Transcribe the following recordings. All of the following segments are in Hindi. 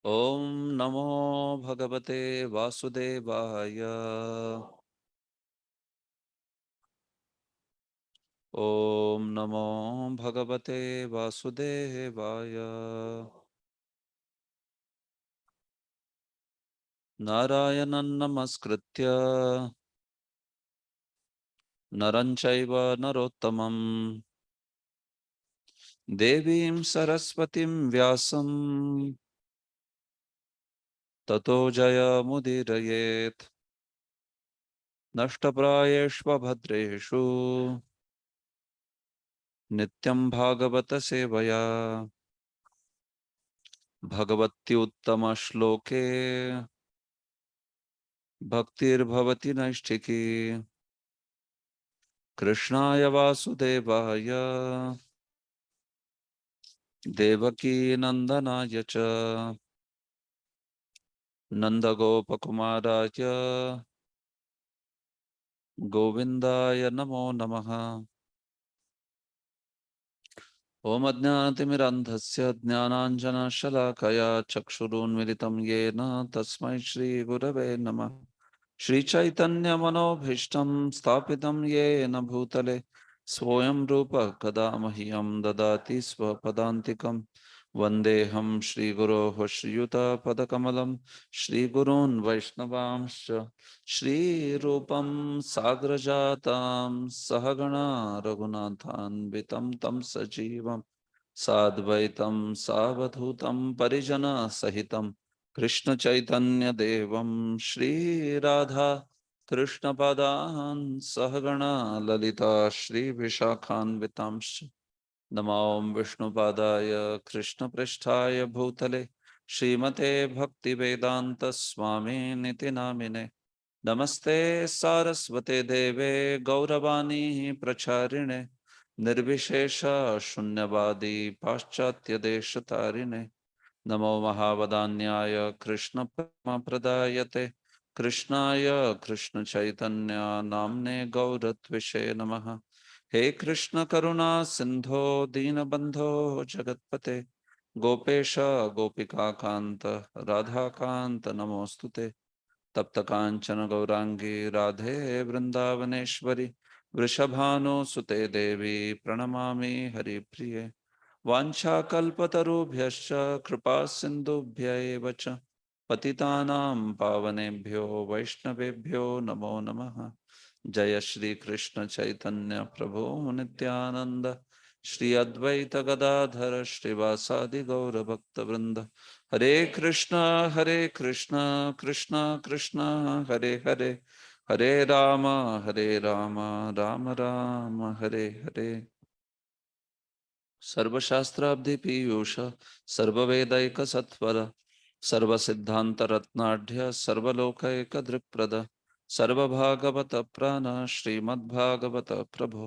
ओम नमो भगवते वासुदेवाय। ओम नमो भगवते वासुदेवाय। नारायणं नमस्कृत्य नरं चैव नरोत्तमं देवीं सरस्वतीं व्यासं ततो जयमुदीरयेत्। नष्टप्रायेष्वभद्रेषु नित्यं भागवत सेवया भगवत्युत्तमश्लोके भक्तिर्भवति नैष्ठिकी। कृष्णाय वासुदेवाय देवकी नंदनाय च नंदगोपकुमाराय गोविंदाय नमो नमः। ओम अज्ञानतिमिरन्धस्य ज्ञानाञ्जनशलाकया चक्षुरुन्मिलितं येन तस्मै श्रीगुरवे नमः। श्रीचैतन्यमनोभीष्टं स्थापितं येन भूतले स्वयं रूपः कदा मह्यं ददाति स्वपदान्तिकं। वन्देऽहं श्रीगुरोः श्रीयुतपदकमलं श्रीगुरून् वैष्णवांश्च श्रीरूपं साग्रजातां सहगणा रघुनाथान्वितं तं सजीवं साद्वैतं सावधूतं परिजनसहितं कृष्ण चैतन्य देवं श्री राधा कृष्ण पदान् सहगणा ललिता श्री विशाखान्वितांश्च नमो विष्णुपादाय कृष्ण पृष्ठाय भूतले श्रीमते भक्ति वेदांत स्वामी निति नामिने नमस्ते सारस्वते देवे गौरवाणी प्रचारिणे निर्विशेष शून्यवादी पाश्चात्य देश तारिणे नमो महावदान्याय कृष्ण प्रदायते कृष्णाय कृष्ण चैतन्य नामने गौरत्विषे नमः। हे कृष्ण करुणा सिंधो दीनबंधो जगतपते गोपेश गोपिका कांत राधा कांत नमोस्तुते तप्त कांचन गौरांगी राधे वृंदावनेश्वरी वृषभानुसुते देवी प्रणमामि हरिप्रिये वाञ्छाकल्पतरुभ्यश्च कृपा सिन्धुभ्य एव च पतितानां पावनेभ्यो वैष्णवेभ्यो नमो नमः। जय श्री कृष्ण चैतन्य प्रभु नित्यानंद श्री अद्वैत गदाधर श्रीवासादि गौर भक्त वृंद हरे कृष्ण कृष्ण कृष्ण हरे हरे हरे राम राम राम हरे हरे। सर्वशास्त्राब्धि पीयूष सर्ववेदैक सत्वर सर्वसिद्धांत रत्नाढ्य सर्वलोकैक दृक्प्रद सर्वभागवत प्राण श्रीमद्भागवत प्रभो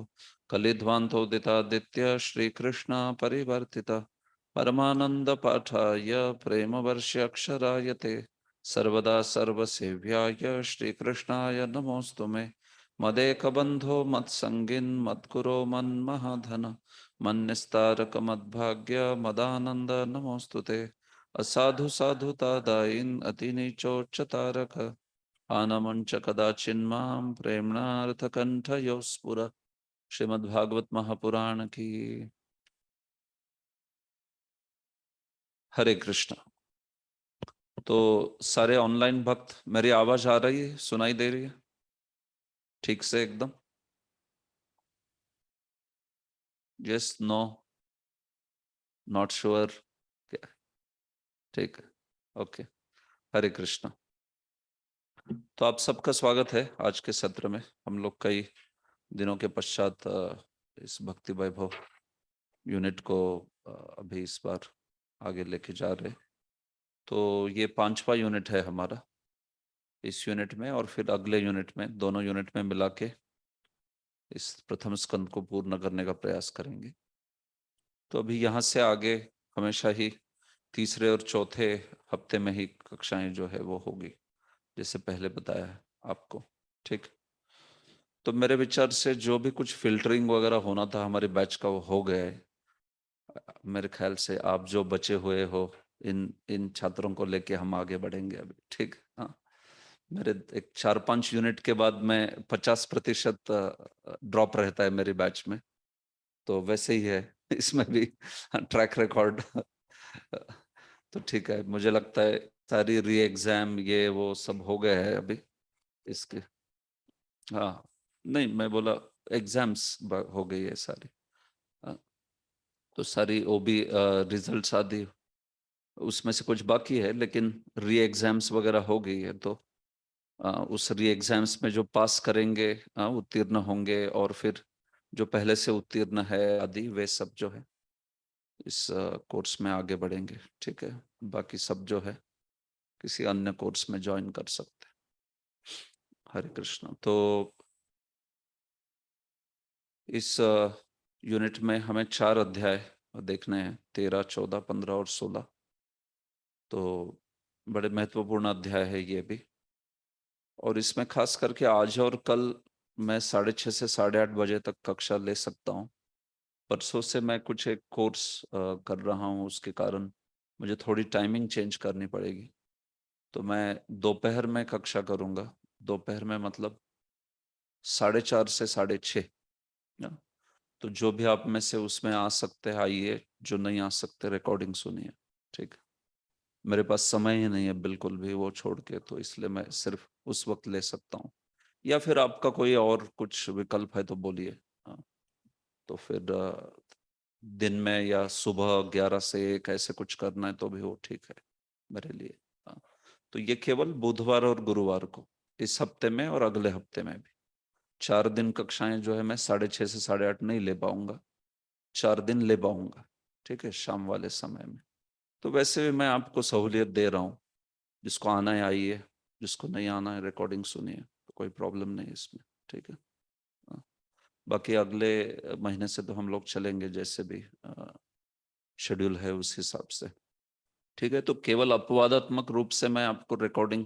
कलिध्वांतोदितादित्य श्रीकृष्ण परिवर्तित परमानंद पाठाय प्रेम वर्ष्य ते सर्वदा सर्वसेव्याय श्रीकृष्णाय नमोस्तु मे मदेकबंधो मत्संगिन् मद्गुरो मन्महाधन मन्निस्तारक मद्भाग्य मदानंद नमोस्तुते असाधु साधुता दायिन् अतिनीचोच्चतारक आनमंच कदाचिन्मां प्रेम्णार्थकंठयोस्फुर श्रीमद्भागवत महापुराण की। हरे कृष्ण। तो सारे ऑनलाइन भक्त मेरी आवाज आ रही है, सुनाई दे रही है ठीक से एकदम? Yes, no, not sure? ठीक है, ओके। हरे कृष्ण। तो आप सबका स्वागत है आज के सत्र में। हम लोग कई दिनों के पश्चात इस भक्ति वैभव यूनिट को अभी इस बार आगे लेके जा रहे हैं। तो ये 5वां यूनिट है हमारा इस यूनिट में, और फिर अगले यूनिट में, दोनों यूनिट में मिला के इस प्रथम स्कंद को पूर्ण करने का प्रयास करेंगे। तो अभी यहाँ से आगे हमेशा ही तीसरे और चौथे हफ्ते में ही कक्षाएं जो है वो होगी, जैसे पहले बताया है आपको। ठीक। तो मेरे विचार से जो भी कुछ फिल्टरिंग वगैरह होना था हमारे बैच का वो हो गया है। मेरे ख्याल से आप जो बचे हुए हो इन इन छात्रों को लेके हम आगे बढ़ेंगे अभी, ठीक। हाँ, मेरे एक 4-5 यूनिट के बाद मैं 50% ड्रॉप रहता है मेरी बैच में, तो वैसे ही है इसमें भी ट्रैक रिकॉर्ड। तो ठीक है, मुझे लगता है सारी री एग्जाम ये वो सब हो गए हैं अभी इसके। हाँ, नहीं मैं बोला एग्जाम्स हो गई है सारी। हाँ, तो सारी ओबी रिजल्ट्स आदि उसमें से कुछ बाकी है, लेकिन री एग्जाम्स वगैरह हो गई है। तो उस री एग्जाम्स में जो पास करेंगे उत्तीर्ण होंगे, और फिर जो पहले से उत्तीर्ण है आदि वे सब जो है इस कोर्स में आगे बढ़ेंगे, ठीक है। बाकी सब जो है किसी अन्य कोर्स में ज्वाइन कर सकते हैं। हरे कृष्ण। तो इस यूनिट में हमें 4 अध्याय देखने हैं, 13, 14, 15 और 16। तो बड़े महत्वपूर्ण अध्याय है ये भी। और इसमें खास करके आज और कल मैं 6:30 से 8:30 बजे तक कक्षा ले सकता हूँ। परसों से मैं कुछ एक कोर्स कर रहा हूँ, उसके कारण मुझे थोड़ी टाइमिंग चेंज करनी पड़ेगी। तो मैं दोपहर में कक्षा करूँगा। दोपहर में मतलब 4:30 से 6:30 ना। तो जो भी आप में से उसमें आ सकते हैं आइए, जो नहीं आ सकते रिकॉर्डिंग सुनिए, ठीक। मेरे पास समय ही नहीं है बिल्कुल भी वो छोड़ के, तो इसलिए मैं सिर्फ उस वक्त ले सकता हूँ। या फिर आपका कोई और कुछ विकल्प है तो बोलिए। हाँ, तो फिर दिन में या सुबह 11 से 1 ऐसे कुछ करना है तो भी वो ठीक है मेरे लिए। हाँ, तो ये केवल बुधवार और गुरुवार को, इस हफ्ते में और अगले हफ्ते में भी 4 दिन कक्षाएं जो है मैं 6:30 से 8:30 नहीं ले पाऊंगा, 4 दिन ले पाऊंगा, ठीक है, शाम वाले समय में। तो वैसे भी मैं आपको सहूलियत दे रहा हूँ, जिसको आना है आइए, जिसको नहीं आना है रिकॉर्डिंग सुनिए, तो कोई प्रॉब्लम नहीं इसमें, ठीक है। हाँ, बाकी अगले महीने से तो हम लोग चलेंगे जैसे भी शेड्यूल है उस हिसाब से, ठीक है। तो केवल अपवादात्मक रूप से मैं आपको रिकॉर्डिंग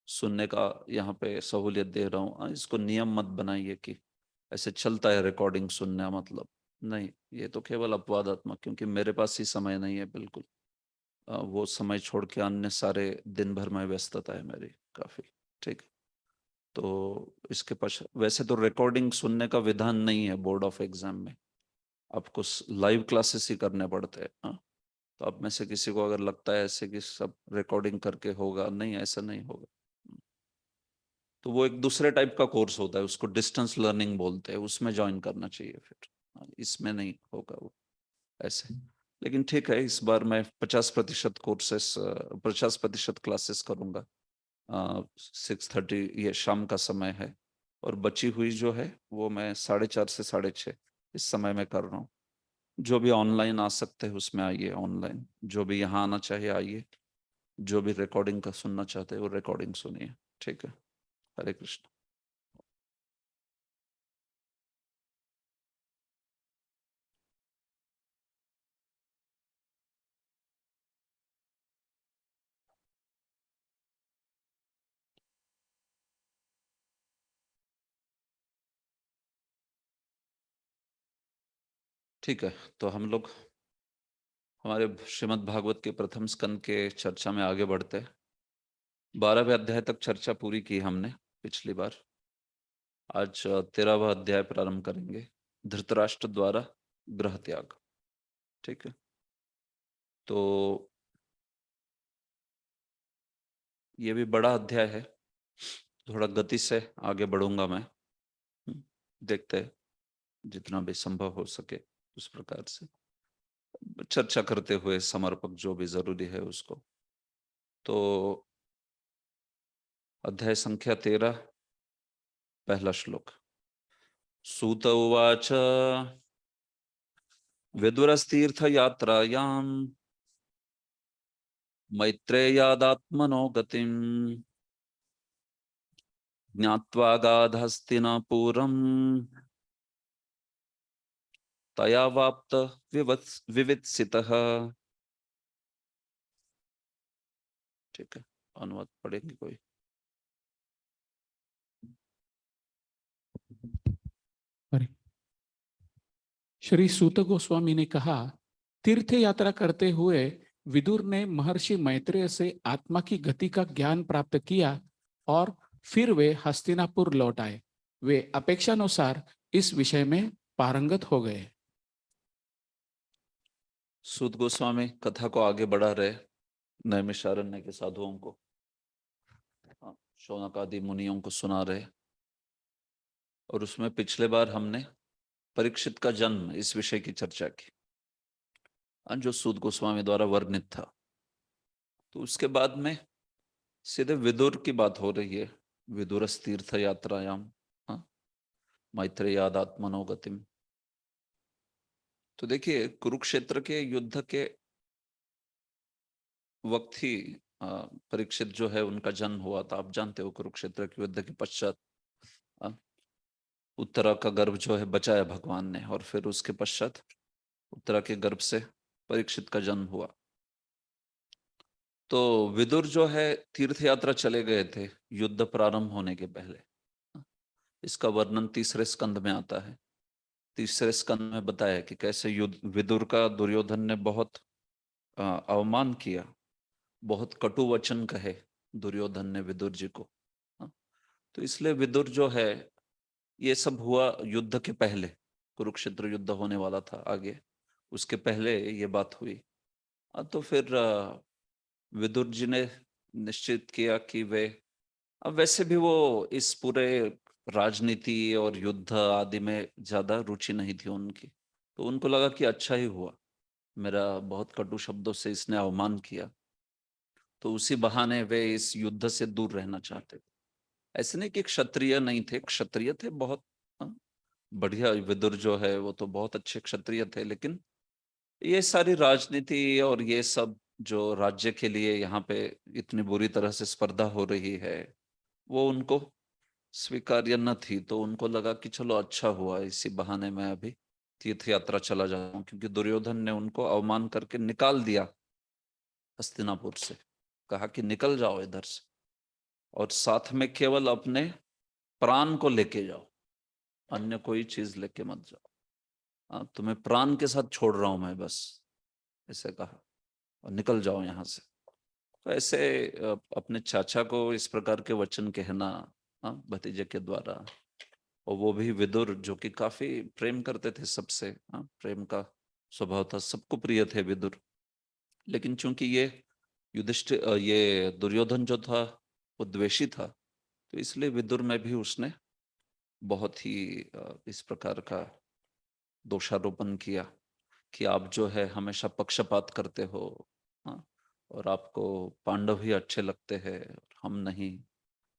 सुनने का यहाँ पे सहूलियत दे रहा हूँ। इसको नियम मत बनाइए कि ऐसे चलता है रिकॉर्डिंग सुनना, मतलब नहीं, ये तो केवल अपवादात्मक, क्योंकि मेरे पास ही समय नहीं है बिल्कुल। वो समय छोड़ के अन्य सारे दिन भर में व्यस्तता है मेरी काफी, ठीक। तो इसके पश्चात वैसे तो रिकॉर्डिंग सुनने का विधान नहीं है बोर्ड ऑफ एग्जाम में, आपको लाइव क्लासेस ही करने पड़ते हैं। हाँ, तो आप में से किसी को अगर लगता है ऐसे कि सब रिकॉर्डिंग करके होगा, नहीं ऐसा नहीं होगा। तो वो एक दूसरे टाइप का कोर्स होता है, उसको डिस्टेंस लर्निंग बोलते हैं, उसमें ज्वाइन करना चाहिए फिर। हाँ, इसमें नहीं होगा वो ऐसे। लेकिन ठीक है, इस बार मैं 50% कोर्सेस 50% क्लासेस करूंगा। 6:30 ये शाम का समय है, और बची हुई जो है वो मैं 4:30 से 6:30 इस समय में कर रहा हूँ। जो भी ऑनलाइन आ सकते हैं उसमें आइए, ऑनलाइन जो भी यहाँ आना चाहिए आइए, जो भी रिकॉर्डिंग का सुनना चाहते हैं वो रिकॉर्डिंग सुनिए, ठीक है। हरे कृष्ण। ठीक है, तो हम लोग हमारे श्रीमद् भागवत के प्रथम स्कंद के चर्चा में आगे बढ़ते हैं। 12वें अध्याय तक चर्चा पूरी की हमने पिछली बार। आज 13वां अध्याय प्रारंभ करेंगे, धृतराष्ट्र द्वारा गृह त्याग, ठीक है। तो ये भी बड़ा अध्याय है, थोड़ा गति से आगे बढ़ूंगा मैं। देखते हैं जितना भी संभव हो सके उस प्रकार से चर्चा करते हुए, समर्पक जो भी जरूरी है उसको। तो अध्याय संख्या 13, पहला श्लोक। सूत उवाच विदुरस्तीर्थ यात्रायां मैत्रेयादात्मनो गतिम् ज्ञात्वा गाधस्तिनापुरम् तया वाप्त विवित्सितः। ठीक है, अनुवाद पढ़ेंगे कोई? अरे, श्री सूत गोस्वामी ने कहा, तीर्थ यात्रा करते हुए विदुर ने महर्षि मैत्रेय से आत्मा की गति का ज्ञान प्राप्त किया और फिर वे हस्तिनापुर लौट आए। वे अपेक्षानुसार इस विषय में पारंगत हो गए। सूत गोस्वामी कथा को आगे बढ़ा रहे, नैमिषारण्य के साधुओं को, शौनक आदि मुनियों को सुना रहे। और उसमें पिछले बार हमने परीक्षित का जन्म इस विषय की चर्चा की, जो सूत गोस्वामी द्वारा वर्णित था। तो उसके बाद में सीधे विदुर की बात हो रही है। विदुरस तीर्थ यात्रायाम मैत्रेयाद आत्मनोगतिम। तो देखिए, कुरुक्षेत्र के युद्ध के वक्त ही परीक्षित जो है उनका जन्म हुआ था। आप जानते हो, कुरुक्षेत्र के युद्ध के पश्चात उत्तरा का गर्भ जो है बचाया भगवान ने, और फिर उसके पश्चात उत्तरा के गर्भ से परीक्षित का जन्म हुआ। तो विदुर जो है तीर्थ यात्रा चले गए थे युद्ध प्रारंभ होने के पहले। इसका वर्णन तीसरे स्कंद में आता है। तीसरे स्कंद में बताया कि कैसे युद्ध विदुर का दुर्योधन ने बहुत अवमान किया, बहुत कटु वचन कहे दुर्योधन ने विदुर जी को। तो इसलिए विदुर जो है, ये सब हुआ युद्ध के पहले। कुरुक्षेत्र युद्ध होने वाला था आगे, उसके पहले ये बात हुई। तो फिर विदुर जी ने निश्चित किया कि वे, अब वैसे भी वो इस पूरे राजनीति और युद्ध आदि में ज्यादा रुचि नहीं थी उनकी। तो उनको लगा कि अच्छा ही हुआ, मेरा बहुत कटु शब्दों से इसने अवमान किया। तो उसी बहाने वे इस युद्ध से दूर रहना चाहते थे। ऐसे नहीं कि क्षत्रिय नहीं थे, क्षत्रिय थे बहुत। हाँ, बढ़िया विदुर जो है वो तो बहुत अच्छे क्षत्रिय थे, लेकिन ये सारी राजनीति और ये सब जो राज्य के लिए यहाँ पे इतनी बुरी तरह से स्पर्धा हो रही है, वो उनको स्वीकार्य न थी। तो उनको लगा कि चलो अच्छा हुआ, इसी बहाने मैं अभी तीर्थ यात्रा चला जाऊं, क्योंकि दुर्योधन ने उनको अवमान करके निकाल दिया हस्तिनापुर से। कहा कि निकल जाओ इधर से, और साथ में केवल अपने प्राण को लेके जाओ, अन्य कोई चीज लेके मत जाओ। तुम्हें प्राण के साथ छोड़ रहा हूं मैं बस, ऐसे कहा, और निकल जाओ यहाँ से। तो ऐसे अपने चाचा को इस प्रकार के वचन कहना भतीजे के द्वारा, और वो भी विदुर जो कि काफी प्रेम करते थे सबसे, प्रेम का स्वभाव था, सबको प्रिय थे विदुर। लेकिन चूंकि ये युधिष्ठिर, ये दुर्योधन जो था वो द्वेषी था, तो इसलिए विदुर में भी उसने बहुत ही इस प्रकार का दोषारोपण किया कि आप जो है हमेशा पक्षपात करते हो, हाँ, और आपको पांडव ही अच्छे लगते हैं, हम नहीं।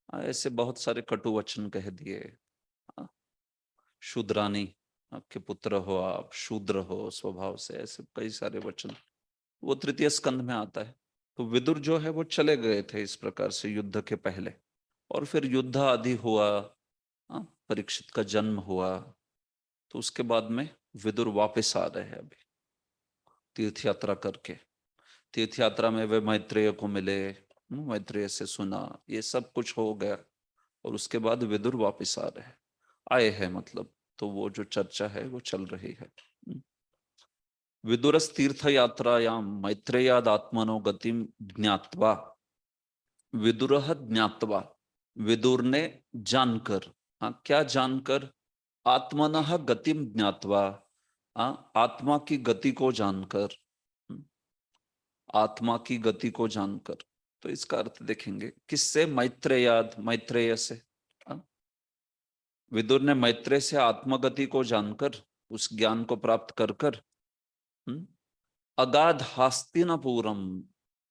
ऐसे बहुत सारे कटु वचन कह दिए। हाँ, शूद्रानी के पुत्र हो आप, शूद्र हो स्वभाव से, ऐसे कई सारे वचन वो तृतीय स्कंध में आता है। तो विदुर जो है वो चले गए थे इस प्रकार से युद्ध के पहले, और फिर युद्ध आदि हुआ, परीक्षित का जन्म हुआ। तो उसके बाद में विदुर वापस आ रहे हैं अभी तीर्थ यात्रा करके। तीर्थ यात्रा में वे मैत्रेय को मिले, मैत्रेय से सुना, ये सब कुछ हो गया, और उसके बाद विदुर वापस आ रहे हैं, आए हैं मतलब। तो वो जो चर्चा है वो चल रही है। विदुरस तीर्थ यात्रायां मैत्रेयाद आत्मनो गतिम ज्ञात्वा। विदुरः ज्ञात्वा, विदुर ने जानकर, क्या जानकर? आत्मनः गतिम ज्ञात्वा, आत्मा की गति को जानकर, आत्मा की गति को जानकर। तो इसका अर्थ देखेंगे किससे? मैत्रेयाद, मैत्रेय से। विदुर ने मैत्रेय से आत्मगति को जानकर, उस ज्ञान को प्राप्त कर कर, अगाध हस्तिनापुरम,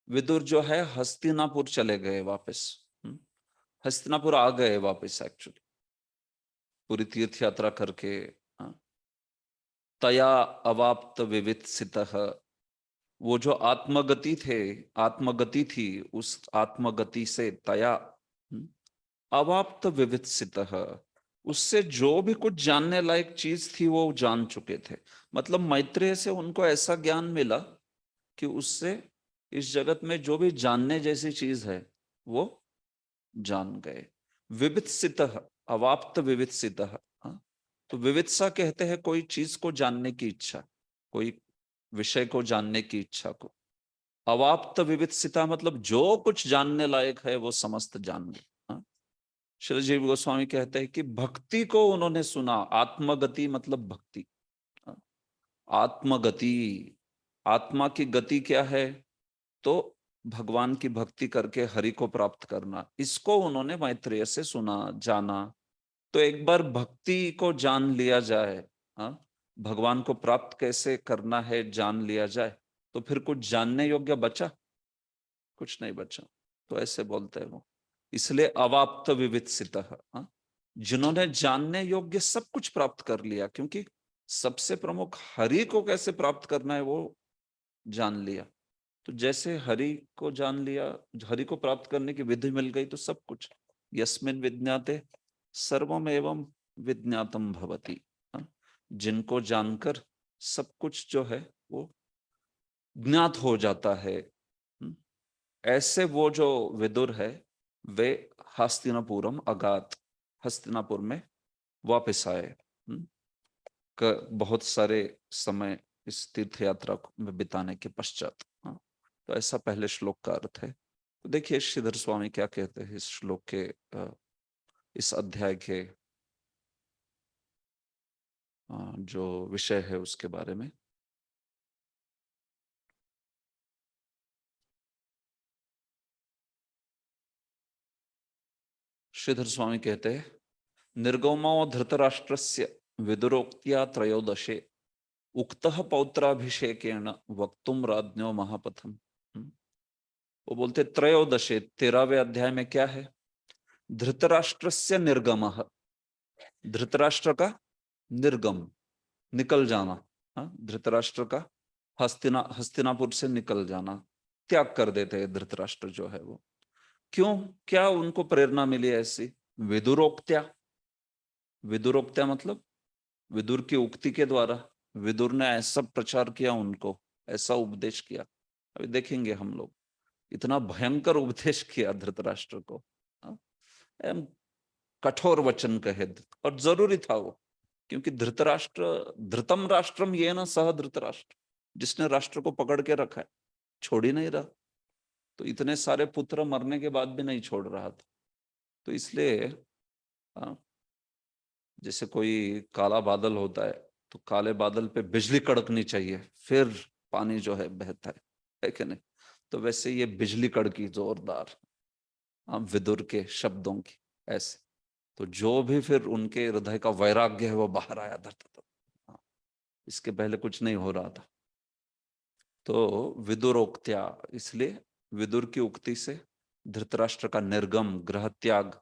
विदुर जो है हस्तिनापुर चले गए वापस। हस्तिनापुर आ गए वापस एक्चुअली, पूरी तीर्थ यात्रा करके। तया अवाप्त विवित्सितः, वो जो आत्मगति थे, आत्मगति थी, उस आत्मगति से तया अवाप्त विवित्सितः, उससे जो भी कुछ जानने लायक चीज थी वो जान चुके थे। मतलब मैत्रेय से उनको ऐसा ज्ञान मिला कि उससे इस जगत में जो भी जानने जैसी चीज है वो जान गए। विवित्सितः, अवाप्त विवित्सितः, तो विवित्सा कहते हैं कोई चीज को जानने की इच्छा, कोई विषय को जानने की इच्छा को। अवाप्त विवित्सिता मतलब जो कुछ जानने लायक है वो समस्त जान ले। हाँ? श्री जीव गोस्वामी कहते हैं कि भक्ति को उन्होंने सुना। आत्मगति मतलब भक्ति। हाँ? आत्मगति, आत्मा की गति क्या है? तो भगवान की भक्ति करके हरि को प्राप्त करना। इसको उन्होंने मैत्रेय से सुना, जाना। तो एक बार भक्ति को जान लिया जाए, हाँ, भगवान को प्राप्त कैसे करना है जान लिया जाए, तो फिर कुछ जानने योग्य बचा? कुछ नहीं बचा। तो ऐसे बोलते हैं वो, इसलिए अवाप्त विवित्सित, हाँ, जिन्होंने जानने योग्य सब कुछ प्राप्त कर लिया, क्योंकि सबसे प्रमुख हरि को कैसे प्राप्त करना है वो जान लिया। तो जैसे हरि को जान लिया, हरि को प्राप्त करने की विधि मिल गई, तो सब कुछ यस्मिन् विज्ञाते सर्वमेवं विज्ञातम भवति। हाँ? जिनको जानकर सब कुछ जो है वो ज्ञात हो जाता है। ऐसे वो जो विदुर है वे हस्तिनापुरम अगात, हस्तिनापुर में वापस आए। बहुत सारे समय इस तीर्थ यात्रा में बिताने के पश्चात। हाँ, तो ऐसा पहले श्लोक का अर्थ है। तो देखिए श्रीधर स्वामी क्या कहते हैं इस श्लोक के, इस अध्याय के जो विषय है उसके बारे में। श्रीधर स्वामी कहते हैं, निर्गमो धृतराष्ट्रस्य विदुरोक्त्या त्रयोदशे उक्तः पौत्राभिषेकेण वक्तुम राज्ञो महापथम। वो बोलते त्रयोदशे 13वें अध्याय में क्या है? धृतराष्ट्रस्य निर्गमः, धृतराष्ट्र का निर्गम, निकल जाना। हाँ, धृतराष्ट्र का हस्तिनापुर से निकल जाना, त्याग कर देते हैं धृतराष्ट्र जो है वो। क्यों, क्या उनको प्रेरणा मिली ऐसी? विदुरोक्त्या, विदुरोक्त्या मतलब विदुर की उक्ति के द्वारा। विदुर ने ऐसा प्रचार किया, उनको ऐसा उपदेश किया। अभी देखेंगे हम लोग, इतना भयंकर उपदेश किया धृतराष्ट्र को। हाँ? कठोर वचन कहे, और जरूरी था वो, क्योंकि धृतराष्ट्र, धृतम राष्ट्रम ये न सह धृतराष्ट्र, जिसने राष्ट्र को पकड़ के रखा है, छोड़ ही नहीं रहा। तो इतने सारे पुत्र मरने के बाद भी नहीं छोड़ रहा था। तो इसलिए जैसे कोई काला बादल होता है, तो काले बादल पे बिजली कड़कनी चाहिए, फिर पानी जो है बहता है कि नहीं? तो वैसे ये बिजली कड़की जोरदार विदुर के शब्दों की ऐसे। तो जो भी फिर उनके हृदय का वैराग्य है वो बाहर आया था। इसके पहले कुछ नहीं हो रहा था। तो विदुरोक्त्या, इसलिए विदुर की उक्ति से धृतराष्ट्र का निर्गम, गृह त्याग,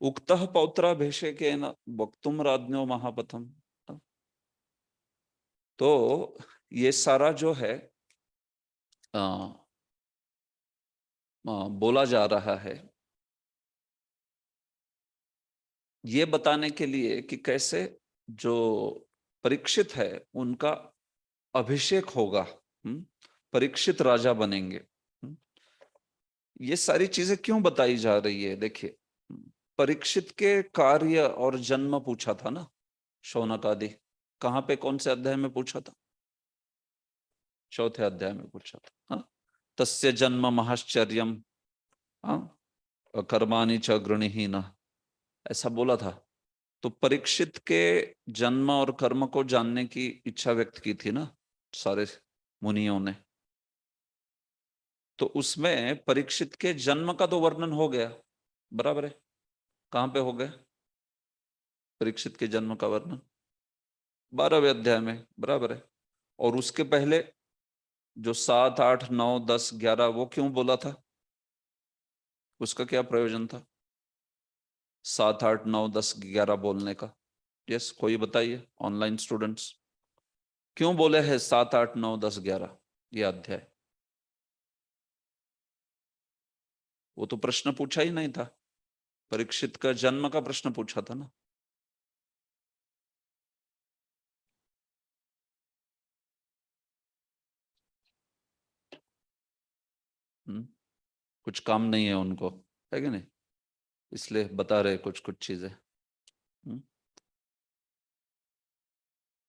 उक्तः पौत्राभिषेकेन वक्तुम राज्ञो महापथम। तो ये सारा जो है बोला जा रहा है ये बताने के लिए कि कैसे जो परीक्षित है उनका अभिषेक होगा। परीक्षित राजा बनेंगे। ये सारी चीजें क्यों बताई जा रही है? देखिए, परीक्षित के कार्य और जन्म पूछा था ना शौनक आदि। कहाँ पे, कौन से अध्याय में पूछा था? चौथे अध्याय में पूछा था। हाँ? तस्य जन्म महश्चर्यम, हाँ, कर्माणि च गृणहीन, ऐसा बोला था। तो परीक्षित के जन्म और कर्म को जानने की इच्छा व्यक्त की थी ना सारे मुनियों ने। तो उसमें परीक्षित के जन्म का तो वर्णन हो गया, बराबर है। कहां पे हो गया परीक्षित के जन्म का वर्णन? 12वें अध्याय में, बराबर है। और उसके पहले जो 7, 8, 9, 10, 11 वो क्यों बोला था? उसका क्या प्रयोजन था 7, 8, 9, 10, 11 बोलने का? यस, कोई बताइए ऑनलाइन स्टूडेंट्स, क्यों बोले हैं 7, 8, 9, 10, 11 ये अध्याय? वो तो प्रश्न पूछा ही नहीं था, परीक्षित का जन्म का प्रश्न पूछा था ना। कुछ काम नहीं है उनको, है कि नहीं? इसलिए बता रहे कुछ कुछ चीजें।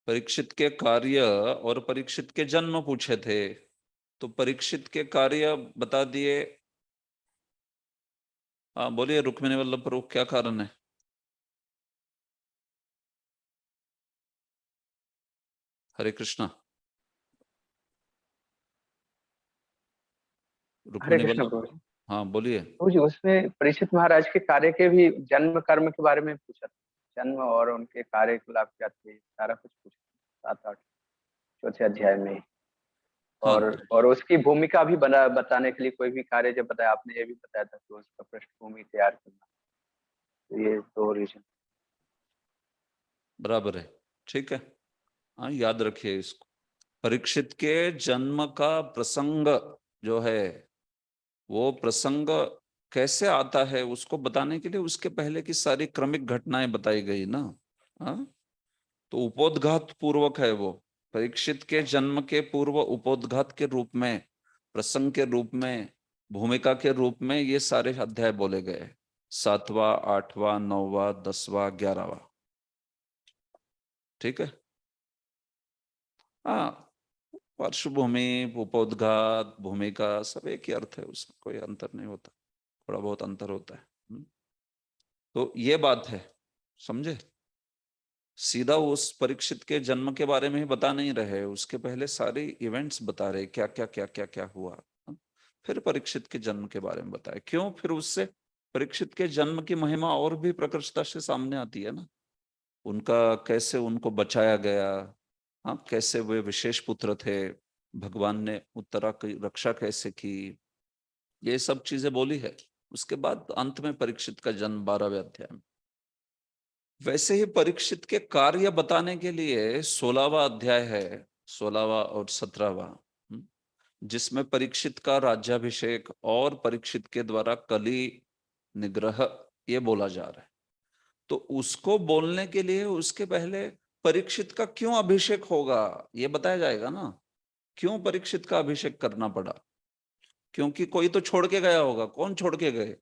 परीक्षित के कार्य और परीक्षित के जन्म पूछे थे। तो परीक्षित के कार्य बता दिए। हाँ बोलिए रुक्मिणी वल्लभ प्रभु, क्या कारण है? हरे कृष्णा। हरे रुक्मिणी कृष्ण वल्लभ। प्रभु जी। हाँ बोलिए। प्रभु जी, उसमें परीक्षित महाराज के कार्य के भी जन्म कर्म के बारे में पूछा था। जन्म और उनके कार्यकलाप क्या थे, सारा कुछ पूछा, 7-8 चौथे अध्याय में। हाँ और उसकी भूमिका भी बना बताने के लिए कोई भी कार्य जब बताया, आपने ये भी बताया था कि उसका पृष्ठभूमि तैयार करना। तो ये दो रीजन। बराबर है, ठीक है। हाँ याद रखिए इसको। परीक्षित के जन्म का प्रसंग जो है, वो प्रसंग कैसे आता है उसको बताने के लिए उसके पहले की सारी क्रमिक घटनाएं बताई गई ना। हाँ, तो उपोद्घात पूर्वक है वो। परीक्षित के जन्म के पूर्व उपोद्घात के रूप में, प्रसंग के रूप में, भूमिका के रूप में ये सारे अध्याय बोले गए। 7वां, 8वां, 9वां, 10वां, 11वां। ठीक है। हाँ, पार्श्वभूमि, उपोद्घात, भूमिका सब एक ही अर्थ है, उसमें कोई अंतर नहीं होता, थोड़ा बहुत अंतर होता है। तो ये बात है, समझे? सीधा उस परीक्षित के जन्म के बारे में ही बता नहीं रहे, उसके पहले सारे इवेंट्स बता रहे, क्या क्या क्या क्या क्या हुआ। फिर परीक्षित के जन्म के बारे में बताए। क्यों? फिर उससे परीक्षित के जन्म की महिमा और भी प्रकर्षता से सामने आती है ना। उनका कैसे उनको बचाया गया, हाँ, कैसे वे विशेष पुत्र थे, भगवान ने उत्तरा की रक्षा कैसे की, ये सब चीजें बोली है। उसके बाद अंत में परीक्षित का जन्म 12वें अध्याय में। वैसे ही परीक्षित के कार्य बताने के लिए 16वां अध्याय है, 16वां और 17वां, जिसमें परीक्षित का राज्याभिषेक और परीक्षित के द्वारा कली निग्रह ये बोला जा रहा है। तो उसको बोलने के लिए उसके पहले परीक्षित का क्यों अभिषेक होगा ये बताया जाएगा ना। क्यों परीक्षित का अभिषेक करना पड़ा? क्योंकि कोई तो छोड़ के गया होगा। कौन छोड़ के गए?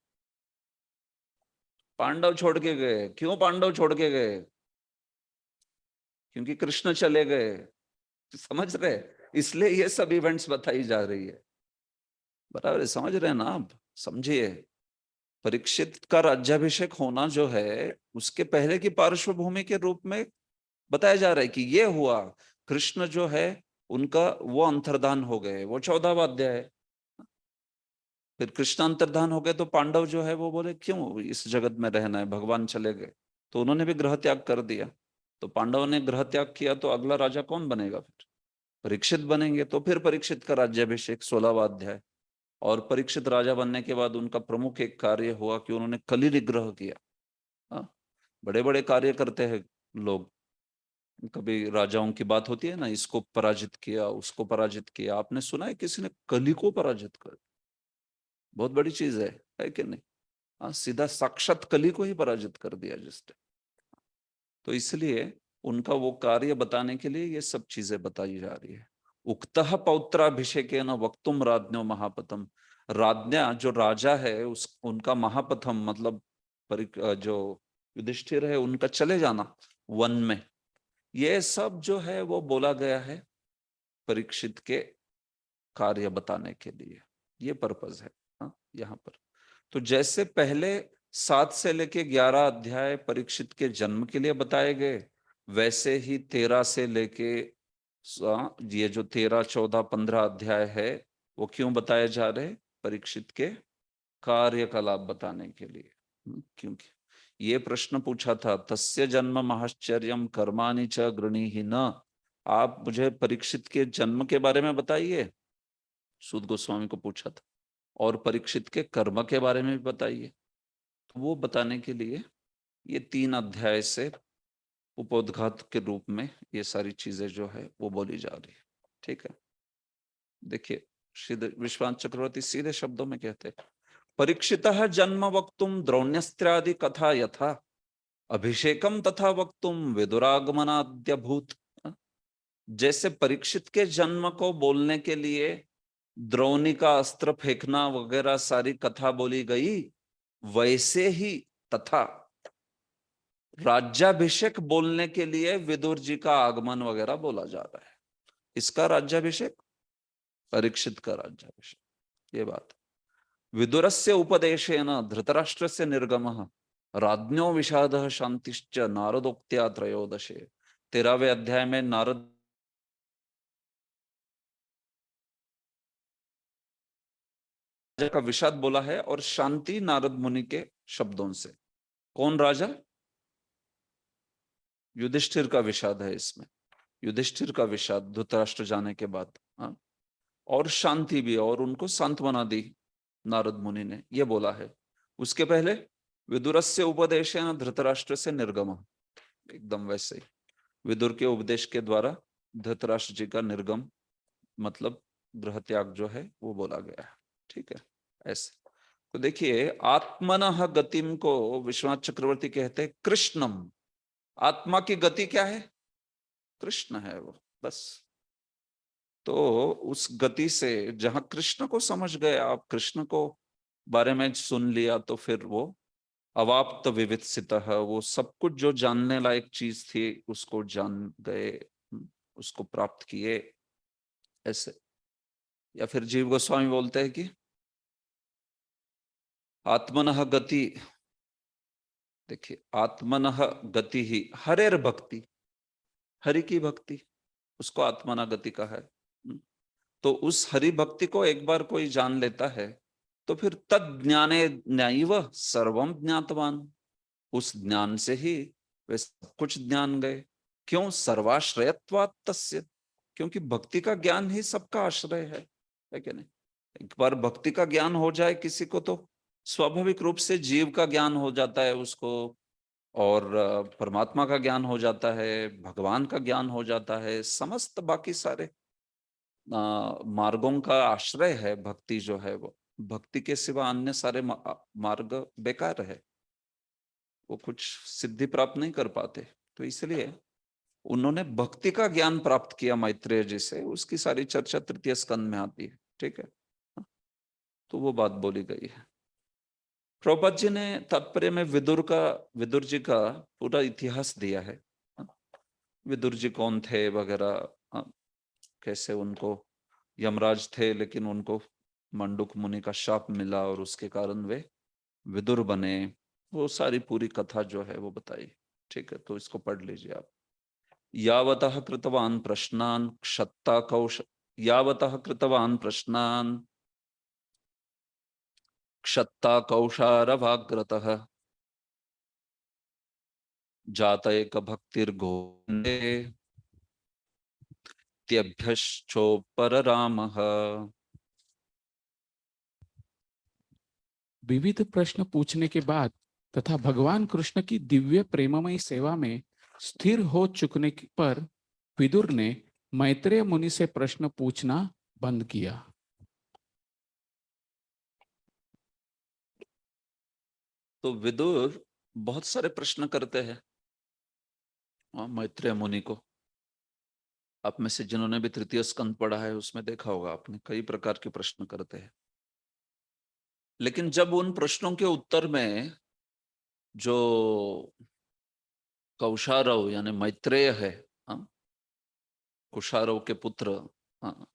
पांडव छोड़ के गए। क्यों पांडव छोड़ के गए? क्योंकि कृष्ण चले गए। समझ रहे? इसलिए ये सब इवेंट्स बताई जा रही है। बराबर है, समझ रहे हैं ना आप? समझिए, परीक्षित का राज्याभिषेक होना जो है, उसके पहले की पार्श्वभूमि के रूप में बताया जा रहा है कि ये हुआ। कृष्ण जो है उनका वो अंतर्धान हो गए, वो 14वां अध्याय है। फिर कृष्ण अंतर्धान हो गए तो पांडव जो है वो बोले क्यों इस जगत में रहना है, भगवान चले गए, तो उन्होंने भी गृह त्याग कर दिया। तो पांडवों ने गृह त्याग किया तो अगला राजा कौन बनेगा? फिर परीक्षित बनेंगे। तो फिर परीक्षित का राज्याभिषेक 16वां अध्याय। और परीक्षित राजा बनने के बाद उनका प्रमुख एक कार्य हुआ कि उन्होंने कली निग्रह किया। हाँ, बड़े बड़े कार्य करते हैं लोग। कभी राजाओं की बात होती है ना, इसको पराजित किया, उसको पराजित किया। आपने सुना है किसी ने कली को पराजित कर? बहुत बड़ी चीज है कि नहीं? हाँ, सीधा साक्षात कली को ही पराजित कर दिया जिसने। तो इसलिए उनका वो कार्य बताने के लिए ये सब चीजें बताई जा रही है। उक्तः पौत्राभिषेकेन वक्तुम राज्ञो महापतम। राज्ञा जो राजा है उस उनका महापथम मतलब जो युधिष्ठिर है उनका चले जाना वन में, ये सब जो है वो बोला गया है परीक्षित के कार्य बताने के लिए। ये पर्पज है। हाँ, यहाँ पर तो जैसे पहले 7 से लेके 11 अध्याय परीक्षित के जन्म के लिए बताए गए, वैसे ही 13 से लेके ये जो 13, 14, 15 अध्याय है वो क्यों बताए जा रहे? परीक्षित के कार्यकलाप बताने के लिए। क्योंकि ये प्रश्न पूछा था, तस्य जन्म महश्चर्यम कर्माणि च गृणीहि न। आप मुझे परीक्षित के जन्म के बारे में बताइए, सूत गोस्वामी को पूछा था, और परीक्षित के कर्म के बारे में भी बताइए। तो वो बताने के लिए ये 3 अध्याय से उपोद्घात के रूप में ये सारी चीजें जो है वो बोली जा रही है। ठीक है, देखिए सीधे विश्वास चक्रवर्ती सीधे शब्दों में कहते हैं, परीक्षितः जन्म वक्तुम द्रौण्यस्त्रादि कथा यथा अभिषेकम तथा वक्तुम विदुरागमनाद्य भूत। जैसे परीक्षित के जन्म को बोलने के लिए द्रोणी का अस्त्र फेंकना वगैरह सारी कथा बोली गई, वैसे ही तथा राज्याभिषेक बोलने के लिए विदुर जी का आगमन वगैरह बोला जा रहा है। इसका राज्याभिषेक परीक्षित का राज्याभिषेक, ये बात। विदुरस्य उपदेशेन धृतराष्ट्रस्य निर्गमः राज्ञो विषादः शांतिश्च नारदोक्त्या त्रयोदशे। 13वें अध्याय में नारद राजा का विषाद बोला है और शांति नारद मुनि के शब्दों से। कौन राजा? युधिष्ठिर का विषाद है इसमें, युधिष्ठिर का विषाद धृतराष्ट्र जाने के बाद। हाँ, और शांति भी, और उनको सांत्वना दी नारद मुनि ने, ये बोला है। उसके पहले विदुरस्य उपदेशेन धृतराष्ट्र से निर्गम, एकदम वैसे ही विदुर के उपदेश के द्वारा धृतराष्ट्र जी का निर्गम मतलब गृह त्याग जो है वो बोला गया है। ठीक है, ऐसे। तो देखिए, आत्मनः गतिम को विश्वनाथ चक्रवर्ती कहते हैं कृष्णम। आत्मा की गति क्या है? कृष्ण है वो, बस। तो उस गति से जहां कृष्ण को समझ गए आप, कृष्ण को बारे में सुन लिया, तो फिर वो अवाप्त विवित्सितः, वो सब कुछ जो जानने लायक चीज थी उसको जान गए, उसको प्राप्त किए, ऐसे। या फिर जीव गोस्वामी बोलते हैं कि आत्मनः गति, देखिए, आत्मनः गति ही हरेर भक्ति, हरि की भक्ति, उसको आत्मना गति का है। तो उस हरि भक्ति को एक बार कोई जान लेता है तो फिर तद ज्ञाने न्यायव सर्वम ज्ञातवान, उस ज्ञान से ही वे सब कुछ ज्ञान गए। क्यों? सर्वाश्रयत्वात् तस्य, क्योंकि भक्ति का ज्ञान ही सबका आश्रय है कि नहीं? एक बार भक्ति का ज्ञान हो जाए किसी को तो स्वाभाविक रूप से जीव का ज्ञान हो जाता है उसको, और परमात्मा का ज्ञान हो जाता है, भगवान का ज्ञान हो जाता है, समस्त बाकी सारे मार्गों का आश्रय है भक्ति जो है वो। भक्ति के सिवा अन्य सारे मार्ग बेकार है, वो कुछ सिद्धि प्राप्त नहीं कर पाते। तो इसलिए उन्होंने भक्ति का ज्ञान प्राप्त किया मैत्रेय जी से, उसकी सारी चर्चा तृतीय स्कंद में आती है। ठीक है, तो वो बात बोली गई है। प्रभुपाद जी ने तात्पर्य में विदुर जी का पूरा इतिहास दिया है। विदुर जी कौन थे वगैरह, कैसे उनको यमराज थे लेकिन उनको मंडुक मुनि का शाप मिला और उसके कारण वे विदुर बने, वो सारी पूरी कथा जो है वो बताई। ठीक है, तो इसको पढ़ लीजिए आप। यावतः कृतवान प्रश्नान क्षत्ता कौश, यावतः कृतवान प्रश्नान क्षत्ता कौशारवाग्रतः जातयक भक्तिर्गोविन्दे त्यभ्यश्चोपररामः। विविध प्रश्न पूछने के बाद तथा भगवान कृष्ण की दिव्य प्रेममयी सेवा में स्थिर हो चुकने पर विदुर ने मैत्रेय मुनि से प्रश्न पूछना बंद किया। तो विदुर बहुत सारे प्रश्न करते हैं मैत्रेय मुनि को। आप में से जिन्होंने भी तृतीय स्कंद पढ़ा है उसमें देखा होगा आपने, कई प्रकार के प्रश्न करते हैं। लेकिन जब उन प्रश्नों के उत्तर में जो कौशारव यानी मैत्रेय है, कुशारव के पुत्र, हाँ,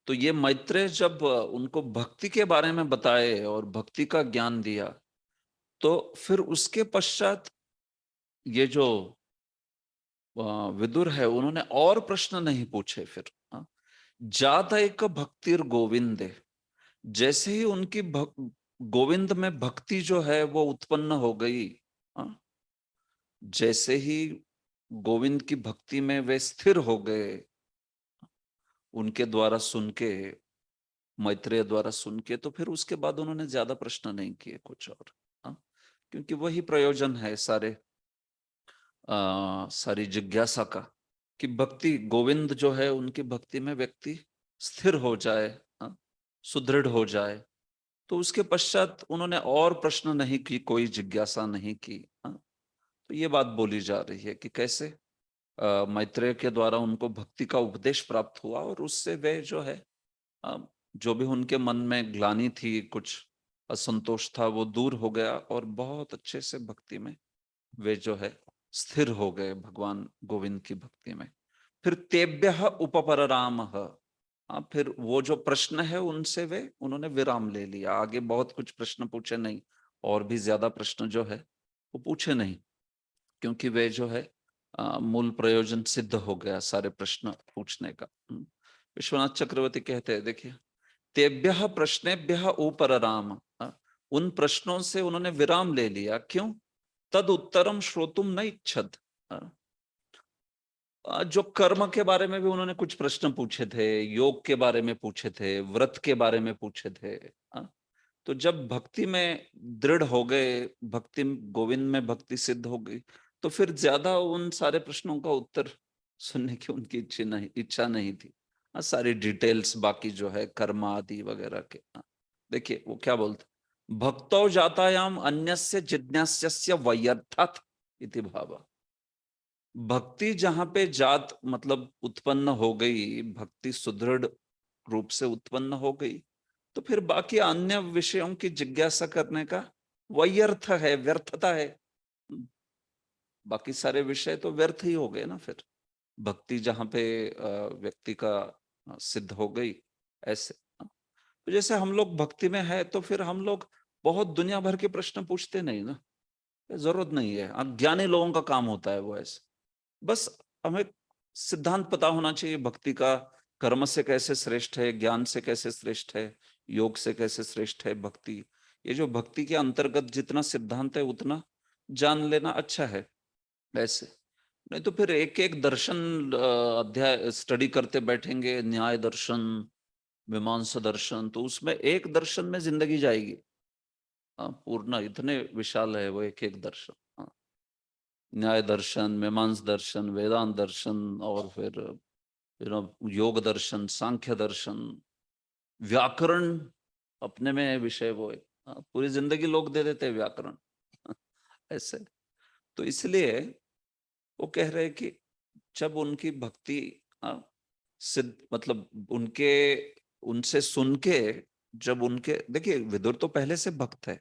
तो ये मैत्रेय जब उनको भक्ति के बारे में बताए और भक्ति का ज्ञान दिया, तो फिर उसके पश्चात ये जो विदुर है उन्होंने और प्रश्न नहीं पूछे फिर। जाता एक भक्तिर गोविंदे, जैसे ही उनकी गोविंद में भक्ति जो है वो उत्पन्न हो गई, जैसे ही गोविंद की भक्ति में वे स्थिर हो गए, उनके द्वारा सुन के, मैत्रेय द्वारा सुन के, तो फिर उसके बाद उन्होंने ज्यादा प्रश्न नहीं किए कुछ और। क्योंकि वही प्रयोजन है सारी जिज्ञासा का, कि भक्ति गोविंद जो है उनकी भक्ति में व्यक्ति स्थिर हो जाए, सुदृढ़ हो जाए। तो उसके पश्चात उन्होंने और प्रश्न नहीं की, कोई जिज्ञासा नहीं की। तो ये बात बोली जा रही है कि कैसे मैत्रेय के द्वारा उनको भक्ति का उपदेश प्राप्त हुआ और उससे वे जो है जो भी उनके मन में ग्लानि थी, कुछ असंतोष था, वो दूर हो गया और बहुत अच्छे से भक्ति में वे जो है स्थिर हो गए भगवान गोविंद की भक्ति में। फिर तेभ्यः उपपररामः, फिर वो जो प्रश्न है उनसे वे उन्होंने विराम ले लिया, आगे बहुत कुछ प्रश्न पूछे नहीं, और भी ज्यादा प्रश्न जो है वो पूछे नहीं, क्योंकि वे जो है मूल प्रयोजन सिद्ध हो गया सारे प्रश्न पूछने का। विश्वनाथ चक्रवर्ती कहते हैं, देखिए, तेभ्यः प्रश्नेभ्यः उपरराम, उन प्रश्नों से उन्होंने विराम ले लिया, क्यों? तद उत्तरम श्रोतुम न इच्छत, जो कर्म के बारे में भी उन्होंने कुछ प्रश्न पूछे थे, योग के बारे में पूछे थे, व्रत के बारे में पूछे थे। तो जब भक्ति में दृढ़ हो गए, भक्ति गोविंद में भक्ति सिद्ध हो गई, तो फिर ज्यादा उन सारे प्रश्नों का उत्तर सुनने की उनकी इच्छा नहीं थी। सारी डिटेल्स बाकी जो है कर्म आदि वगैरह के। देखिए वो क्या बोलते, भक्तो जातायाम अन्यस्य जिज्ञास्यस्य वैयर्थात् इति भावा। भक्ति जहां पे जात मतलब उत्पन्न हो गई, भक्ति सुदृढ़ रूप से उत्पन्न हो गई, तो फिर बाकी अन्य विषयों की जिज्ञासा करने का वही अर्थ है, व्यर्थता है। बाकी सारे विषय तो व्यर्थ ही हो गए ना फिर, भक्ति जहां पे व्यक्ति का सिद्ध हो गई ऐसे। तो जैसे हम लोग भक्ति में है तो फिर हम लोग बहुत दुनिया भर के प्रश्न पूछते नहीं ना, जरूरत नहीं है। ज्ञानी लोगों का काम होता है वो ऐसे, बस हमें सिद्धांत पता होना चाहिए भक्ति का, कर्म से कैसे श्रेष्ठ है, ज्ञान से कैसे श्रेष्ठ है, योग से कैसे श्रेष्ठ है भक्ति। ये जो भक्ति के अंतर्गत जितना सिद्धांत है उतना जान लेना अच्छा है ऐसे। नहीं तो फिर एक एक दर्शन अध्याय स्टडी करते बैठेंगे, न्याय दर्शन, मीमांसा दर्शन, तो उसमें एक दर्शन में जिंदगी जाएगी। पूर्ण इतने विशाल है वो एक एक दर्शन। न्याय दर्शन, मीमांस दर्शन, वेदांत दर्शन, और फिर योग दर्शन, सांख्य दर्शन, व्याकरण अपने में विषय वो है। पूरी जिंदगी लोग दे देते हैं व्याकरण ऐसे। तो इसलिए वो कह रहे हैं कि जब उनकी भक्ति सिद्ध मतलब उनके उनसे सुन के, जब उनके, देखिए विदुर तो पहले से भक्त है,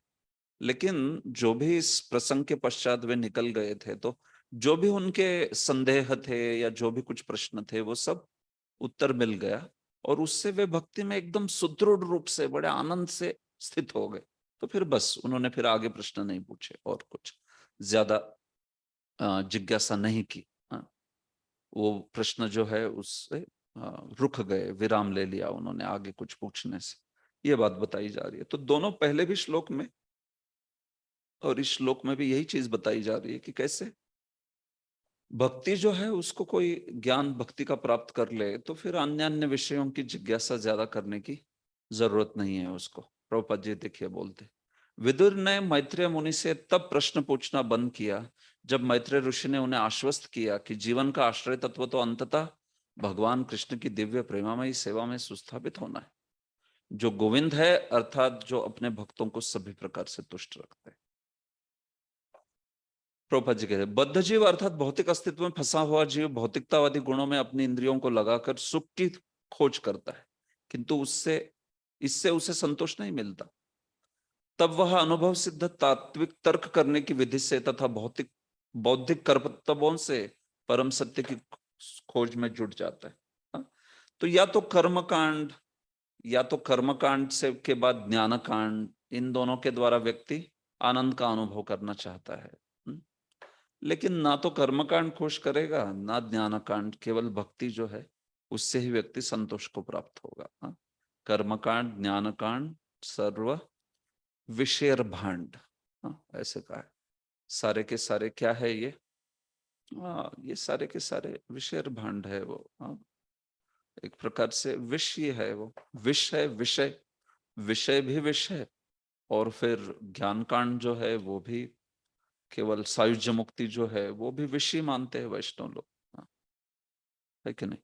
लेकिन जो भी इस प्रसंग के पश्चात वे निकल गए थे, तो जो भी उनके संदेह थे या जो भी कुछ प्रश्न थे वो सब उत्तर मिल गया, और उससे वे भक्ति में एकदम सुदृढ़ रूप से बड़े आनंद से स्थित हो गए। तो फिर बस उन्होंने फिर आगे प्रश्न नहीं पूछे और कुछ ज्यादा जिज्ञासा नहीं की। वो प्रश्न जो है उससे रुक गए, विराम ले लिया उन्होंने आगे कुछ पूछने से। ये बात बताई जा रही है। तो दोनों पहले भी श्लोक में और इस श्लोक में भी यही चीज बताई जा रही है कि कैसे भक्ति जो है उसको कोई ज्ञान भक्ति का प्राप्त कर ले तो फिर अन्य अन्य विषयों की जिज्ञासा ज्यादा करने की जरूरत नहीं है उसको। प्रभुपाद जी देखिए बोलते, विदुर ने मैत्रेय मुनि से तब प्रश्न पूछना बंद किया जब मैत्रेय ऋषि ने उन्हें आश्वस्त किया कि जीवन का आश्रय तत्व तो अंततः भगवान कृष्ण की दिव्य प्रेमामयी सेवा में सुस्थापित होना है, जो गोविंद है, अर्थात जो अपने भक्तों को सभी प्रकार से तुष्ट रखते हैं। प्रभुपाद जी कहते हैं, बद्ध जीव अर्थात भौतिक अस्तित्व में फंसा हुआ जीव भौतिकतावादी गुणों में अपनी इंद्रियों को लगाकर सुख की खोज करता है, किंतु इससे उसे संतोष नहीं मिलता। तब वह अनुभव सिद्ध तात्विक तर्क करने की विधि से तथा भौतिक बौद्धिक कर्तव्यों से परम सत्य की खोज में जुट जाता है। हाँ? तो या तो कर्मकांड से के बाद ज्ञान कांड, इन दोनों के द्वारा व्यक्ति आनंद का अनुभव करना चाहता है। लेकिन ना तो कर्मकांड खुश करेगा ना ज्ञान कांड, केवल भक्ति जो है उससे ही व्यक्ति संतोष को प्राप्त होगा। कर्मकांड, ज्ञान कांड सर्व विषय भांड, ऐसे कहा है। सारे के सारे क्या है ये? ये सारे के सारे विषय भांड है वो। एक प्रकार से विष ही है वो, विष है विषय, विषय भी विषय, और फिर ज्ञान कांड जो है वो भी केवल सायुज्य मुक्ति जो है वो भी विषय मानते हैं वैष्णव लोग, है कि नहीं?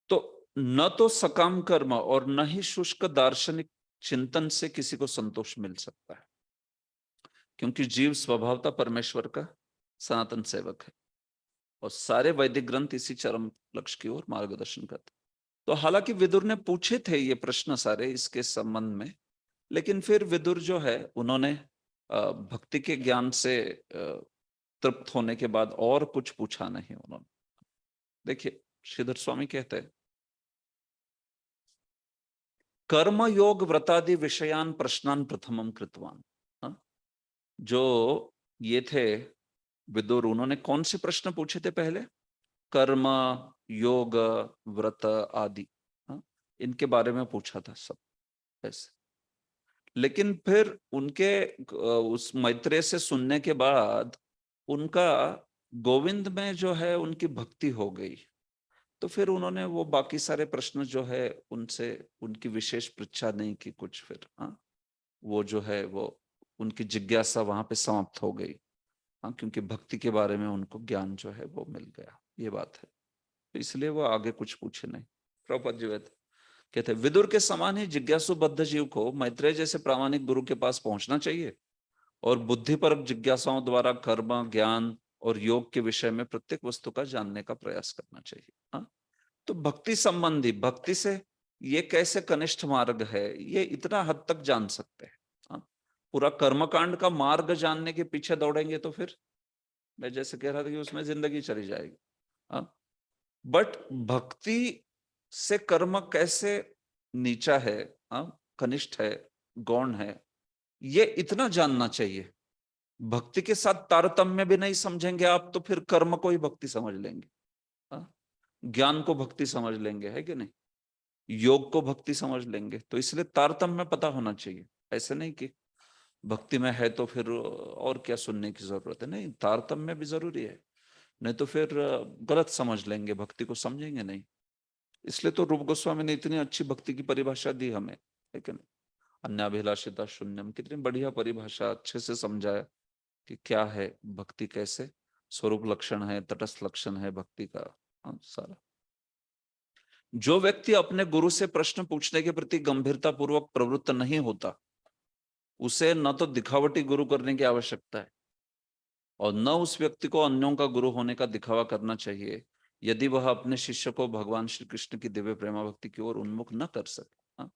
तो न तो सकाम कर्म और न ही शुष्क दार्शनिक चिंतन से किसी को संतोष मिल सकता है, क्योंकि जीव स्वभावतः परमेश्वर का सनातन सेवक है और सारे वैदिक ग्रंथ इसी चरम लक्ष्य की ओर मार्गदर्शन करते। तो हालांकि विदुर ने पूछे थे ये प्रश्न सारे इसके संबंध में, लेकिन फिर विदुर जो है उन्होंने भक्ति के ज्ञान से तृप्त होने के बाद और कुछ पूछा नहीं उन्होंने। देखिए श्रीधर स्वामी कहते हैं, कर्म योग व्रतादि विषयान प्रश्नान प्रथमम कृतवान। हाँ? जो ये थे विदुर, उन्होंने कौन से प्रश्न पूछे थे पहले? कर्म, योग, व्रत आदि, हाँ? इनके बारे में पूछा था सब ऐसे। लेकिन फिर उनके उस मैत्रेय से सुनने के बाद उनका गोविंद में जो है उनकी भक्ति हो गई, तो फिर उन्होंने वो बाकी सारे प्रश्न जो है उनसे उनकी विशेष पृच्छा नहीं की कुछ, फिर हाँ वो जो है वो उनकी जिज्ञासा वहां पे समाप्त हो गई। हाँ, क्योंकि भक्ति के बारे में उनको ज्ञान जो है वो मिल गया, ये बात है। तो इसलिए वो आगे कुछ पूछे नहीं। प्रभुपाद जी कहते विदुर के समान ही जिज्ञासु बद्ध जीव को मैत्रेय जैसे प्रामाणिक गुरु के पास पहुंचना चाहिए और बुद्धिपरक जिज्ञासाओं द्वारा कर्म, ज्ञान और योग के विषय में प्रत्येक वस्तु का जानने का प्रयास करना चाहिए। हाँ? तो भक्ति संबंधी, भक्ति से ये कैसे कनिष्ठ मार्ग है, ये इतना हद तक जान सकते हैं। हाँ? पूरा कर्मकांड का मार्ग जानने के पीछे दौड़ेंगे तो फिर मैं जैसे कह रहा था कि उसमें जिंदगी चली जाएगी। हाँ? बट भक्ति से कर्म कैसे नीचा है, हाँ? कनिष्ठ है, गौण है, ये इतना जानना चाहिए। भक्ति के साथ तारतम्य भी नहीं समझेंगे आप तो फिर कर्म को ही भक्ति समझ लेंगे, हाँ? ज्ञान को भक्ति समझ लेंगे, है कि नहीं? योग को भक्ति समझ लेंगे। तो इसलिए तारतम्य पता होना चाहिए। ऐसे नहीं कि भक्ति में है तो फिर और क्या सुनने की जरूरत है, नहीं, तारतम्य भी जरूरी है, नहीं तो फिर गलत समझ लेंगे, भक्ति को समझेंगे नहीं। इसलिए तो रूप गोस्वामी ने इतनी अच्छी भक्ति की परिभाषा दी हमें, है कि नहीं? अन्याभिलाषिता शून्यम, कितनी बढ़िया परिभाषा, अच्छे से समझाया कि क्या है भक्ति, कैसे स्वरूप लक्षण है, तटस्थ लक्षण है भक्ति का। हाँ, सारा। जो व्यक्ति अपने गुरु से प्रश्न पूछने के प्रति गंभीरता पूर्वक प्रवृत्त नहीं होता, उसे न तो दिखावटी गुरु करने की आवश्यकता है और न उस व्यक्ति को अन्यों का गुरु होने का दिखावा करना चाहिए, यदि वह अपने शिष्य को भगवान श्री कृष्ण की दिव्य प्रेमा भक्ति की ओर उन्मुख न कर सके। हाँ?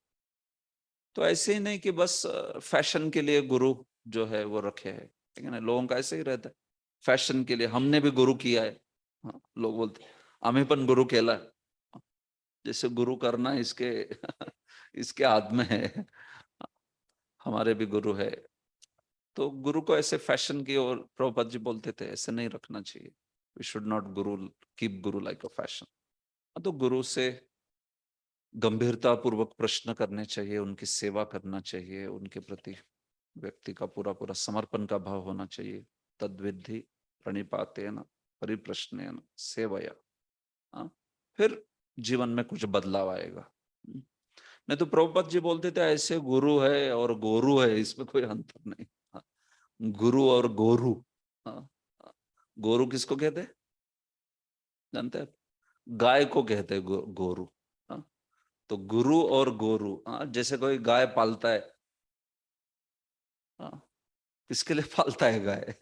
तो ऐसे ही नहीं कि बस फैशन के लिए गुरु जो है वो रखे है, लेकिन लोगों का ऐसे ही रहता है, फैशन के लिए हमने भी गुरु किया है। हाँ, लोग बोलते हमें पण गुरु केला है। जैसे गुरु करना इसके इसके हाथ में है, हमारे भी गुरु है। तो गुरु को ऐसे फैशन की ओर प्रभुपाद जी बोलते थे, ऐसे नहीं रखना चाहिए। We should not Guru keep Guru like a fashion. तो गुरु से गंभीरता पूर्वक प्रश्न करने चाहिए, उनकी सेवा करना चाहिए, उनके प्रति व्यक्ति का पूरा पूरा समर्पण का भाव होना चाहिए। तद्विधि प्रणिपातेन परिप्रश्नेन सेवया। हाँ? फिर जीवन में कुछ बदलाव आएगा। नहीं तो प्रभुपाद जी बोलते थे ऐसे गुरु है और गोरु है, इसमें कोई अंतर नहीं। हाँ? गुरु और गोरु, हाँ? गोरु किसको कहते हैं जानते हैं? गाय को कहते हैं गोरु। हाँ? तो गुरु और गोरु, हाँ? जैसे कोई गाय पालता है, हाँ? किसके लिए पालता है गाय?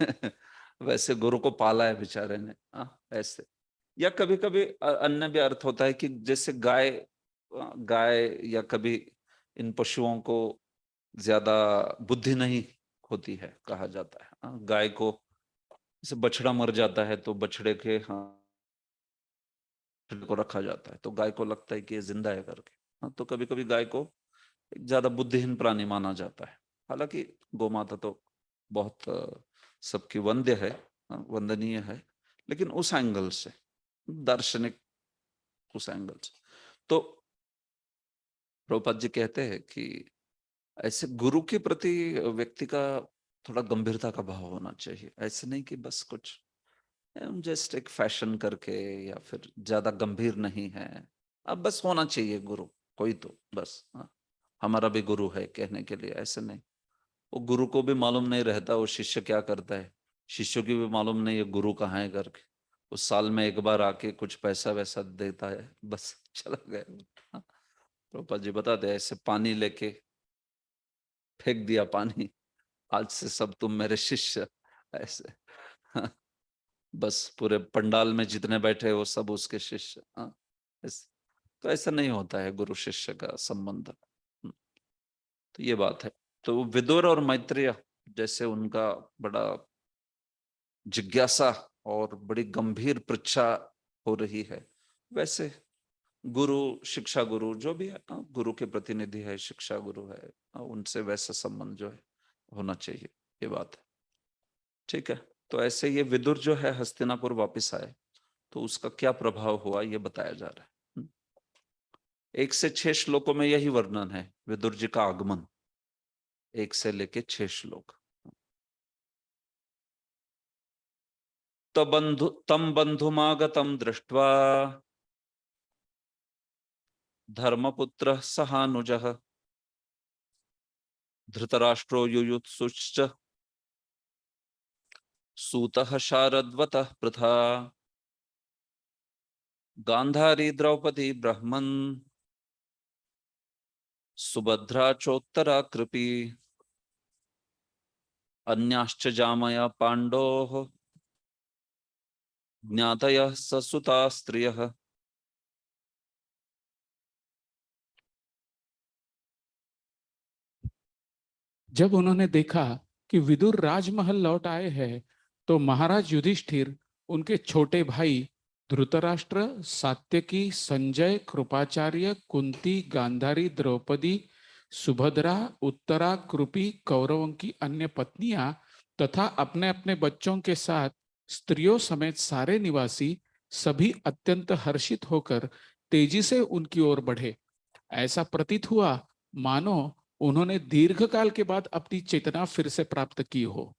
वैसे गुरु को पाला है बेचारे ने, हाँ? ऐसे। या कभी कभी अन्य भी अर्थ होता है कि जैसे गाय, गाय या कभी इन पशुओं को ज्यादा बुद्धि नहीं होती है कहा जाता है। हाँ? गाय को जैसे बछड़ा मर जाता है तो बछड़े के, हाँ, को रखा जाता है तो गाय को लगता है कि ये जिंदा है करके। हाँ, तो कभी कभी गाय को एक ज्यादा बुद्धिहीन प्राणी माना जाता है। हालांकि गोमाता तो बहुत सबकी वंद्य है, वंदनीय है, लेकिन उस एंगल से, दार्शनिक उस एंगल से। तो प्रभुपाद जी कहते हैं कि ऐसे गुरु के प्रति व्यक्ति का थोड़ा गंभीरता का भाव होना चाहिए। ऐसे नहीं कि बस कुछ जस्ट एक फैशन करके, या फिर ज्यादा गंभीर नहीं है। अब बस होना चाहिए गुरु कोई तो बस, हाँ, हमारा भी गुरु है कहने के लिए, ऐसे नहीं। वो गुरु को भी मालूम नहीं रहता वो शिष्य क्या करता है, शिष्य की भी मालूम नहीं है गुरु कहाँ है करके। उस साल में एक बार आके कुछ पैसा वैसा देता है, बस चला गया। हाँ, प्रभुपाद जी बताते हैं ऐसे पानी लेके फेंक दिया पानी, आज से सब तुम मेरे शिष्य, ऐसे। हाँ, बस पूरे पंडाल में जितने बैठे वो सब उसके शिष्य। हाँ, तो ऐसा नहीं होता है गुरु शिष्य का संबंध। तो ये बात है। तो विदुर और मैत्रेय जैसे उनका बड़ा जिज्ञासा और बड़ी गंभीर पृच्छा हो रही है, वैसे गुरु, शिक्षा गुरु जो भी है, गुरु के प्रतिनिधि है, शिक्षा गुरु है, उनसे वैसा संबंध जो है होना चाहिए, ये बात है। ठीक है, तो ऐसे ये विदुर जो है हस्तिनापुर वापस आए, तो उसका क्या प्रभाव हुआ ये बताया जा रहा है। 1 से 6 श्लोकों में यही वर्णन है विदुर जी का आगमन, 1 से लेके 6 श्लोक। तम बंधुमागतम दृष्ट्वा धर्मपुत्र सहानुजः धृतराष्ट्रो युयुत्सुश्च सूतः शारद्वतः पृथा गांधारी द्रौपदी ब्रह्मन् सुभद्रा चोत्तरा कृपी अन्याश्च जामया पांडोः ज्ञातयः ससुता स्त्रियः। जब उन्होंने देखा कि विदुर राजमहल लौट आए हैं, तो महाराज युधिष्ठिर, उनके छोटे भाई धृतराष्ट्र, सात्यकी, संजय, कृपाचार्य, कुंती, गांधारी, द्रौपदी, सुभद्रा, उत्तरा, कृपी, कौरवों की अन्य पत्नियां तथा अपने अपने बच्चों के साथ स्त्रियों समेत सारे निवासी सभी अत्यंत हर्षित होकर तेजी से उनकी ओर बढ़े। ऐसा प्रतीत हुआ मानो उन्होंने दीर्घकाल के बाद अपनी चेतना फिर से प्राप्त की हो।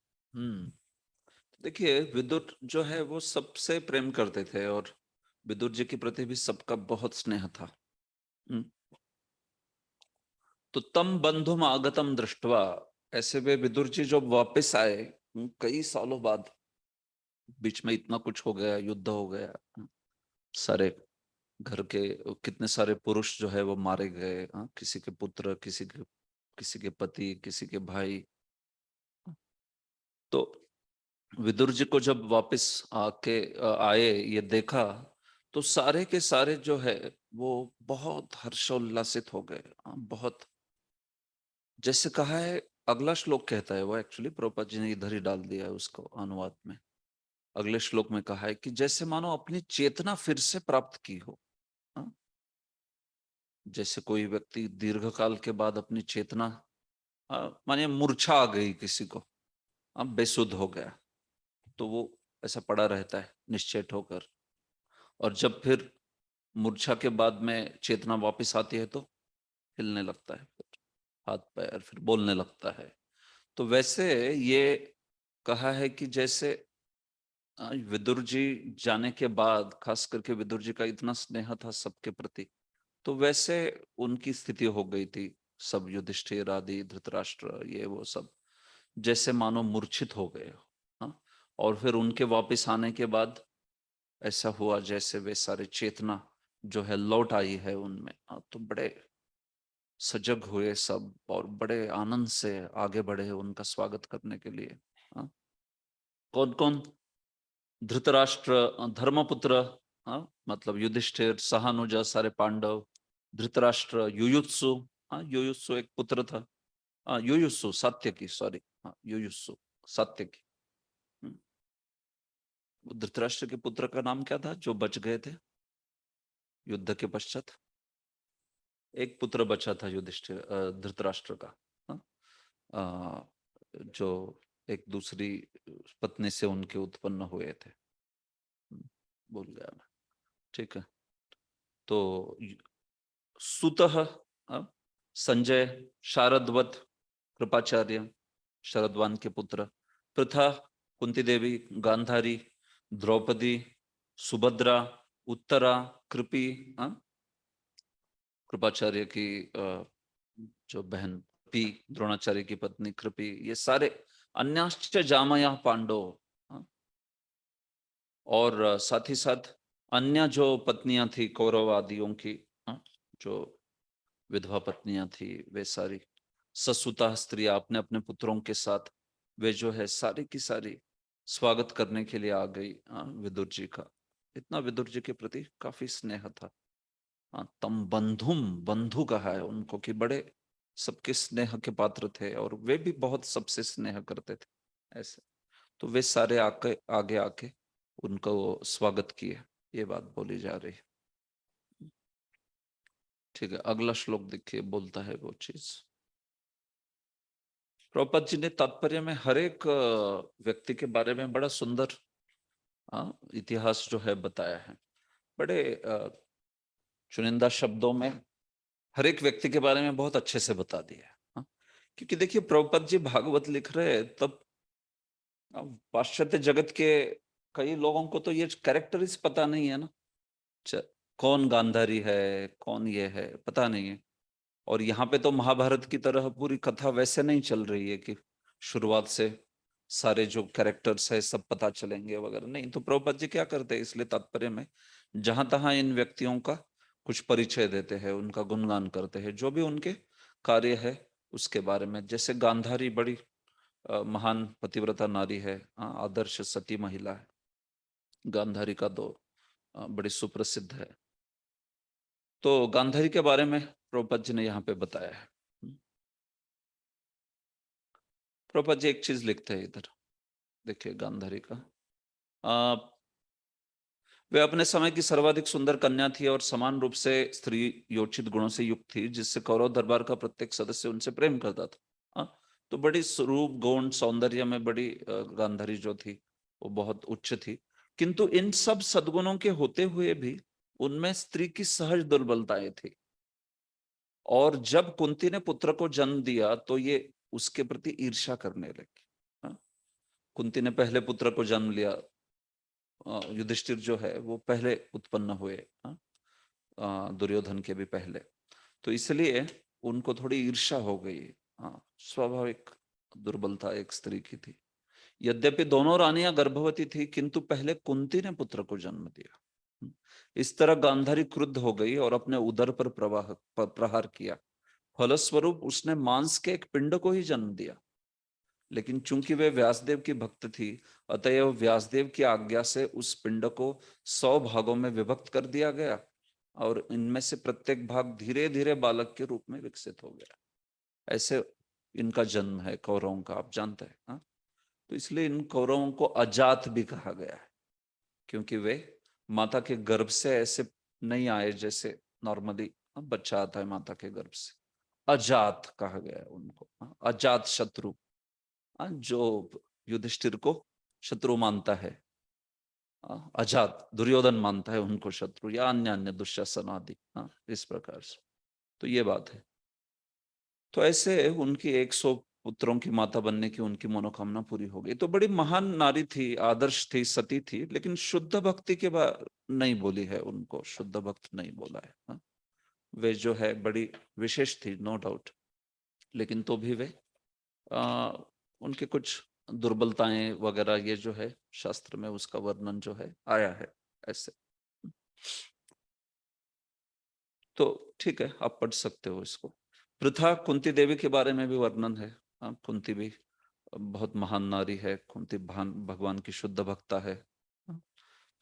देखिए, विदुर जो है वो सबसे प्रेम करते थे और विदुर जी के प्रति भी सबका बहुत स्नेह था। तो तम बंधुम आगतम दृष्टवा, ऐसे वे विदुर जी जब वापस आए कई सालों बाद, बीच में इतना कुछ हो गया, युद्ध हो गया, सारे घर के कितने सारे पुरुष जो है वो मारे गए, किसी के पुत्र, किसी के पति, किसी के भाई। तो विदुर जी को जब वापस आए ये देखा, तो सारे के सारे जो है वो बहुत हर्षोल्लासित हो गए। बहुत, जैसे कहा है, अगला श्लोक कहता है, वो एक्चुअली प्रभुपाद जी ने इधर ही डाल दिया है उसको अनुवाद में। अगले श्लोक में कहा है कि जैसे मानो अपनी चेतना फिर से प्राप्त की हो। हाँ? जैसे कोई व्यक्ति दीर्घकाल के बाद अपनी चेतना, माने मूर्छा आ गई किसी को, बेसुध हो गया, तो वो ऐसा पड़ा रहता है निश्चेत होकर, और जब फिर मूर्छा के बाद में चेतना वापस आती है तो हिलने लगता है, फिर हाथ पैर, फिर बोलने लगता है। तो वैसे ये कहा है कि जैसे विदुर जी जाने के बाद, खास करके विदुर जी का इतना स्नेह था सबके प्रति, तो वैसे उनकी स्थिति हो गई थी। सब युधिष्ठिर आदि, धृतराष्ट्र, ये वो सब जैसे मानो मूर्छित हो गए। हाँ? और फिर उनके वापस आने के बाद ऐसा हुआ जैसे वे सारे चेतना जो है लौट आई है उनमें। तो बड़े सजग हुए सब और बड़े आनंद से आगे बढ़े उनका स्वागत करने के लिए। कौन कौन? धृतराष्ट्र, धर्मपुत्र, मतलब युधिष्ठिर, सहानुजा, सारे पांडव, धृतराष्ट्र, युयुत्सु, युयुत्सु एक पुत्र था, युयुत्सु सात्यकी, सॉरी, युयुत्सु सात्यकी। धृतराष्ट्र के पुत्र का नाम क्या था जो बच गए थे युद्ध के पश्चात? एक पुत्र बचा था युधिष्ठिर, धृतराष्ट्र का, जो एक दूसरी पत्नी से उनके उत्पन्न हुए थे। भूल गया मैं। ठीक है, तो सुतः, संजय, शारद्वत, कृपाचार्य, शरद्वान के पुत्र, पृथा, कुंती देवी, गांधारी, द्रौपदी, सुभद्रा, उत्तरा, कृपी, कृपाचार्य की जो बहन पी, द्रोणाचार्य की पत्नी कृपी, ये सारे, अन्याश्च जामया पांडव, और साथ ही साथ अन्य जो पत्नियां थी कौरव आदियों की, जो विधवा पत्नियां थी, वे सारी ससुता स्त्रियां अपने अपने पुत्रों के साथ, वे जो है सारी की सारी स्वागत करने के लिए आ गई विदुर जी का। इतना विदुर जी के प्रति काफी स्नेह था। तम बंधुम, बंधु कहा है उनको कि बड़े सबके स्नेह के पात्र थे और वे भी बहुत सबसे स्नेह करते थे ऐसे। तो वे सारे आके आगे आके उनको स्वागत किए, ये बात बोली जा रही है। ठीक है, अगला श्लोक देखिए, बोलता है वो चीज। प्रभुपाद जी ने तात्पर्य में हर एक व्यक्ति के बारे में बड़ा सुंदर इतिहास जो है बताया है। बड़े चुनिंदा शब्दों में हर एक व्यक्ति के बारे में बहुत अच्छे से बता दिया है। क्योंकि देखिए प्रभुपाद जी भागवत लिख रहे हैं तब पाश्चात्य जगत के कई लोगों को तो ये कैरेक्टरिस्ट पता नहीं है ना, कौन गांधारी है, कौन ये है, पता नहीं है। और यहाँ पे तो महाभारत की तरह पूरी कथा वैसे नहीं चल रही है कि शुरुआत से सारे जो कैरेक्टर्स है सब पता चलेंगे वगैरह, नहीं। तो प्रभुपाद जी क्या करते हैं, इसलिए तात्पर्य में जहां तहां इन व्यक्तियों का कुछ परिचय देते हैं, उनका गुणगान करते हैं, जो भी उनके कार्य है उसके बारे में। जैसे गांधारी बड़ी महान पतिव्रता नारी है, आदर्श सती महिला है। गांधारी का तो बड़ी सुप्रसिद्ध है। तो गांधारी के बारे में प्रभुपाद जी ने यहाँ पे बताया है। प्रभुपाद जी एक चीज लिखते हैं इधर, देखिए गांधारी का। वे अपने समय की सर्वाधिक सुंदर कन्या थी और समान रूप से स्त्री योचित गुणों से युक्त थी, जिससे कौरव दरबार का प्रत्येक सदस्य उनसे प्रेम करता था। तो बड़ी रूप गौण सौंदर्य में बड़ी गांधारी जो थी वो बहुत उच्च थी। किंतु इन सब सद्गुणों के होते हुए भी उनमें स्त्री की सहज दुर्बलताएं थी। और जब कुंती ने पुत्र को जन्म दिया तो ये उसके प्रति ईर्ष्या करने लगी। कुंती ने पहले पुत्र को जन्म लिया, युधिष्ठिर जो है वो पहले उत्पन्न हुए, दुर्योधन के भी पहले। तो इसलिए उनको थोड़ी ईर्ष्या हो गई। स्वाभाविक दुर्बलता एक स्त्री की थी। यद्यपि दोनों रानियां गर्भवती थी, किंतु पहले कुंती ने पुत्र को जन्म दिया। इस तरह गांधारी क्रुद्ध हो गई और अपने उदर पर प्रहार किया। फलस्वरूप उसने मांस के एक पिंड को ही जन्म दिया। लेकिन चूंकि वे व्यासदेव की भक्त थी, अतएव व्यासदेव की आज्ञा से उस पिंड को 100 भागों में विभक्त कर दिया गया और इनमें से प्रत्येक भाग धीरे धीरे बालक के रूप में विकसित हो गया। ऐसे इनका जन्म है कौरवों का, आप जानते हैं। तो इसलिए इन कौरवों को अजात भी कहा गया है, क्योंकि वे माता के गर्भ से ऐसे नहीं आए जैसे नॉर्मली बच्चा आता है माता के गर्भ से। अजात कहा गया है उनको, अजात शत्रु, जो युधिष्ठिर को शत्रु मानता है, अजात दुर्योधन मानता है उनको शत्रु, या अन्य अन्य दुशासन आदि, इस प्रकार से। तो ये बात है। तो ऐसे उनकी 100 पुत्रों की माता बनने की उनकी मनोकामना पूरी हो गई। तो बड़ी महान नारी थी, आदर्श थी, सती थी, लेकिन शुद्ध भक्ति के बाद नहीं बोली है, उनको शुद्ध भक्त नहीं बोला है। वे जो है बड़ी विशेष थी, नो डाउट, लेकिन तो भी वे उनके कुछ दुर्बलताएं वगैरह ये जो है शास्त्र में उसका वर्णन जो है आया है ऐसे। तो ठीक है, आप पढ़ सकते हो इसको। पृथा कुंती देवी के बारे में भी वर्णन है। कुंती भी बहुत महान नारी है। कुंती भगवान की शुद्ध भक्ता है।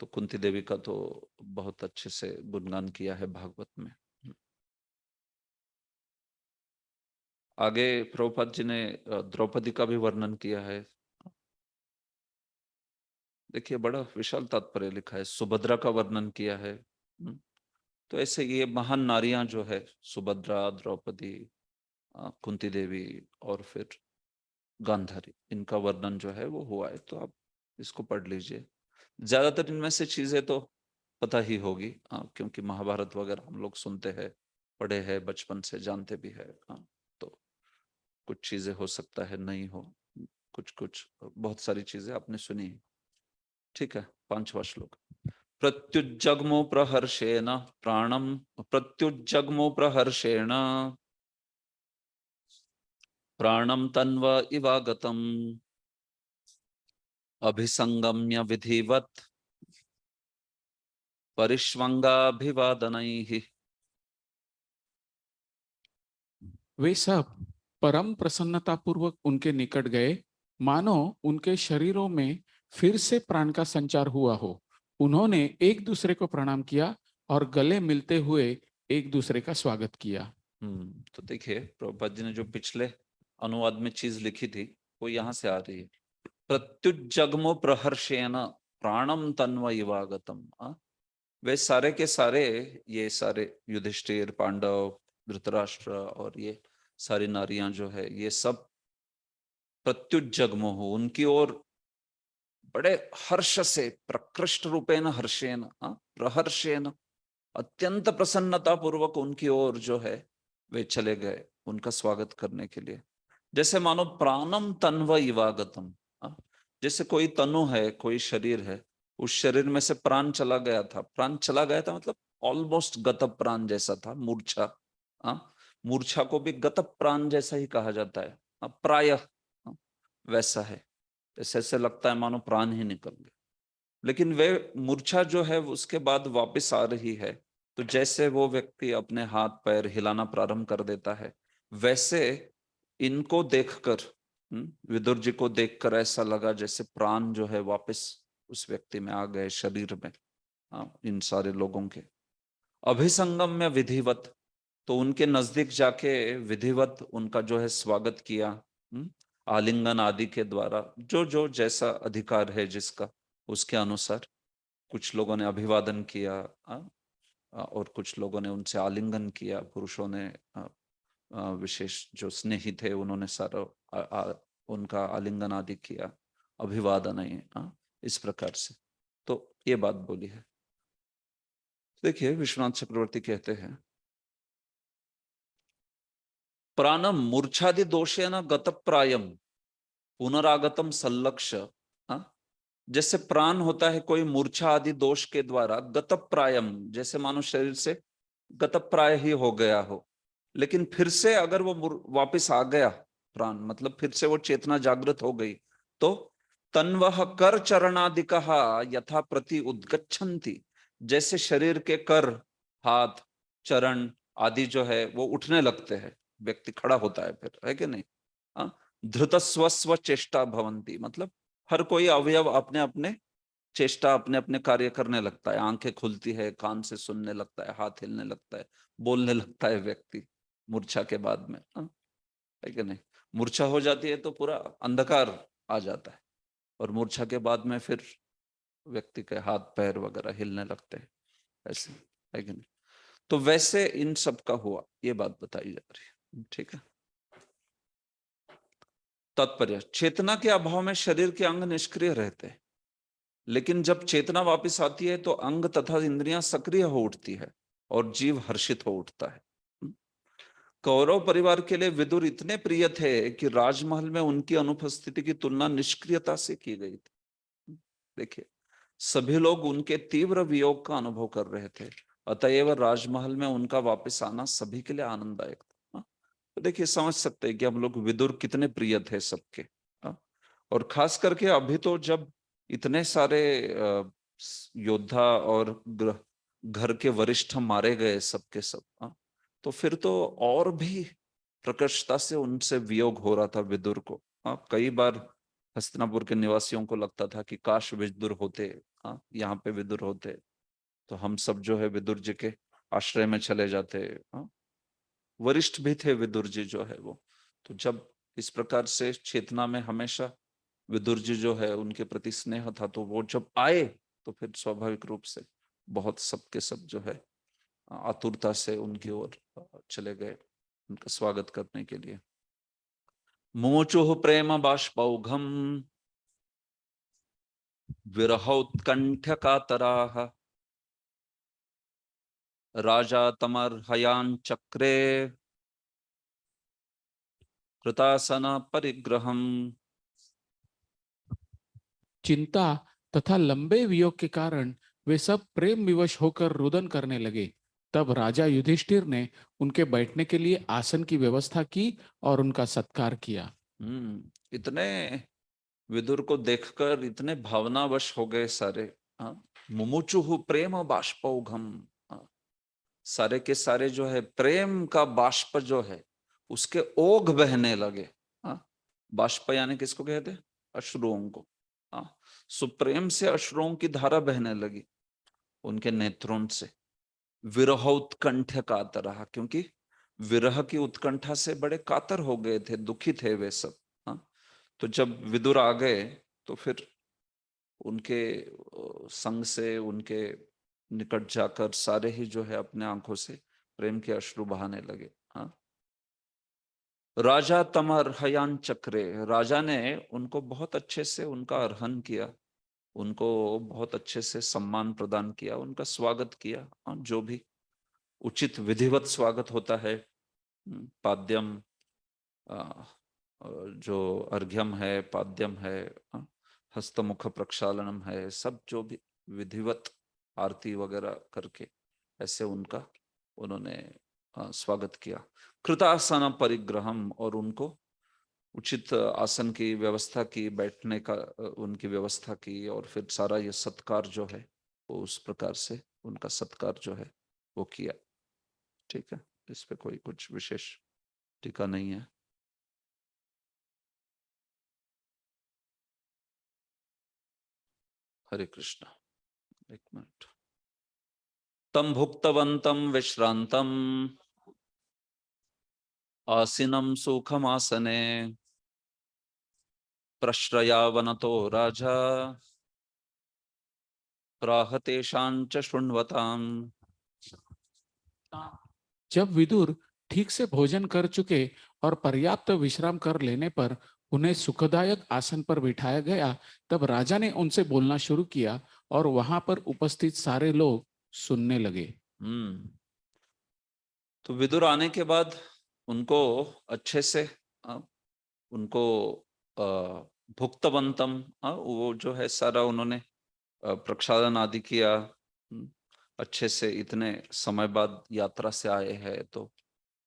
तो कुंती देवी का तो बहुत अच्छे से गुणगान किया है भागवत में। आगे प्रभुपाद जी ने द्रौपदी का भी वर्णन किया है। देखिए बड़ा विशाल तात्पर्य लिखा है। सुभद्रा का वर्णन किया है। तो ऐसे ये महान नारियां जो है, सुभद्रा, द्रौपदी, कुंती देवी और फिर गांधारी, इनका वर्णन जो है वो हुआ है। तो आप इसको पढ़ लीजिए। ज्यादातर इनमें से चीजें तो पता ही होगी, क्योंकि महाभारत वगैरह हम लोग सुनते हैं, पढ़े हैं बचपन से, जानते भी है। तो कुछ चीजें हो सकता है नहीं हो, कुछ कुछ बहुत सारी चीजें आपने सुनी है। ठीक है, 5वां श्लोक। प्रत्युज्जग्मो प्रहर्षेण प्राणम, प्रत्युज्जग्मो प्रहर्षेण प्राणम तन्व इवागतम अभिसंगम्य विधिवत परिष्वंगाभिवादनैः। वे सब परम प्रसन्नता पूर्वक उनके निकट गए, मानो उनके शरीरों में फिर से प्राण का संचार हुआ हो। उन्होंने एक दूसरे को प्रणाम किया और गले मिलते हुए एक दूसरे का स्वागत किया। तो देखिए प्रभुपाद जी ने जो पिछले अनुवाद में चीज लिखी थी वो यहाँ से आ रही है। प्रत्युज्जग्मो प्रहर्षेण प्राणम तन्व इवागतम। वे सारे के सारे, ये सारे युधिष्ठिर, पांडव, धृतराष्ट्र और ये सारी नारियां जो है, ये सब प्रत्युत जगमोह, उनकी ओर बड़े हर्ष से, प्रकृष्ट रूपेण हर्षेण, प्रहर्षेण, अत्यंत प्रसन्नता पूर्वक उनकी ओर जो है वे चले गए उनका स्वागत करने के लिए। जैसे मानो प्राणम तन्व इवागतम, जैसे कोई तनु है, कोई शरीर है, उस शरीर में से प्राण चला गया था। प्राण चला गया था मतलब ऑलमोस्ट गत प्राण जैसा था। मूर्छा, मूर्छा को भी गत प्राण जैसा ही कहा जाता है, प्रायः वैसा है। जैसे ऐसे लगता है मानो प्राण ही निकल गए, लेकिन वे मूर्छा जो है उसके बाद वापस आ रही है। तो जैसे वो व्यक्ति अपने हाथ पैर हिलाना प्रारंभ कर देता है, वैसे इनको देखकर, विदुर जी को देखकर ऐसा लगा जैसे प्राण जो है वापस उस व्यक्ति में आ गए, शरीर में, इन सारे लोगों के। अभिसंगम में विधिवत, तो उनके नजदीक जाके विधिवत उनका जो है स्वागत किया, आलिंगन आदि के द्वारा, जो जो जैसा अधिकार है जिसका उसके अनुसार। कुछ लोगों ने अभिवादन किया, और कुछ लोगों ने उनसे आलिंगन किया। पुरुषों ने विशेष जो स्नेही थे उन्होंने सारा उनका आलिंगन आदि किया, अभिवादन है, इस प्रकार से। तो ये बात बोली है। देखिए विश्वनाथ चक्रवर्ती कहते हैं, प्राणम मूर्छादि दोषेन गत प्रायम पुनरागतम सल्लक्ष्य। जैसे प्राण होता है कोई मूर्छा आदि दोष के द्वारा गत प्रायम, जैसे मानो शरीर से गत प्राय ही हो गया हो, लेकिन फिर से अगर वो वापस आ गया प्राण, मतलब फिर से वो चेतना जागृत हो गई, तो तन्वह कर चरणादिकः यथा प्रति उद्गच्छन्ति, जैसे शरीर के कर, हाथ, चरण आदि जो है वो उठने लगते हैं, व्यक्ति खड़ा होता है फिर, है कि नहीं। धृत स्वस्व चेष्टा भवंती, मतलब हर कोई अवयव अपने अपने चेष्टा, अपने अपने कार्य करने लगता है। आंखें खुलती है, कान से सुनने लगता है, हाथ हिलने लगता है, बोलने लगता है व्यक्ति मूर्छा के बाद में, है कि नहीं। मूर्छा हो जाती है तो पूरा अंधकार आ जाता है, और मूर्छा के बाद में फिर व्यक्ति के हाथ पैर वगैरह हिलने लगते हैं, ऐसे, है कि नहीं। तो वैसे इन सब का हुआ, ये बात बताई जा रही है, ठीक है। तात्पर्य, चेतना के अभाव में शरीर के अंग निष्क्रिय रहते हैं, लेकिन जब चेतना वापस आती है तो अंग तथा इंद्रियां सक्रिय हो उठती है और जीव हर्षित हो उठता है। कौरव परिवार के लिए विदुर इतने प्रिय थे कि राजमहल में उनकी अनुपस्थिति की तुलना निष्क्रियता से की गई थी। देखिए, सभी लोग उनके तीव्र वियोग का अनुभव कर रहे थे, अतएव राजमहल में उनका वापस आना सभी के लिए आनंददायक था। तो देखिए, समझ सकते हैं कि हम लोग विदुर कितने प्रिय थे सबके। और खास करके अभी तो जब इतने सारे योद्धा और घर के वरिष्ठ मारे गए सबके सब, तो फिर तो और भी प्रकर्षता से उनसे वियोग हो रहा था विदुर को। कई बार हस्तिनापुर के निवासियों को लगता था कि काश विदुर होते, यहाँ पे विदुर होते तो हम सब जो है विदुर जी के आश्रय में चले जाते। वरिष्ठ भी थे विदुर जी जो है वो। तो जब इस प्रकार से चेतना में हमेशा विदुर जी जो है उनके प्रति स्नेह था, तो वो जब आए तो फिर स्वाभाविक रूप से बहुत सबके सब जो है आतुरता से उनकी ओर चले गए उनका स्वागत करने के लिए। मुमुचुः प्रेम बाष्पौघम विरहोत्कंठ्य कातराः राजा तमर्हयान चक्रे कृतासन परिग्रहम। चिंता तथा लंबे वियोग के कारण वे सब प्रेम विवश होकर रुदन करने लगे। तब राजा युधिष्ठिर ने उनके बैठने के लिए आसन की व्यवस्था की और उनका सत्कार किया। इतने विदुर को देखकर इतने भावनावश हो गए सारे। मुमुचुहु प्रेम बाष्पौघम, सारे के सारे जो है प्रेम का बाष्प जो है उसके ओघ बहने लगे। बाष्प यानी किसको कहते हैं? अश्रुओं को। सुप्रेम से अश्रुओं की धारा बहने लगी उनके नेत्रों से। विरह उत्कंठ कातर रहा, क्योंकि विरह की उत्कंठा से बड़े कातर हो गए थे, दुखी थे वे सब। तो जब विदुर आ गए तो फिर उनके संग से, उनके निकट जाकर सारे ही जो है अपने आंखों से प्रेम के अश्रु बहाने लगे। हाँ, राजा तमर हयान चक्रे, राजा ने उनको बहुत अच्छे से उनका अर्हन किया, उनको बहुत अच्छे से सम्मान प्रदान किया, उनका स्वागत किया। हाँ, जो भी उचित विधिवत स्वागत होता है, पाद्यम, जो अर्घ्यम है, पाद्यम है, हस्तमुख प्रक्षालनम है, सब जो भी विधिवत आरती वगैरह करके ऐसे उनका उन्होंने स्वागत किया। कृतासन परिग्रहम, और उनको उचित आसन की व्यवस्था की, बैठने का उनकी व्यवस्था की, और फिर सारा ये सत्कार जो है वो उस प्रकार से उनका सत्कार जो है वो किया। ठीक है, इस पे कोई कुछ विशेष टीका नहीं है। हरे कृष्णा। एक मिनट। तम भुक्तवंतम विश्रांतम आसीनम सुखमासने प्रश्रयावनतो राजा प्राहतेशांच शृण्वताम। जब विदुर ठीक से भोजन कर चुके और पर्याप्त विश्राम कर लेने पर उन्हें सुखदायक आसन पर बिठाया गया, तब राजा ने उनसे बोलना शुरू किया और वहां पर उपस्थित सारे लोग सुनने लगे। तो विदुर आने के बाद उनको अच्छे से उनको भुक्तवंतम, वो जो है सारा उन्होंने प्रक्षालन आदि किया। अच्छे से, इतने समय बाद यात्रा से आए हैं तो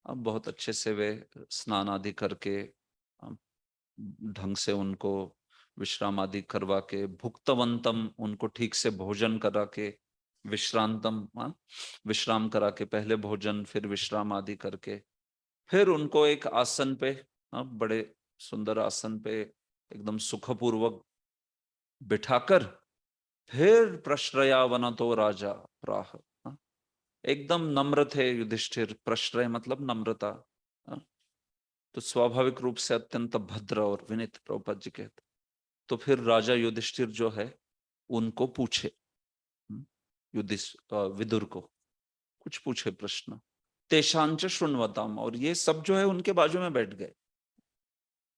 अब बहुत अच्छे से वे स्नान आदि करके ढंग से उनको विश्राम आदि करवा के, भुक्तवंतम, उनको ठीक से भोजन करा के, विश्रांतम, विश्राम करा के, पहले भोजन फिर विश्राम आदि करके, फिर उनको एक आसन पे, बड़े सुंदर आसन पे एकदम सुखपूर्वक बिठाकर, फिर प्रश्रयावनतो राजा प्राह, एकदम नम्र थे युधिष्ठिर। प्रश्रय मतलब नम्रता, तो स्वाभाविक रूप से अत्यंत भद्र और विनीत, प्रभुपाद जी कहते। तो फिर राजा युधिष्ठिर जो है उनको पूछे, विदुर को कुछ पूछे प्रश्न। तेषांच शृण्वताम, और ये सब जो है उनके बाजू में बैठ गए।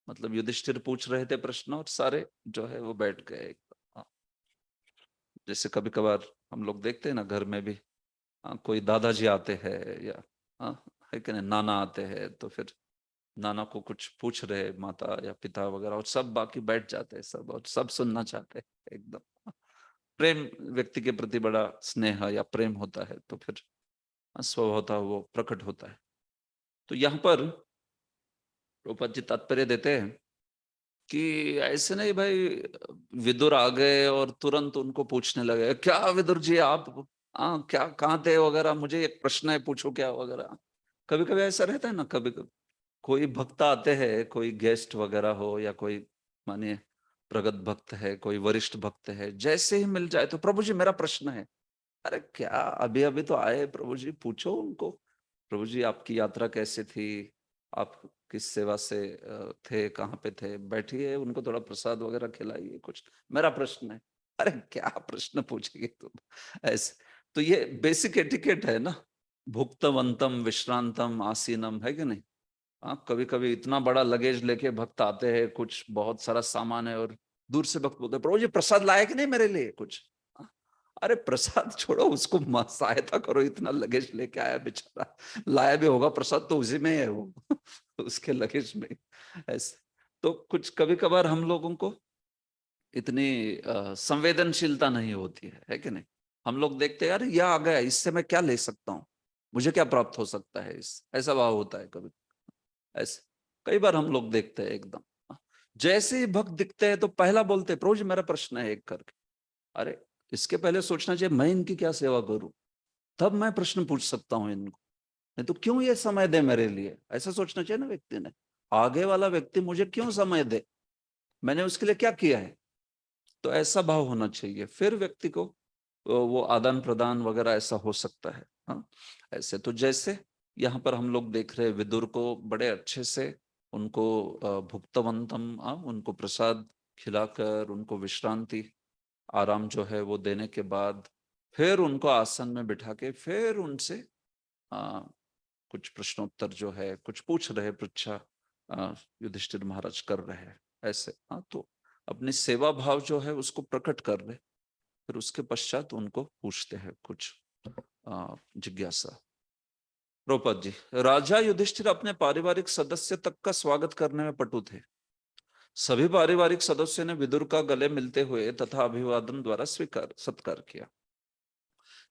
मतलब युधिष्ठिर पूछ रहे थे प्रश्न और सारे जो है वो बैठ गए। जैसे कभी कभार हम लोग देखते हैं ना घर में भी, कोई दादाजी आते हैं या है कि नहीं, नाना आते हैं, तो फिर नाना को कुछ पूछ रहे माता या पिता वगैरह, और सब बाकी बैठ जाते हैं सब, और सब सुनना चाहते हैं एकदम। प्रेम, व्यक्ति के प्रति बड़ा स्नेह या प्रेम होता है तो फिर स्वभावतः वो प्रकट होता है। तो यहाँ पर प्रभुपाद जी तात्पर्य देते हैं कि ऐसे नहीं भाई, विदुर आ गए और तुरंत उनको पूछने लगे, क्या विदुर जी आप क्या कहाँ थे वगैरह, मुझे एक प्रश्न है, पूछो क्या वगैरह। कभी कभी ऐसा रहता है ना, कभी कभी कोई भक्त आते हैं, कोई गेस्ट वगैरह हो या कोई मानिए प्रगत भक्त है, कोई वरिष्ठ भक्त है, जैसे ही मिल जाए तो प्रभु जी मेरा प्रश्न है। अरे क्या, अभी अभी तो आए प्रभु जी, पूछो उनको। प्रभु जी आपकी यात्रा कैसे थी, आप किस सेवा से थे, कहाँ पे थे, बैठिए उनको थोड़ा प्रसाद वगैरह खिलाइए, कुछ मेरा प्रश्न है। अरे क्या प्रश्न पूछेंगे तुम ऐसे। तो ये बेसिक एटिकेट है ना, भुक्तवंतम विश्रांतम आसीनम, है कि नहीं। हाँ, कभी कभी इतना बड़ा लगेज लेके भक्त आते हैं, कुछ बहुत सारा सामान है, और दूर से भक्त बोलते हैं, प्रभु जी प्रसाद लाए कि नहीं मेरे लिए कुछ। अरे प्रसाद छोड़ो, उसको सहायता करो, इतना लगेज लेके आया बेचारा, लाया भी होगा प्रसाद तो उसी में है वो उसके लगेज में। ऐसे तो कुछ कभी कभार हम लोगों को इतनी संवेदनशीलता नहीं होती है कि नहीं। हम लोग देखते हैं यार यह आ गया, इससे मैं क्या ले सकता हूँ, मुझे क्या प्राप्त हो सकता है, इस ऐसा भाव होता है कभी। ऐसे कई बार हम लोग देखते हैं एकदम, जैसे ही भक्त दिखते हैं तो पहला बोलते हैं, प्रभु जी मेरा प्रश्न है एक करके। अरे इसके पहले सोचना चाहिए मैं इनकी क्या सेवा करूं, तब मैं प्रश्न पूछ सकता हूं इनको, नहीं तो क्यों ये समय दे मेरे लिए, ऐसा सोचना चाहिए ना व्यक्ति ने। आगे वाला व्यक्ति मुझे क्यों समय दे, मैंने उसके लिए क्या किया है। तो ऐसा भाव होना चाहिए, फिर व्यक्ति को वो आदान प्रदान वगैरह ऐसा हो सकता है। हाँ, ऐसे तो जैसे यहाँ पर हम लोग देख रहे हैं विदुर को बड़े अच्छे से उनको भुक्तवंतम, उनको प्रसाद खिलाकर उनको विश्रांति आराम जो है वो देने के बाद फिर उनको आसन में बिठा के फिर उनसे कुछ प्रश्नोत्तर जो है कुछ पूछ रहे, पृच्छा युधिष्ठिर महाराज कर रहे हैं ऐसे। तो अपनी सेवा भाव जो है उसको प्रकट कर रहे, फिर उसके पश्चात उनको पूछते हैं कुछ जिज्ञासा। द्रौपद जी, राजा युधिष्ठिर अपने पारिवारिक सदस्य तक का स्वागत करने में पटु थे। सभी पारिवारिक सदस्यों ने विदुर का गले मिलते हुए तथा अभिवादन द्वारा स्वीकार सत्कार किया।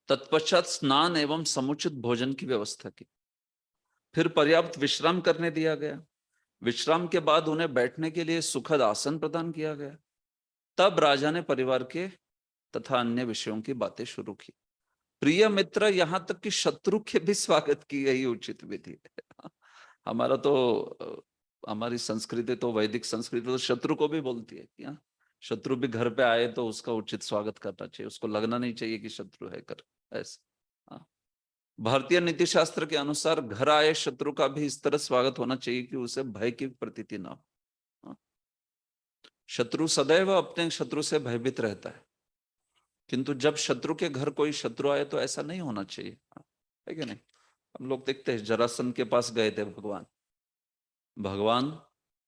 तत्पश्चात स्नान एवं समुचित भोजन की व्यवस्था की, फिर पर्याप्त विश्राम करने दिया गया। विश्राम के बाद उन्हें बैठने के लिए सुखद आसन प्रदान किया गया। तब राजा ने परिवार के तथा अन्य विषयों की बातें शुरू की। प्रिय मित्र, यहाँ तक कि शत्रु के भी स्वागत की यही उचित विधि है। हमारा तो हमारी संस्कृति तो वैदिक संस्कृति तो शत्रु को भी बोलती है कि शत्रु भी घर पे आए तो उसका उचित स्वागत करना चाहिए, उसको लगना नहीं चाहिए कि शत्रु है कर ऐसे। भारतीय नीति शास्त्र के अनुसार घर आए शत्रु का भी इस तरह स्वागत होना चाहिए कि उसे भय की प्रतीति ना हो। शत्रु सदैव अपने शत्रु से भयभीत रहता है, किंतु जब शत्रु के घर कोई शत्रु आए तो ऐसा नहीं होना चाहिए, है कि नहीं? हम लोग देखते हैं जरासंध के पास गए थे भगवान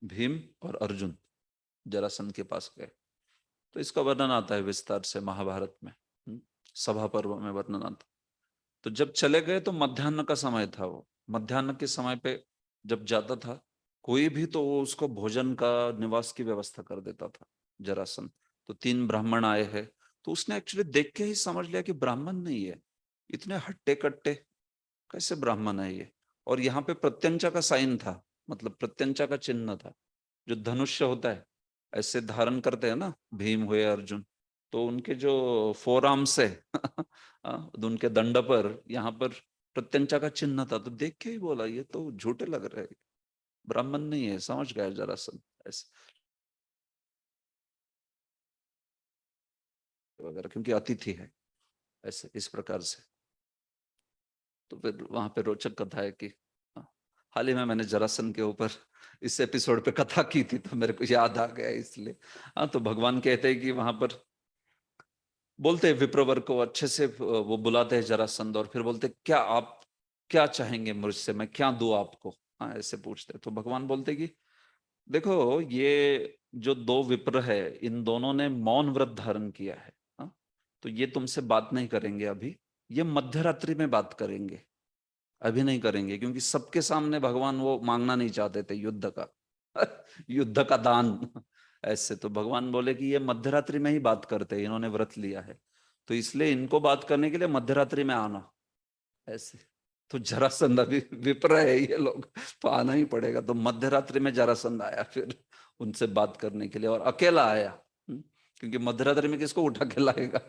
भीम और अर्जुन जरासंध के पास गए, तो इसका वर्णन आता है विस्तार से महाभारत में, सभा पर्व में वर्णन आता। तो जब चले गए तो मध्याह्न का समय था, वो मध्याह्न के समय पे जब जाता था कोई भी तो वो उसको भोजन का निवास की व्यवस्था कर देता था जरासंध। तो 3 ब्राह्मण आए हैं, तो उसने एक्चुअली देख के ही समझ लिया कि ब्राह्मण नहीं है, इतने हट्टे कट्टे कैसे ब्राह्मण है ये। और यहाँ पे प्रत्यंचा का साइन था, मतलब प्रत्यंचा का चिन्ह था, जो धनुष्य होता है ऐसे धारण करते हैं ना भीम हुए अर्जुन, तो उनके जो फोर आर्म्स है उनके दंड पर यहाँ पर प्रत्यंचा का चिन्ह था। तो देख के ही बोला ये तो झूठे लग रहे हैं, ब्राह्मण नहीं है, समझ गया जरासंध ऐसे वगैरह, क्योंकि अतिथि है ऐसे इस प्रकार से। तो फिर वहां पे रोचक कथा है कि हाल ही में मैंने जरासंध के ऊपर इस एपिसोड पे कथा की थी तो मेरे को याद आ गया इसलिए। तो भगवान कहते हैं कि वहां पर बोलते हैं विप्रवर को अच्छे से वो बुलाते हैं जरासंध और फिर बोलते क्या आप क्या चाहेंगे मुझसे, मैं क्या दूं आपको, ऐसे पूछते। तो भगवान बोलते कि देखो ये जो 2 विप्र है इन दोनों ने मौन व्रत धारण किया है, तो ये तुमसे बात नहीं करेंगे अभी, ये मध्यरात्रि में बात करेंगे, अभी नहीं करेंगे, क्योंकि सबके सामने भगवान वो मांगना नहीं चाहते थे युद्ध का युद्ध का दान ऐसे। तो भगवान बोले कि ये मध्यरात्रि में ही बात करते हैं, इन्होंने व्रत लिया है तो इसलिए इनको बात करने के लिए मध्यरात्रि में आना ऐसे। तो जरासंध अभी विप्र है ये लोग, तो आना ही पड़ेगा। तो मध्यरात्रि में जरासंध आया फिर उनसे बात करने के लिए, और अकेला आया, क्योंकि मध्यरात्रि में किसको उठा के लाएगा,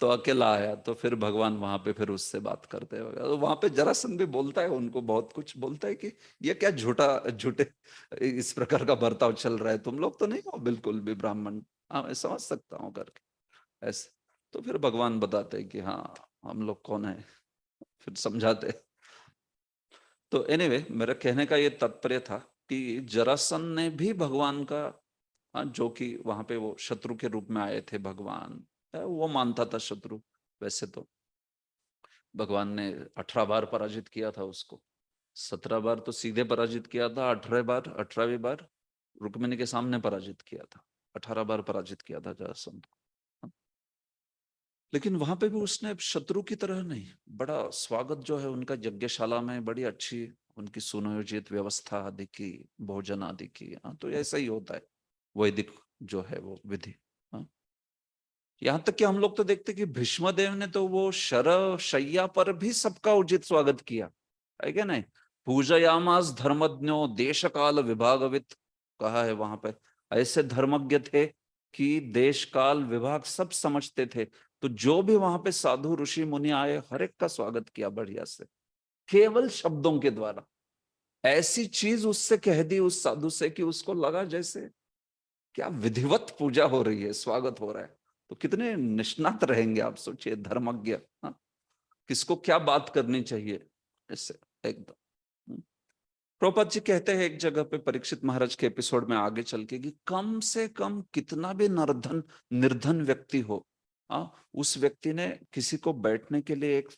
तो अकेला आया। तो फिर भगवान वहां पे फिर उससे बात करते हैं। तो वहां पे जरासंध भी बोलता है उनको, बहुत कुछ बोलता है कि ये क्या झूठे इस प्रकार का बर्ताव चल रहा है, तुम लोग तो नहीं हो बिल्कुल भी ब्राह्मण, हाँ मैं समझ सकता हूँ करके ऐसे। तो फिर भगवान बताते हैं कि हाँ हम लोग कौन है, फिर समझाते। तो एनीवे मेरा कहने का ये तात्पर्य था कि जरासंध ने भी भगवान का, जो कि वहां पे वो शत्रु के रूप में आए थे भगवान, वो मानता था शत्रु। वैसे तो भगवान ने 18 बार पराजित किया था उसको, 17 बार तो सीधे पराजित किया था, 18वीं बार रुक्मिणी के सामने पराजित किया था, 18 बार पराजित किया था जरासंध को। लेकिन वहां पे भी उसने शत्रु की तरह नहीं, बड़ा स्वागत जो है उनका यज्ञशाला में, बड़ी अच्छी उनकी सुनियोजित व्यवस्था आदि की, भोजन आदि की। तो ऐसा ही होता है वैदिक जो है वो विधि। यहाँ तक कि हम लोग तो देखते कि भीष्मदेव ने तो वो शैया पर भी सबका उचित स्वागत किया है क्या नहीं। पूजयामास धर्मज्ञो देश काल विभागवित कहा है वहां पे, ऐसे धर्मज्ञ थे कि देश काल विभाग सब समझते थे। तो जो भी वहां पे साधु ऋषि मुनि आए हर एक का स्वागत किया बढ़िया से, केवल शब्दों के द्वारा ऐसी चीज उससे कह दी उस साधु से कि उसको लगा जैसे क्या विधिवत पूजा हो रही है, स्वागत हो रहा है। तो कितने निष्णात रहेंगे आप सोचिए धर्मज्ञ, किसको क्या बात करनी चाहिए इससे एकदम। प्रभुपाद जी कहते हैं एक जगह पे परीक्षित महाराज के एपिसोड में आगे चल के कि कम से कम कितना भी निर्धन व्यक्ति हो, उस व्यक्ति ने किसी को बैठने के लिए एक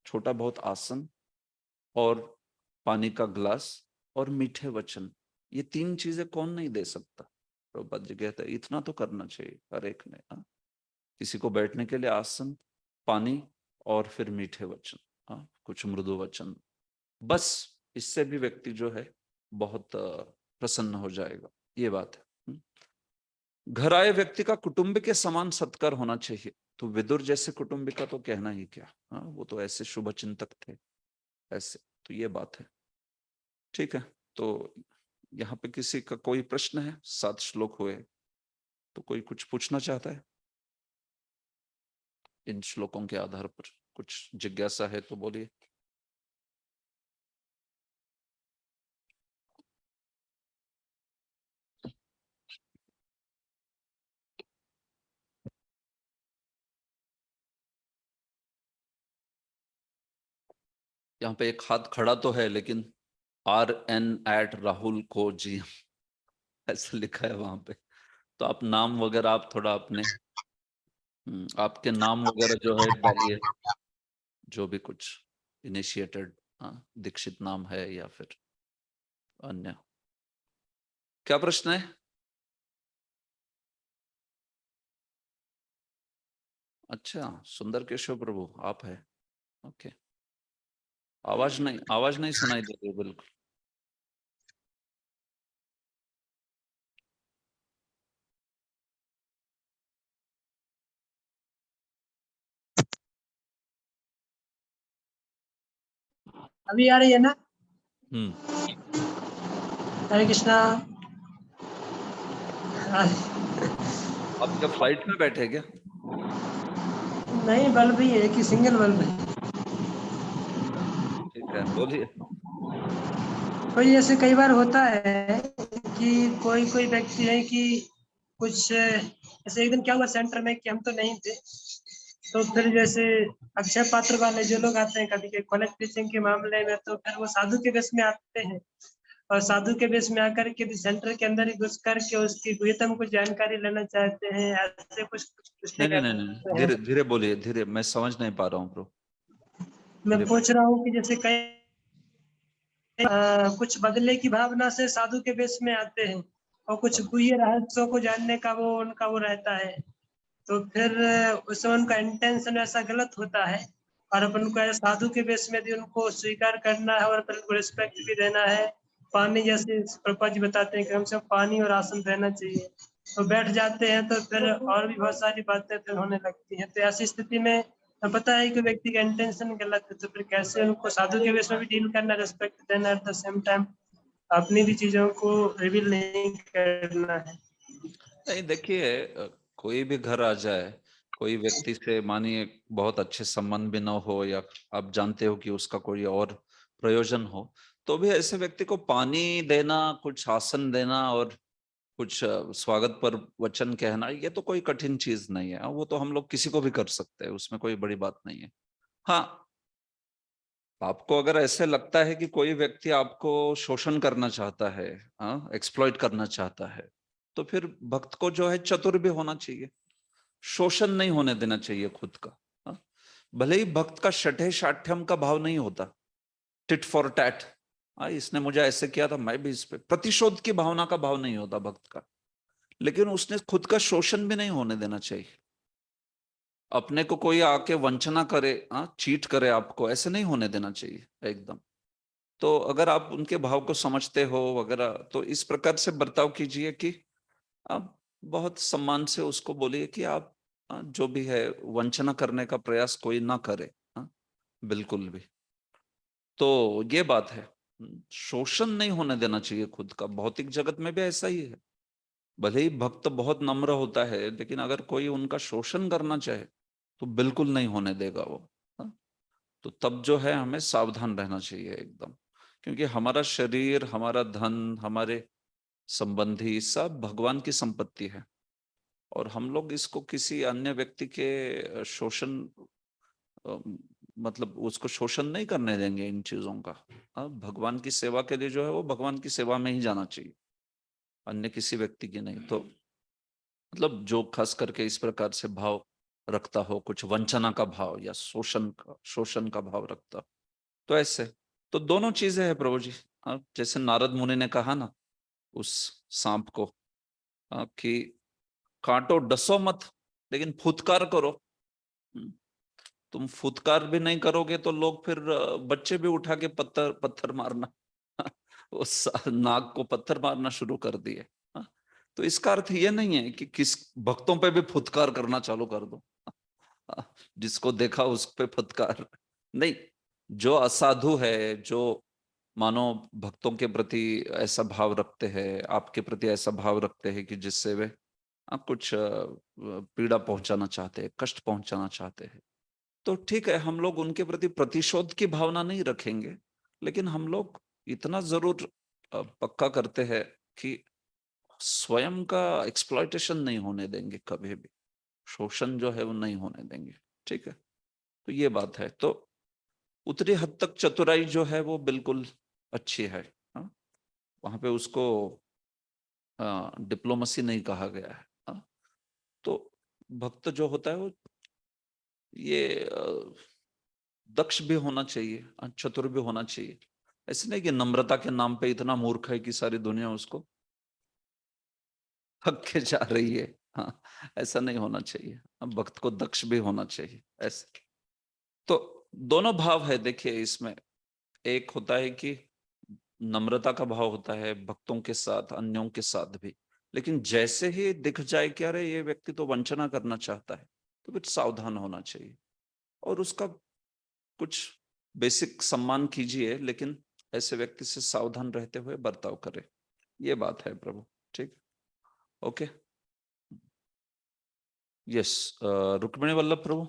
छोटा बहुत आसन और पानी का ग्लास और मीठे वचन, ये 3 चीजें कौन नहीं दे सकता। प्रभुपाद जी कहते हैं इतना तो करना चाहिए हर एक ने। किसी को बैठने के लिए आसन, पानी और फिर मीठे वचन, कुछ मृदु वचन, बस इससे भी व्यक्ति जो है बहुत प्रसन्न हो जाएगा। ये बात है। घर आए व्यक्ति का कुटुंब के समान सत्कार होना चाहिए। तो विदुर जैसे कुटुंब का तो कहना ही क्या, वो तो ऐसे शुभ चिंतक थे ऐसे। तो ये बात है। ठीक है, तो यहाँ पे किसी का कोई प्रश्न है? 7 श्लोक हुए, तो कोई कुछ पूछना चाहता है इन श्लोकों के आधार पर? कुछ जिज्ञासा है तो बोलिए। यहाँ पे एक हाथ खड़ा तो है, लेकिन RN@Rahul को जी ऐसा लिखा है वहां पे। तो आप नाम वगैरह आप थोड़ा अपने आपके नाम वगैरह जो है डालिए, जो भी कुछ इनिशिएटेड दीक्षित नाम है या फिर अन्य। क्या प्रश्न है? अच्छा, सुंदर केशव प्रभु आप है। ओके, आवाज नहीं सुनाई दे रही बिल्कुल। अभी आ रही है ना? हरे कृष्णा। आप क्या फ्लाइट में बैठे क्या? नहीं, बल्ब ही है कि सिंगल बल्ब है। ठीक है, बोलिए। कोई ऐसे कई बार होता है कि कोई कोई व्यक्ति है कि कुछ ऐसे एक दिन क्या हुआ सेंटर में कि हम तो नहीं थे, तो फिर जैसे अक्षय पात्र वाले जो लोग आते हैं कभी कभी कॉलेज टीचिंग के मामले में, तो फिर वो साधु के वेश में आते हैं और साधु के वेश में आकर के सेंटर के अंदर ही घुस करके उसकी गुह्यतम कुछ जानकारी लेना चाहते हैं, ऐसे कुछ पूछने नहीं का नहीं नहीं नहीं, है। धीरे धीरे बोलिए, धीरे, मैं समझ नहीं पा रहा हूँ ब्रो। मैं पूछ रहा हूँ कि जैसे कई कुछ बदले की भावना से साधु के वेश में आते हैं और कुछ गुह्य रहस्यों को जानने का वो उनका वो रहता है, तो फिर उसमें उनका इंटेंशन ऐसा गलत होता है और अपन को साधु के वेश में भी उनको स्वीकार करना है और फिर उनको रिस्पेक्ट भी देना है। पानी जैसे प्रभुपाद जी बताते हैं कि हमसे पानी और आसन देना चाहिए, तो बैठ जाते हैं तो फिर और भी बहुत सारी बातें फिर होने लगती हैं। तो ऐसी स्थिति में पता है कि व्यक्ति का इंटेंशन गलत है, तो फिर कैसे उनको साधु के वेश में भी डील करना, रिस्पेक्ट देना, एट द सेम टाइम अपनी भी चीजों को रिवील नहीं करना है। नहीं देखिए, कोई भी घर आ जाए, कोई व्यक्ति से मानिए बहुत अच्छे संबंध भी ना हो या आप जानते हो कि उसका कोई और प्रयोजन हो, तो भी ऐसे व्यक्ति को पानी देना, कुछ आसन देना और कुछ स्वागत पर वचन कहना, ये तो कोई कठिन चीज नहीं है। वो तो हम लोग किसी को भी कर सकते हैं, उसमें कोई बड़ी बात नहीं है। हाँ, आपको अगर ऐसे लगता है कि कोई व्यक्ति आपको शोषण करना चाहता है, एक्सप्लॉइट करना चाहता है, तो फिर भक्त को जो है चतुर भी होना चाहिए, शोषण नहीं होने देना चाहिए खुद का। भले ही भक्त का शठे शाठ्यम का भाव नहीं होता, टिट फॉर टैट, इसने मुझे ऐसे किया था मैं भी इस पे, प्रतिशोध की भावना का भाव नहीं होता भक्त का, लेकिन उसने खुद का शोषण भी नहीं होने देना चाहिए। अपने को कोई आके वंचना करे, चीट करे आपको, ऐसे नहीं होने देना चाहिए एकदम। तो अगर आप उनके भाव को समझते हो वगैरह, तो इस प्रकार से बर्ताव कीजिए कि आप बहुत सम्मान से उसको बोलिए कि आप जो भी है वंचना करने का प्रयास कोई ना करे, बिल्कुल भी। तो ये बात है, शोषण नहीं होने देना चाहिए खुद का। भौतिक जगत में भी ऐसा ही है, भले ही भक्त बहुत नम्र होता है, लेकिन अगर कोई उनका शोषण करना चाहे तो बिल्कुल नहीं होने देगा वो। तो तब जो है हमें सावधान रहना चाहिए एकदम, क्योंकि हमारा शरीर, हमारा धन, हमारे संबंधी सब भगवान की संपत्ति है, और हम लोग इसको किसी अन्य व्यक्ति के शोषण, मतलब उसको शोषण नहीं करने देंगे इन चीजों का। भगवान की सेवा के लिए जो है वो भगवान की सेवा में ही जाना चाहिए, अन्य किसी व्यक्ति की नहीं। तो मतलब जो खास करके इस प्रकार से भाव रखता हो, कुछ वंचना का भाव या शोषण का भाव रखता हो, तो ऐसे तो दोनों चीजें हैं प्रभु जी। जैसे नारद मुनि ने कहा ना उस सांप को कि काटो डसो मत, लेकिन फुतकार करो। तुम फुतकार भी नहीं करोगे तो लोग फिर बच्चे भी उठा के पत्थर मारना उस नाग को पत्थर मारना शुरू कर दिए। तो इसका अर्थ ये नहीं है कि किस भक्तों पे भी फुतकार करना चालू कर दो, जिसको देखा उस पे फुतकार नहीं। जो असाधु है, जो मानो भक्तों के प्रति ऐसा भाव रखते हैं, आपके प्रति ऐसा भाव रखते हैं कि जिससे वे कुछ पीड़ा पहुंचाना चाहते हैं, कष्ट पहुंचाना चाहते हैं, तो ठीक है, हम लोग उनके प्रति प्रतिशोध की भावना नहीं रखेंगे, लेकिन हम लोग इतना जरूर पक्का करते हैं कि स्वयं का एक्सप्लॉयटेशन नहीं होने देंगे, कभी भी शोषण जो है वो नहीं होने देंगे। ठीक है, तो ये बात है। तो उतनी हद तक चतुराई जो है वो बिल्कुल अच्छी है। वहां पे उसको डिप्लोमेसी नहीं कहा गया है। तो भक्त जो होता है वो ये दक्ष भी होना चाहिए, चतुर भी होना चाहिए। ऐसे नहीं कि नम्रता के नाम पे इतना मूर्ख है कि सारी दुनिया उसको थक के जा रही है। हाँ, ऐसा नहीं होना चाहिए। भक्त को दक्ष भी होना चाहिए ऐसे। तो दोनों भाव है देखिए इसमें। एक होता है कि नम्रता का भाव होता है भक्तों के साथ, अन्यों के साथ भी, लेकिन जैसे ही दिख जाए कि अरे ये व्यक्ति तो वंचना करना चाहता है, तो फिर सावधान होना चाहिए और उसका कुछ बेसिक सम्मान कीजिए, लेकिन ऐसे व्यक्ति से सावधान रहते हुए बर्ताव करें। ये बात है प्रभु। ठीक, ओके, यस। रुक्मिणी वल्लभ प्रभु,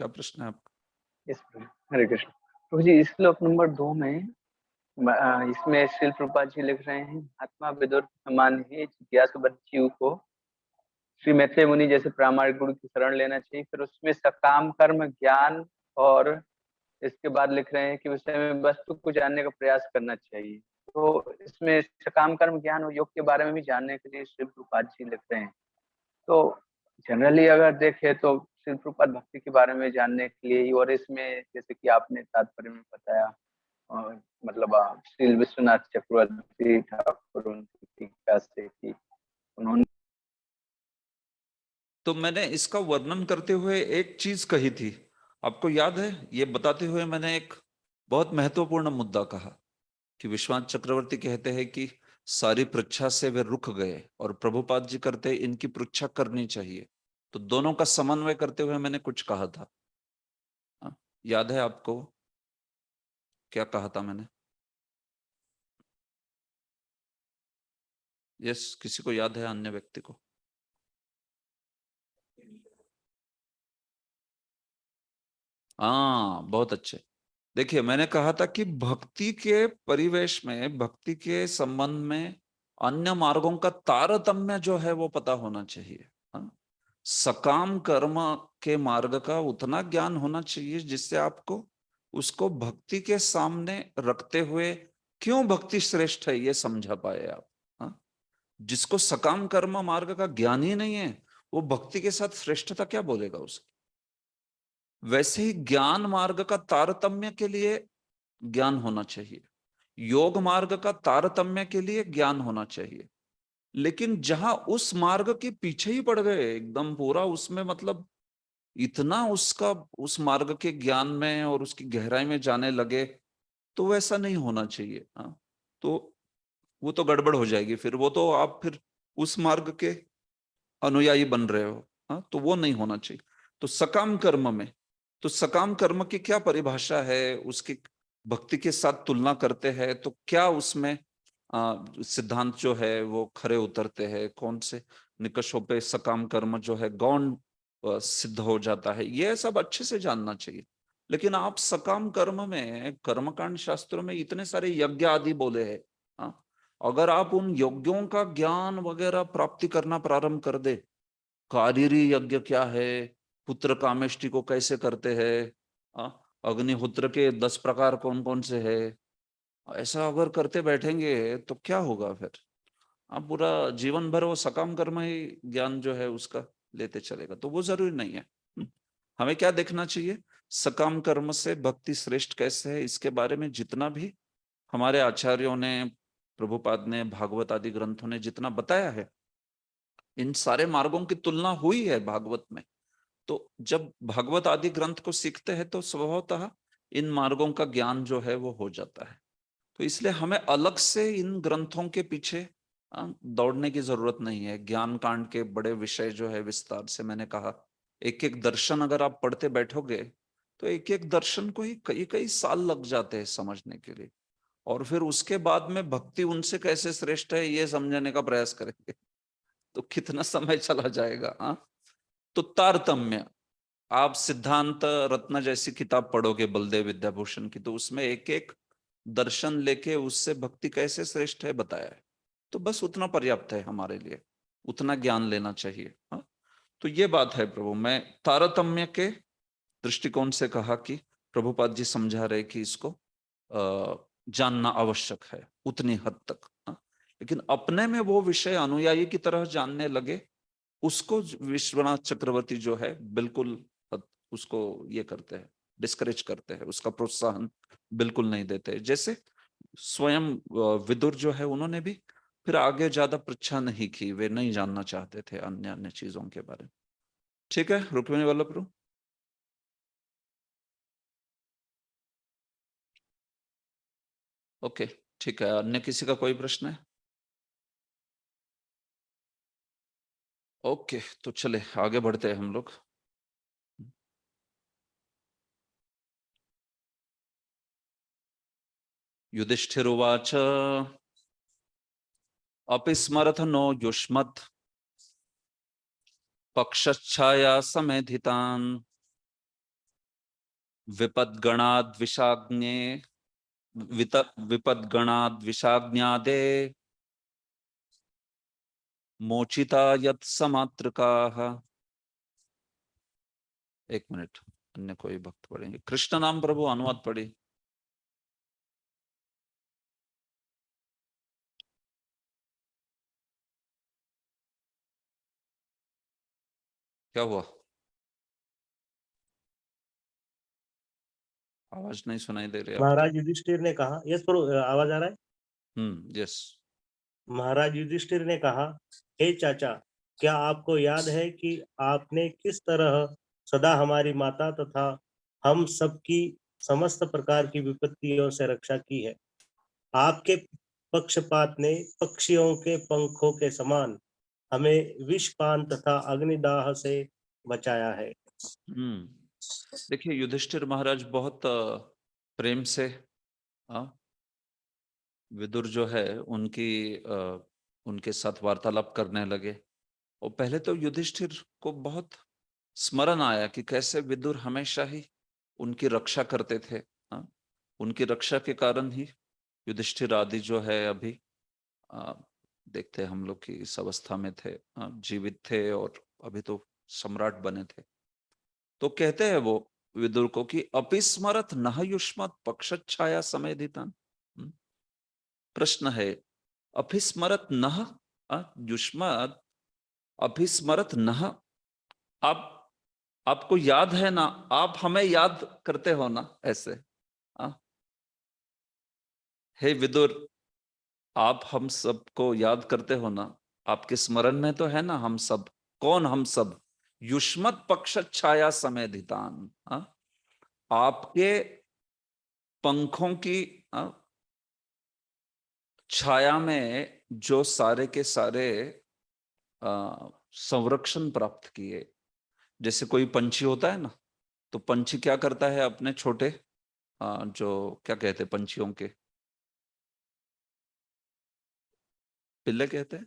क्या प्रश्न है आपका? यस प्रभु, हरे कृष्ण। प्रभु जी, श्लोक नंबर 2 में इसमें श्रील प्रभुपाद जी लिख रहे हैं, आत्मा विदुर समान ही जिज्ञासु बच्चियों को श्री मैत्रेय मुनि जैसे प्रामाणिक गुरु की शरण लेना चाहिए। फिर उसमें सकाम कर्म ज्ञान, और इसके बाद लिख रहे हैं कि विषय में वस्तु को जानने का प्रयास करना चाहिए। तो इसमें सकाम कर्म ज्ञान और योग के बारे में भी जानने के लिए श्री प्रभुपाद जी लिख रहे हैं। तो जनरली अगर देखें तो श्री प्रभुपाद भक्ति के बारे में जानने के लिए, और इसमें जैसे कि आपने तात्पर्य में बताया, और मतलब श्री विश्वनाथ चक्रवर्ती ठाकुर उनकी टीका से कि उन्होंने, तो मैंने इसका वर्णन करते हुए एक चीज कही थी, आपको याद है? ये बताते हुए मैंने एक बहुत महत्वपूर्ण मुद्दा कहा कि विश्वनाथ चक्रवर्ती कहते हैं कि सारी पृच्छा से वे रुक गए, और प्रभुपाद जी करते इनकी पृच्छा करनी चाहिए। तो दोनों का समन्वय करते हुए मैंने कुछ कहा था। याद है आपको क्या कहा था मैंने? यस, किसी को याद है? अन्य व्यक्ति को? हाँ, बहुत अच्छे। देखिए, मैंने कहा था कि भक्ति के परिवेश में, भक्ति के संबंध में अन्य मार्गों का तारतम्य जो है वो पता होना चाहिए। हाँ? सकाम कर्म के मार्ग का उतना ज्ञान होना चाहिए जिससे आपको उसको भक्ति के सामने रखते हुए क्यों भक्ति श्रेष्ठ है ये समझा पाए आप। हाँ? जिसको सकाम कर्म मार्ग का ज्ञान ही नहीं है, वो भक्ति के साथ श्रेष्ठता क्या बोलेगा उसकी? वैसे ही ज्ञान मार्ग का तारतम्य के लिए ज्ञान होना चाहिए, योग मार्ग का तारतम्य के लिए ज्ञान होना चाहिए। लेकिन जहां उस मार्ग के पीछे ही पड़ गए एकदम पूरा, उसमें मतलब इतना उसका उस मार्ग के ज्ञान में और उसकी गहराई में जाने लगे, तो वैसा नहीं होना चाहिए। हाँ, तो वो तो गड़बड़ हो जाएगी, फिर वो तो आप फिर उस मार्ग के अनुयायी बन रहे हो। हाँ, तो वो नहीं होना चाहिए। तो सकाम कर्म में, तो सकाम कर्म की क्या परिभाषा है, उसकी भक्ति के साथ तुलना करते हैं तो क्या उसमें सिद्धांत जो है वो खरे उतरते हैं, कौन से निकषों पे सकाम कर्म जो है गौण सिद्ध हो जाता है, ये सब अच्छे से जानना चाहिए। लेकिन आप सकाम कर्म में, कर्मकांड शास्त्रों में इतने सारे यज्ञ आदि बोले हैं। हाँ, अगर आप उन यज्ञों का ज्ञान वगैरह प्राप्ति करना प्रारंभ कर दे, कारीरी यज्ञ क्या है, पुत्र कामेष्टि को कैसे करते हैं, अग्निहोत्र के 10 प्रकार कौन कौन से है, ऐसा अगर करते बैठेंगे तो क्या होगा फिर? आप पूरा जीवन भर वो सकाम कर्म ही ज्ञान जो है उसका लेते चलेगा, तो वो जरूरी नहीं है। हमें क्या देखना चाहिए? सकाम कर्म से भक्ति श्रेष्ठ कैसे है, इसके बारे में जितना भी हमारे आचार्यों ने, प्रभुपाद ने, भागवत आदि ग्रंथों ने जितना बताया है, इन सारे मार्गों की तुलना हुई है भागवत में। तो जब भागवत आदि ग्रंथ को सीखते हैं तो स्वभावतः इन मार्गों का ज्ञान जो है वो हो जाता है। तो इसलिए हमें अलग से इन ग्रंथों के पीछे दौड़ने की जरूरत नहीं है। ज्ञान कांड के बड़े विषय जो है विस्तार से मैंने कहा, एक एक दर्शन अगर आप पढ़ते बैठोगे तो एक एक दर्शन को ही कई कई साल लग जाते हैं समझने के लिए, और फिर उसके बाद में भक्ति उनसे कैसे श्रेष्ठ है ये समझने का प्रयास करेंगे तो कितना समय चला जाएगा। हाँ, तो तारतम्य, आप सिद्धांत रत्न जैसी किताब पढ़ोगे बलदेव विद्याभूषण की, तो उसमें एक एक दर्शन लेके उससे भक्ति कैसे श्रेष्ठ है बताया है। तो बस उतना पर्याप्त है हमारे लिए, उतना ज्ञान लेना चाहिए। हाँ, तो ये बात है प्रभु। मैं तारतम्य के दृष्टिकोण से कहा कि प्रभुपाद जी समझा रहे कि इसको जानना आवश्यक है उतनी हद तक। हाँ, लेकिन अपने में वो विषय अनुयायी की तरह जानने लगे, उसको विश्वनाथ चक्रवर्ती जो है बिल्कुल उसको ये करते हैं, डिस्करेज करते हैं, उसका प्रोत्साहन बिल्कुल नहीं देते। जैसे स्वयं विदुर जो है उन्होंने भी फिर आगे ज्यादा परीक्षा नहीं की, वे नहीं जानना चाहते थे अन्य अन्य चीजों के बारे में। ठीक है रुक्मिणी वल्लभ प्रभु। ओके ठीक है, अन्य किसी का कोई प्रश्न है? ओके तो चले आगे बढ़ते हैं हम लोग। युधिष्ठिरुवाच अपि स्मरथ नो युष्मत् पक्षच्छाया समेधितान् विपद्गणाद्विषाज्ञे विपद्गणाद्विषाज्ञादे मोचिता यत् समात्रकाः। एक मिनट, अन्य कोई भक्त पढ़ेंगे? कृष्ण नाम प्रभु अनुवाद पढ़ी। क्या हुआ? आवाज नहीं सुनाई दे रही आपकी। महाराज युधिष्ठिर ने कहा, यस प्रभु, आवाज आ रहा है? यस। महाराज युधिष्ठिर ने कहा, हे चाचा, क्या आपको याद है कि आपने किस तरह सदा हमारी माता तथा हम सबकी समस्त प्रकार की विपत्तियों से रक्षा की है? आपके पक्षपात ने पक्षियों के पंखों के समान हमें विषपान तथा अग्निदाह से बचाया है। देखिए युधिष्ठिर महाराज बहुत प्रेम से विदुर जो है उनके साथ वार्तालाप करने लगे। और पहले तो युधिष्ठिर को बहुत स्मरण आया कि कैसे विदुर हमेशा ही उनकी रक्षा करते थे। हाँ, उनकी रक्षा के कारण ही युधिष्ठिर आदि जो है अभी देखते हम लोग की इस अवस्था में थे, जीवित थे और अभी तो सम्राट बने थे। तो कहते हैं वो विदुर को कि अपिस्मरत नह युष्मत् पक्षच्छाया समेधितान्। प्रश्न है अभिस्मरत नह युष्मत्, अभिस्मरत नह, आप आपको याद है ना, आप हमें याद करते हो ना ऐसे। हे विदुर, आप हम सबको याद करते हो ना, आपके स्मरण में तो है ना हम सब। कौन हम सब? युष्मत् पक्ष छाया समेधितान्, आपके पंखों की छाया में जो सारे के सारे संरक्षण प्राप्त किए। जैसे कोई पंछी होता है ना, तो पंछी क्या करता है अपने छोटे जो क्या कहते हैं पंछियों के, पिल्ले कहते हैं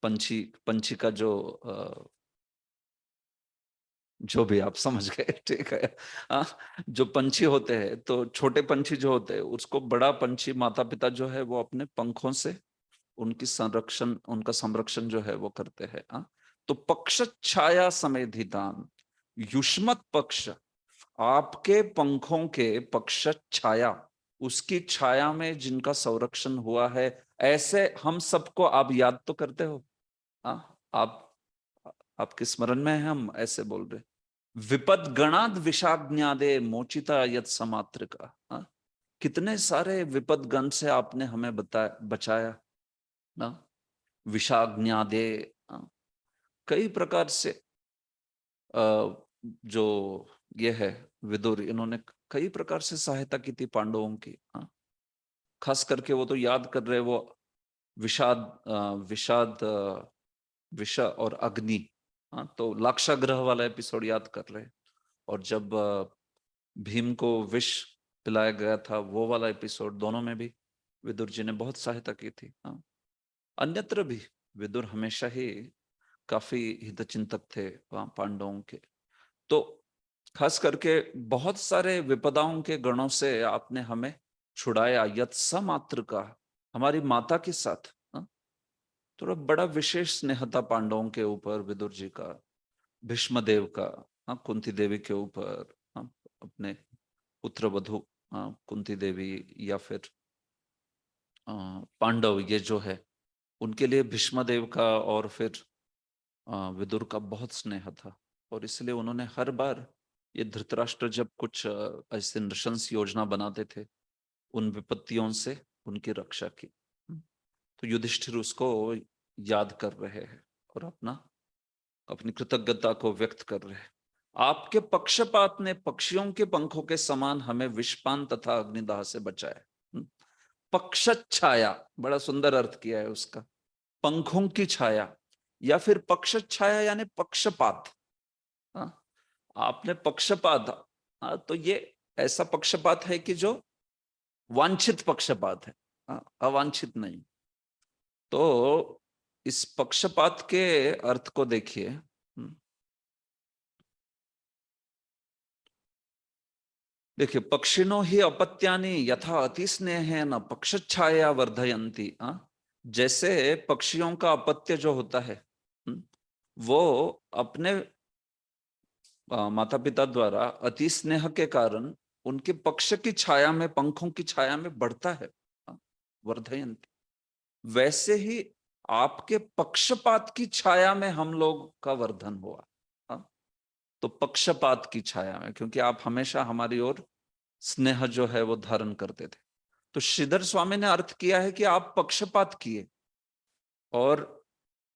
पंछी, पंछी का जो भी आप समझ गए, ठीक है। जो पंछी होते हैं, तो छोटे पंछी जो होते हैं उसको बड़ा पंछी माता पिता जो है वो अपने पंखों से उनका संरक्षण जो है वो करते हैं। तो पक्ष छाया समेधितान, युष्मत् पक्ष, आपके पंखों के पक्ष छाया, उसकी छाया में जिनका संरक्षण हुआ है, ऐसे हम सबको आप याद तो करते हो। आप आपके स्मरण में है, हम ऐसे बोल रहे। विपद गणाद विषाज्ञादे मोचिता यत समात्र का। कितने सारे विपद गण से आपने हमें बचाया ना, विषाज्ञादे। कई प्रकार से जो ये है विदुर, इन्होंने कई प्रकार से सहायता की थी पांडवों की। खास करके वो तो याद कर रहे, वो विषाद विष और अग्नि। तो लाक्षाग्रह वाला एपिसोड याद कर रहे, और जब भीम को विष पिलाया गया था वो वाला एपिसोड, दोनों में भी विदुर जी ने बहुत सहायता की थी। अन्यत्र भी विदुर हमेशा ही काफी हितचिंतक थे पांडवों के। तो खास करके बहुत सारे विपदाओं के गणों से आपने हमें छुड़ाया, यत समात्र का, हमारी माता के साथ। तो बड़ा विशेष स्नेह था पांडवों के ऊपर विदुर जी का, भीष्म देव का, कुंती देवी के ऊपर, अपने पुत्र वधु कुंती देवी, या फिर पांडव ये जो है उनके लिए भीष्म देव का और फिर विदुर का बहुत स्नेह था। और इसलिए उन्होंने हर बार ये धृतराष्ट्र जब कुछ ऐसे नृशंस योजना बनाते थे, उन विपत्तियों से उनकी रक्षा की। तो युधिष्ठिर उसको याद कर रहे हैं और अपनी कृतज्ञता को व्यक्त कर रहे हैं। आपके पक्षपात ने पक्षियों के पंखों के समान हमें विषपान तथा अग्निदाह से बचाया। पक्षछाया, बड़ा सुंदर अर्थ किया है उसका, पंखों की छाया या फिर पक्षछाया यानी पक्षपात। आपने पक्षपात, तो ये ऐसा पक्षपात है कि जो वांछित पक्षपात है, अवांछित नहीं। तो इस पक्षपात के अर्थ को देखिए। देखिए, पक्षिणो ही अपत्यानि यथा अति स्नेहेन पक्षछाया वर्धयन्ति। जैसे पक्षियों का अपत्य जो होता है वो अपने माता पिता द्वारा अति स्नेह के कारण उनके पक्ष की छाया में, पंखों की छाया में बढ़ता है, वर्धयन्ति। वैसे ही आपके पक्षपात की छाया में हम लोग का वर्धन हुआ। तो पक्षपात की छाया में, क्योंकि आप हमेशा हमारी ओर स्नेह जो है वो धारण करते थे। तो श्रीधर स्वामी ने अर्थ किया है कि आप पक्षपात किए, और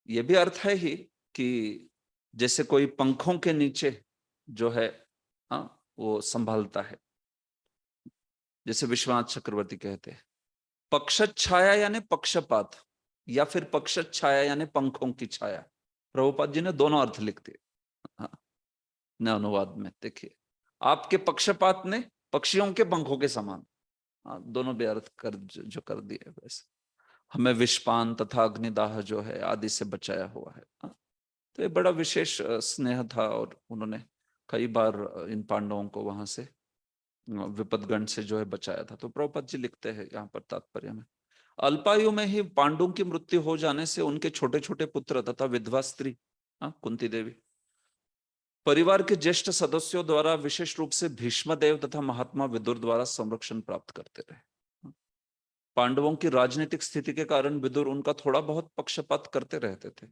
ये भी अर्थ है ही कि जैसे कोई पंखों के नीचे जो है वो संभालता है, जैसे विश्वनाथ चक्रवर्ती कहते हैं पक्ष छाया यानी पक्षपात, या फिर पक्ष छाया यानी पंखों की छाया। प्रभुपाद जी ने दोनों अर्थ लिख दिए न अनुवाद में। देखिए, आपके पक्षपात ने पक्षियों के पंखों के समान, दोनों भी अर्थ जो कर दिए। वैसे हमें विषपान तथा अग्निदाह जो है आदि से बचाया हुआ है। तो ये बड़ा विशेष स्नेह था, और उन्होंने कई बार इन पांडवों को वहां से विपदगण से जो है बचाया था। तो प्रभुपाद जी लिखते हैं यहाँ पर तात्पर्य में, अल्पायु में ही पांडुओं की मृत्यु हो जाने से उनके छोटे छोटे पुत्र तथा विधवा स्त्री कुंती देवी परिवार के ज्येष्ठ सदस्यों द्वारा, विशेष रूप से भीष्म देव तथा महात्मा विदुर द्वारा संरक्षण प्राप्त करते रहे। पांडवों की राजनीतिक स्थिति के कारण विदुर उनका थोड़ा बहुत पक्षपात करते रहते थे,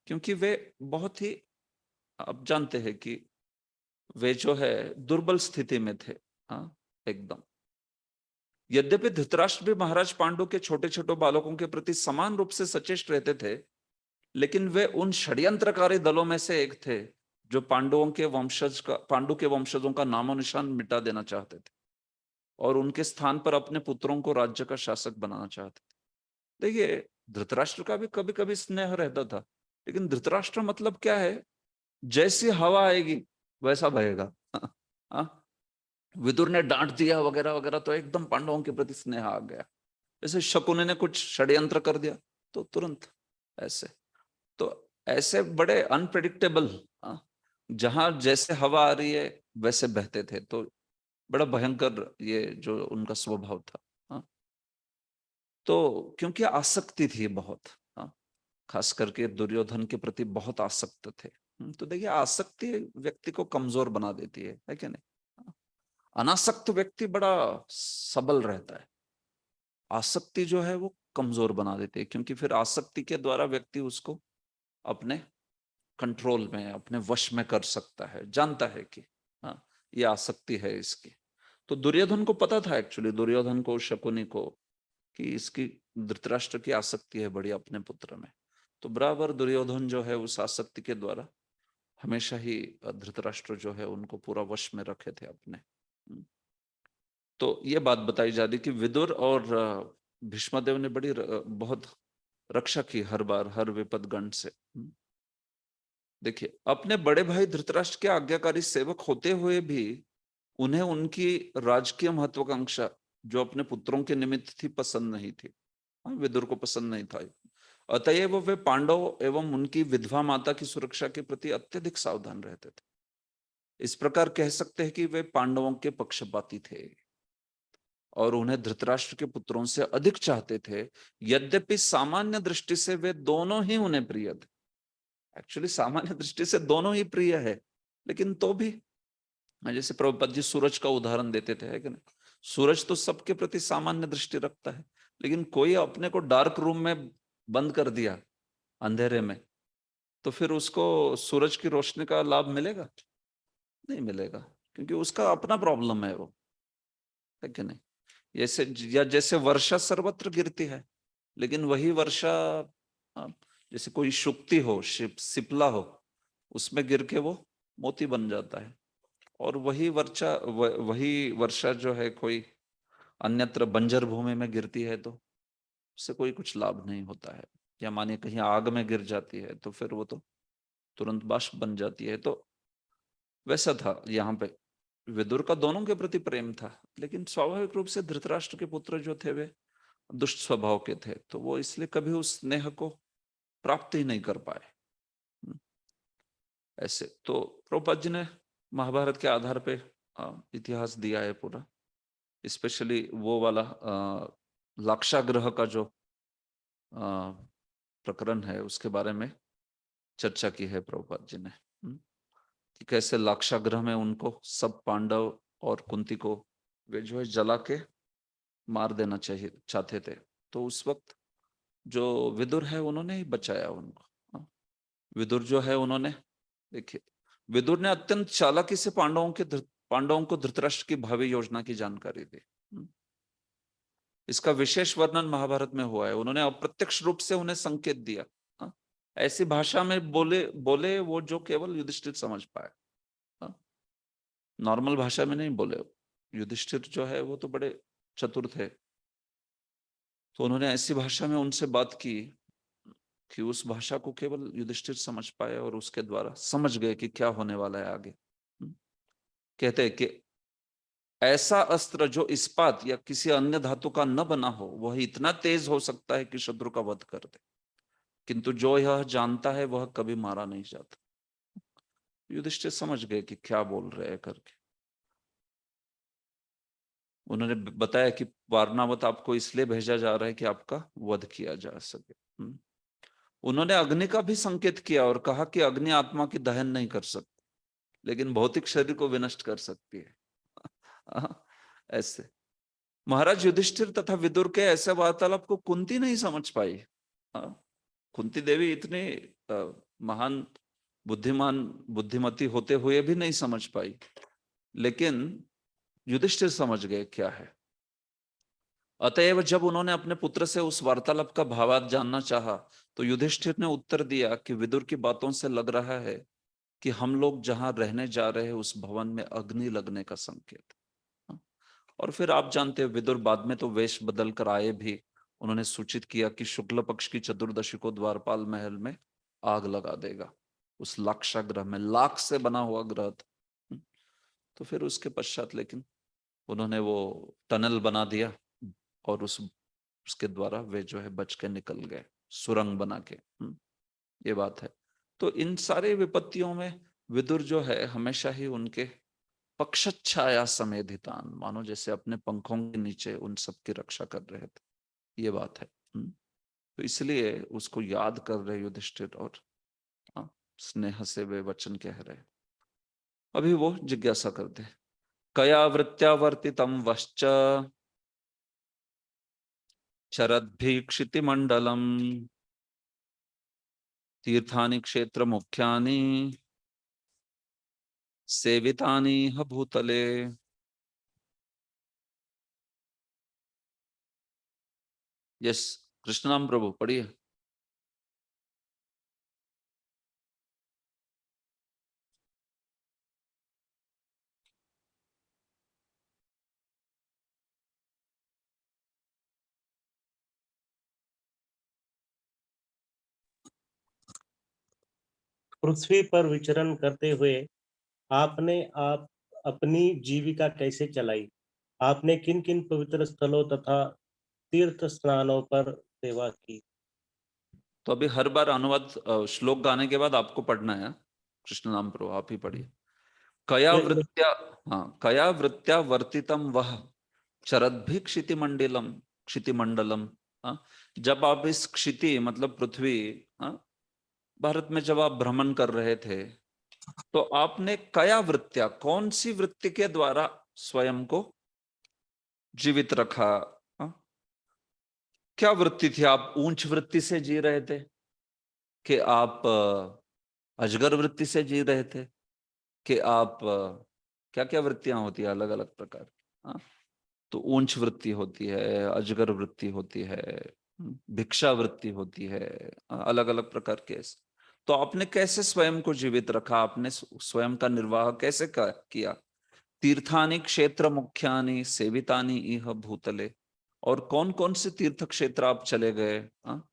क्योंकि वे बहुत ही, आप जानते हैं कि वे जो है दुर्बल स्थिति में थे एकदम। यद्यपि धृतराष्ट्र भी महाराज पांडु के छोटे छोटे बालकों के प्रति समान रूप से सचेष्ट रहते थे, लेकिन वे उन षड्यंत्रकारी दलों में से एक थे जो पांडु के वंशजों का नामो निशान मिटा देना चाहते थे और उनके स्थान पर अपने पुत्रों को राज्य का शासक बनाना चाहते थे। देखिए, धृतराष्ट्र का भी कभी कभी स्नेह रहता था, लेकिन धृतराष्ट्र मतलब क्या है, जैसी हवा आएगी वैसा बहेगा। विदुर ने डांट दिया वगैरह वगैरह तो एकदम पांडवों के प्रति स्नेह आ गया। जैसे शकुनी ने कुछ षड्यंत्र कर दिया तो तुरंत ऐसे। तो ऐसे बड़े अनप्रेडिक्टेबल, जहां जैसे हवा आ रही है वैसे बहते थे। तो बड़ा भयंकर ये जो उनका स्वभाव था। तो क्योंकि आसक्ति थी बहुत, खास करके दुर्योधन के प्रति बहुत आसक्त थे। तो देखिए, आसक्ति व्यक्ति को कमजोर बना देती है क्या नहीं? अनासक्त व्यक्ति बड़ा सबल रहता है, आसक्ति जो है वो कमजोर बना देती है, क्योंकि फिर आसक्ति के द्वारा व्यक्ति उसको अपने कंट्रोल में, अपने वश में कर सकता है, जानता है कि हाँ ये आसक्ति है इसकी। तो दुर्योधन को पता था, एक्चुअली दुर्योधन को, शकुनी को, कि इसकी धृतराष्ट्र की आसक्ति है बड़ी अपने पुत्र में। तो बराबर दुर्योधन जो है उस आसक्ति के द्वारा हमेशा ही धृतराष्ट्र जो है उनको पूरा वश में रखे थे अपने। तो ये बात बताई जा रही कि विदुर और भीष्मदेव ने बड़ी बहुत रक्षा की हर बार, हर विपद गण से। देखिए, अपने बड़े भाई धृतराष्ट्र के आज्ञाकारी सेवक होते हुए भी उन्हें उनकी राजकीय महत्वाकांक्षा जो अपने पुत्रों के निमित्त थी पसंद नहीं थी। विदुर को पसंद नहीं था। अतएव वे पांडव एवं उनकी विधवा माता की सुरक्षा के प्रति अत्यधिक सावधान रहते थे। इस प्रकार कह सकते हैं कि वे पांडवों के पक्षपाती थे और उन्हें धृतराष्ट्र के पुत्रों से अधिक चाहते थे, यद्यपि सामान्य दृष्टि से वे दोनों ही उन्हें प्रिय थे। एक्चुअली सामान्य दृष्टि से दोनों ही प्रिय है, लेकिन तो भी, जैसे प्रभुपाद जी सूरज का उदाहरण देते थे, है कि नहीं? सूरज तो सबके प्रति सामान्य दृष्टि रखता है, लेकिन कोई अपने को डार्क रूम में बंद कर दिया अंधेरे में, तो फिर उसको सूरज की रोशनी का लाभ मिलेगा? नहीं मिलेगा, क्योंकि उसका अपना प्रॉब्लम है वो, है कि नहीं? जैसे वर्षा सर्वत्र गिरती है, लेकिन वही वर्षा जैसे कोई शुक्ति हो, सिपला हो, उसमें गिर के वो मोती बन जाता है। और वही वर्षा जो है कोई अन्यत्र बंजर भूमि में गिरती है तो उससे कोई कुछ लाभ नहीं होता है। या मानिए कहीं आग में गिर जाती है तो फिर वो तो तुरंत बाष्प बन जाती है। तो वैसा था यहाँ पे, विदुर का दोनों के प्रति प्रेम था, लेकिन स्वाभाविक रूप से धृतराष्ट्र के पुत्र जो थे वे दुष्ट स्वभाव के थे, तो वो इसलिए कभी उस स्नेह को प्राप्त ही नहीं कर पाए। ऐसे तो प्रभुपाद जी ने महाभारत के आधार पे इतिहास दिया है पूरा, स्पेशली वो वाला लाक्षागृह का जो प्रकरण है उसके बारे में चर्चा की है प्रभुपाद जी ने, कि कैसे लाक्षागृह में उनको सब पांडव और कुंती को वे जो है जला के मार देना चाहते थे। तो उस वक्त जो विदुर है उन्होंने ही बचाया उनको। विदुर जो है उन्होंने, देखिए, विदुर ने अत्यंत चालाकी से पांडवों को धृतराष्ट्र की भावी योजना की जानकारी दी। इसका विशेष वर्णन महाभारत में हुआ है। उन्होंने अप्रत्यक्ष रूप से उन्हें संकेत दिया, ऐसी भाषा में बोले वो जो केवल युधिष्ठिर समझ पाए, नॉर्मल भाषा में नहीं बोले। युधिष्ठिर जो है वो तो बड़े चतुर थे, तो उन्होंने ऐसी भाषा में उनसे बात की कि उस भाषा को केवल युधिष्ठिर समझ पाए और उसके द्वारा समझ गए कि क्या होने वाला है आगे। कहते हैं कि ऐसा अस्त्र जो इस्पात या किसी अन्य धातु का न बना हो वह इतना तेज हो सकता है कि शत्रु का वध कर दे, किंतु जो यह जानता है वह कभी मारा नहीं जाता। युधिष्ठिर समझ गए कि क्या बोल रहे हैं करके। उन्होंने बताया कि वारणावत आपको इसलिए भेजा जा रहा है कि आपका वध किया जा सके। उन्होंने अग्नि का भी संकेत किया और कहा कि अग्नि आत्मा की दहन नहीं कर सकती, लेकिन भौतिक शरीर को विनष्ट कर सकती है। ऐसे महाराज युधिष्ठिर तथा विदुर के ऐसे वार्तालाप को कुंती नहीं समझ पाई। कुंती देवी इतनी महान बुद्धिमती होते हुए भी नहीं समझ पाई, लेकिन युधिष्ठिर समझ गए क्या है। अतएव जब उन्होंने अपने पुत्र से उस वार्तालाप का भावार्थ जानना चाहा, तो युधिष्ठिर ने उत्तर दिया कि विदुर की बातों से लग रहा है कि हम लोग जहां रहने जा रहे हैं उस भवन में अग्नि लगने का संकेत। और फिर आप जानते हैं विदुर बाद में तो वेश बदल कर आए भी। उन्होंने सूचित किया कि शुक्ल पक्ष की चतुर्दशी को द्वारपाल महल में आग लगा देगा। उस लाक्षागृह में, लाख से बना हुआ ग्रह था। तो फिर उसके पश्चात लेकिन उन्होंने वो टनल बना दिया और उसके द्वारा वे जो है बच के निकल गए, सुरंग बना के। ये बात है। तो इन सारे विपत्तियों में विदुर जो है हमेशा ही उनके पक्षच्छाया समेधितान, मानो जैसे अपने पंखों के नीचे उन सब की रक्षा कर रहे थे। ये बात है। तो इसलिए उसको याद कर रहे युधिष्ठिर और स्नेह से वे वचन कह रहे। अभी वो जिज्ञासा करते, कया वृत्त्यावर्तितम वश्च चरद्भिक्षिति मंडलम तीर्थानि क्षेत्र मुख्यानि सेवितानि ह भूतले। यस, कृष्ण नाम प्रभु पढ़िए। पृथ्वी पर विचरण करते हुए आपने आप अपनी जीविका कैसे चलाई? आपने किन किन पवित्र स्थलों तथा तीर्थ स्नानों पर सेवा की? तो अभी हर बार अनुवाद श्लोक गाने के बाद आपको पढ़ना है। कृष्ण नाम प्रभु आप ही पढ़िए। कया मैं- वृत्त्या, हाँ, कया वृत्त्या वर्तितम वह चरद्भि क्षितिमंडलम क्षितिमंडलम। हाँ, जब आप इस क्षिति मतलब पृथ्वी, हाँ, भारत में जब आप भ्रमण कर रहे थे तो आपने कया वृत्त्या कौन सी वृत्ति के द्वारा स्वयं को जीवित रखा? हाँ? क्या वृत्ति थी? आप ऊंच वृत्ति से जी रहे थे कि आप अजगर वृत्ति से जी रहे थे कि आप क्या क्या वृत्तियां होती है अलग अलग प्रकार की? हाँ? तो ऊंच वृत्ति होती है, अजगर वृत्ति होती है, भिक्षा वृत्ति होती है, अलग अलग प्रकार के। तो आपने कैसे स्वयं को जीवित रखा? आपने स्वयं का निर्वाह कैसे किया? तीर्थानि क्षेत्र मुख्यानि सेवितानि इह भूतले। और कौन कौन से तीर्थ क्षेत्र आप चले गए? हाँ?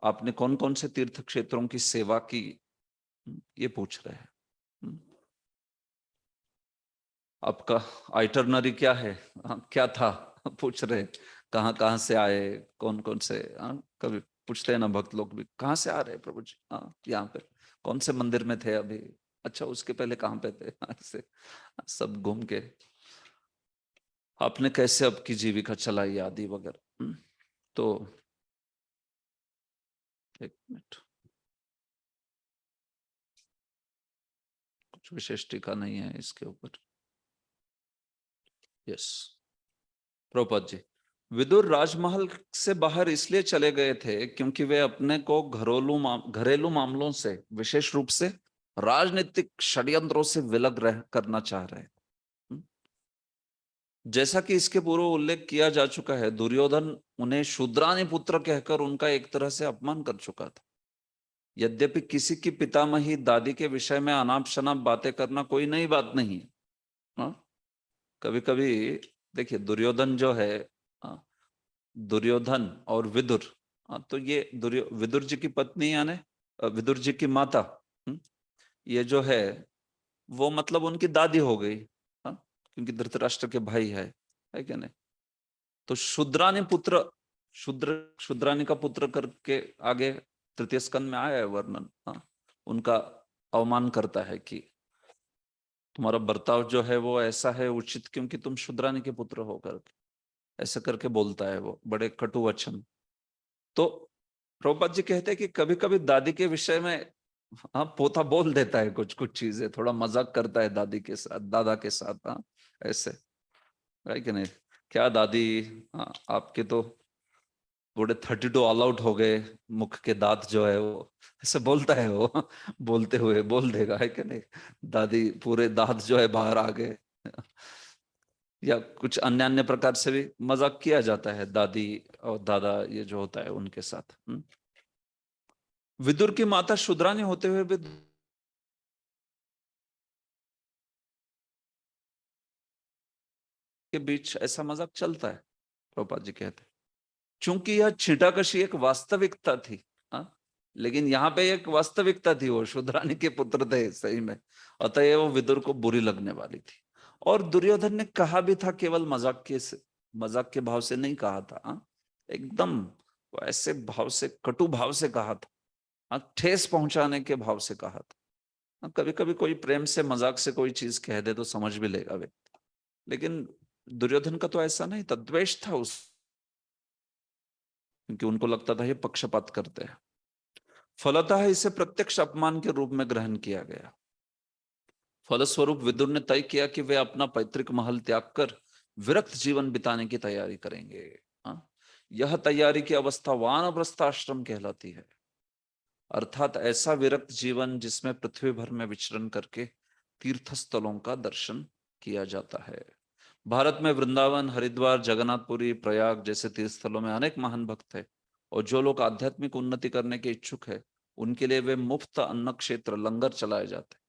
आपने कौन कौन से तीर्थ क्षेत्रों की सेवा की? ये पूछ रहे हैं। आपका आइटरनरी क्या है? हाँ, क्या था? पूछ रहे कहाँ कहाँ से आए, कौन कौन से। हाँ, कभी पूछते हैं ना भक्त लोग भी, कहाँ से आ रहे हैं प्रभु जी? हाँ, यहाँ पे कौन से मंदिर में थे अभी? अच्छा, उसके पहले कहाँ पे थे? ऐसे सब घूम के आपने कैसे आपकी जीविका चलाई आदि वगैरह। तो एक मिनट, कुछ विशेष टीका नहीं है इसके ऊपर। यस, प्रभुपाद जी, विदुर राजमहल से बाहर इसलिए चले गए थे क्योंकि वे अपने को घरेलू मामलों से, विशेष रूप से राजनीतिक षड्यंत्रों से विलग रह करना चाह रहे थे। जैसा कि इसके पूर्व उल्लेख किया जा चुका है, दुर्योधन उन्हें शूद्रानि पुत्र कहकर उनका एक तरह से अपमान कर चुका था। यद्यपि किसी की पितामही दादी के विषय में अनाप शनाप बातें करना कोई नई बात नहीं है। हाँ? कभी कभी देखिए, दुर्योधन जो है, हाँ, दुर्योधन और विदुर, हाँ, तो ये विदुर जी की पत्नी यानी विदुर जी की माता, ये जो है वो मतलब उनकी दादी हो गई। हाँ, क्योंकि धृतराष्ट्र के भाई है क्या नहीं? तो शूद्रानि पुत्र, शूद्रानि का पुत्र करके आगे तृतीय स्कंद में आया है वर्णन। हाँ, उनका अवमान करता है कि तुम्हारा बर्ताव जो है वो ऐसा है उचित क्योंकि तुम शूद्रानि के पुत्र होकर, ऐसा करके बोलता है वो, बड़े कटु वचन। तो प्रभुपाद जी कहते हैं कि कभी कभी दादी के विषय में, हाँ, पोता बोल देता है कुछ कुछ चीजें, थोड़ा मजाक करता है दादी के साथ, दादा के साथ। हाँ, ऐसे है कि नहीं? क्या दादी, हाँ, आपके तो बूढ़े 32 ऑल आउट हो गए, मुख के दांत जो है वो, ऐसे बोलता है वो। बोलते हुए बोल देगा, है कि नहीं? दादी पूरे दांत जो है बाहर आ गए। या कुछ अन्य अन्य प्रकार से भी मजाक किया जाता है दादी और दादा ये जो होता है उनके साथ। विदुर की माता शूद्रानी होते हुए भी के बीच ऐसा मजाक चलता है, प्रभुपाद जी कहते हैं। चूंकि यह छींटाकशी एक वास्तविकता थी, हाँ? लेकिन यहाँ पे एक वास्तविकता थी, वो शूद्रानी के पुत्र थे सही में, अतः वो विदुर को बुरी लगने वाली थी। और दुर्योधन ने कहा भी था, केवल मजाक के भाव से नहीं कहा था। हाँ? एकदम वो ऐसे भाव से, कटु भाव से कहा था। हाँ, ठेस पहुंचाने के भाव से कहा था। हाँ, कभी कभी कोई प्रेम से मजाक से कोई चीज कह दे तो समझ भी लेगा व्यक्ति, लेकिन दुर्योधन का तो ऐसा नहीं था, द्वेष था उस, क्योंकि उनको लगता था ये पक्षपात करते हैं। फलतः इसे प्रत्यक्ष अपमान के रूप में ग्रहण किया गया। फलस्वरूप विदुर ने तय किया कि वे अपना पैतृक महल त्याग कर विरक्त जीवन बिताने की तैयारी करेंगे। हाँ? यह तैयारी की अवस्था वानप्रस्थ आश्रम कहलाती है। अर्थात ऐसा विरक्त जीवन जिसमें पृथ्वी भर में विचरण करके तीर्थ स्थलों का दर्शन किया जाता है। भारत में वृंदावन, हरिद्वार, जगन्नाथपुरी, प्रयाग जैसे तीर्थ स्थलों में अनेक महान भक्त है, और जो लोग आध्यात्मिक उन्नति करने के इच्छुक है उनके लिए वे मुफ्त अन्न क्षेत्र लंगर चलाए जाते हैं।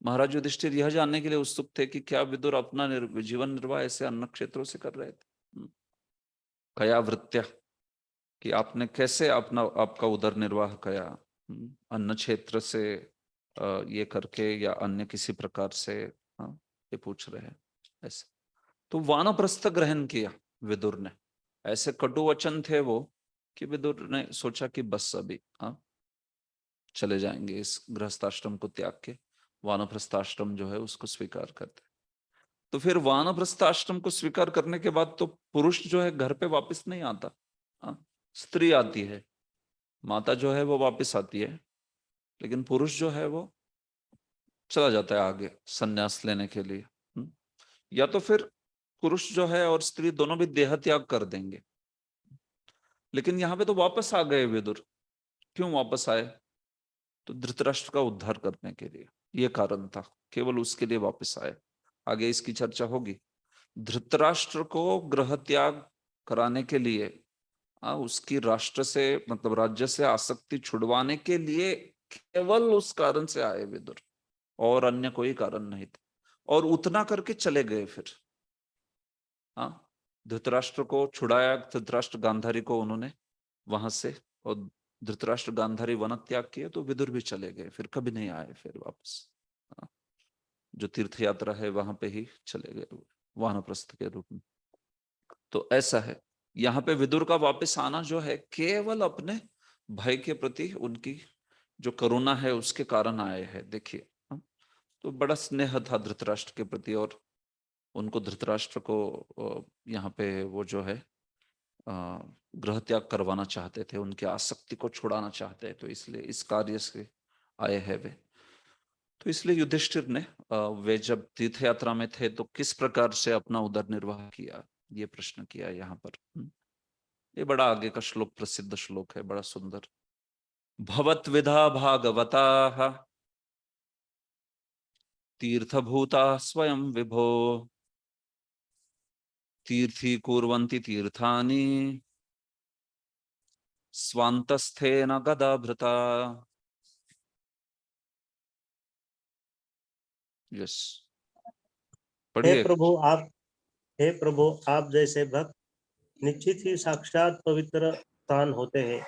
महाराज युधिष्ठिर यह जानने के लिए उत्सुक थे कि क्या विदुर अपना जीवन निर्वाह ऐसे अन्न क्षेत्रों से कर रहे थे। कया वृत्या, कि आपने कैसे अपना आपका उदर निर्वाह किया, अन्न क्षेत्र से ये करके या अन्य किसी प्रकार से, ये पूछ रहे हैं ऐसे। तो वानप्रस्थ ग्रहण किया विदुर ने। ऐसे कटु वचन थे वो कि विदुर ने सोचा कि बस अभी चले जाएंगे, इस गृहस्थाश्रम को त्याग के वानप्रस्थाश्रम जो है उसको स्वीकार करते। तो फिर वानप्रस्थाश्रम को स्वीकार करने के बाद तो पुरुष जो है घर पे वापस नहीं आता, स्त्री आती है, माता जो है वो वापस आती है, लेकिन पुरुष जो है वो चला जाता है आगे संन्यास लेने के लिए। या तो फिर पुरुष जो है और स्त्री दोनों भी देह त्याग कर देंगे। लेकिन यहाँ पे तो वापस आ गए विदुर। क्यों वापस आए? तो धृतराष्ट्र का उद्धार करने के लिए, ये कारण था, केवल उसके लिए वापस आए। आगे इसकी चर्चा होगी। धृतराष्ट्र को गृह त्याग कराने के लिए, उसकी राष्ट्र से मतलब राज्य से आसक्ति छुड़वाने के लिए केवल उस कारण से आए विदुर, और अन्य कोई कारण नहीं था। और उतना करके चले गए फिर। धृतराष्ट्र को छुड़ाया, धृतराष्ट्र गांधारी को उन्होंने वहां से, और धृतराष्ट्र गांधारी वन त्याग किए तो विदुर भी चले गए, फिर कभी नहीं आए फिर वापस। जो तीर्थ यात्रा है वहां पे ही चले गए वानप्रस्थ के रूप में। तो ऐसा है, यहाँ पे विदुर का वापस आना जो है केवल अपने भाई के प्रति उनकी जो करुणा है उसके कारण आए हैं। देखिए, तो बड़ा स्नेह था धृतराष्ट्र के प्रति, और उनको धृतराष्ट्र को यहाँ पे वो जो है गृह त्याग करवाना चाहते थे, उनकी आसक्ति को छुड़ाना चाहते हैं, तो इसलिए इस कार्य से आए हैं वे। तो इसलिए युधिष्ठिर ने वे जब तीर्थ यात्रा में थे तो किस प्रकार से अपना उदर निर्वाह किया, ये प्रश्न किया यहाँ पर। ये बड़ा आगे का श्लोक, प्रसिद्ध श्लोक है, बड़ा सुंदर। भवत विधा भागवता तीर्थभूता स्वयं विभो तीर्थी कुर्वन्ति तीर्थानि स्वान्तस्थेन गदाभृता। यस, पढ़िए। हे प्रभु आप जैसे भक्त निश्चित ही साक्षात पवित्र स्थान होते हैं,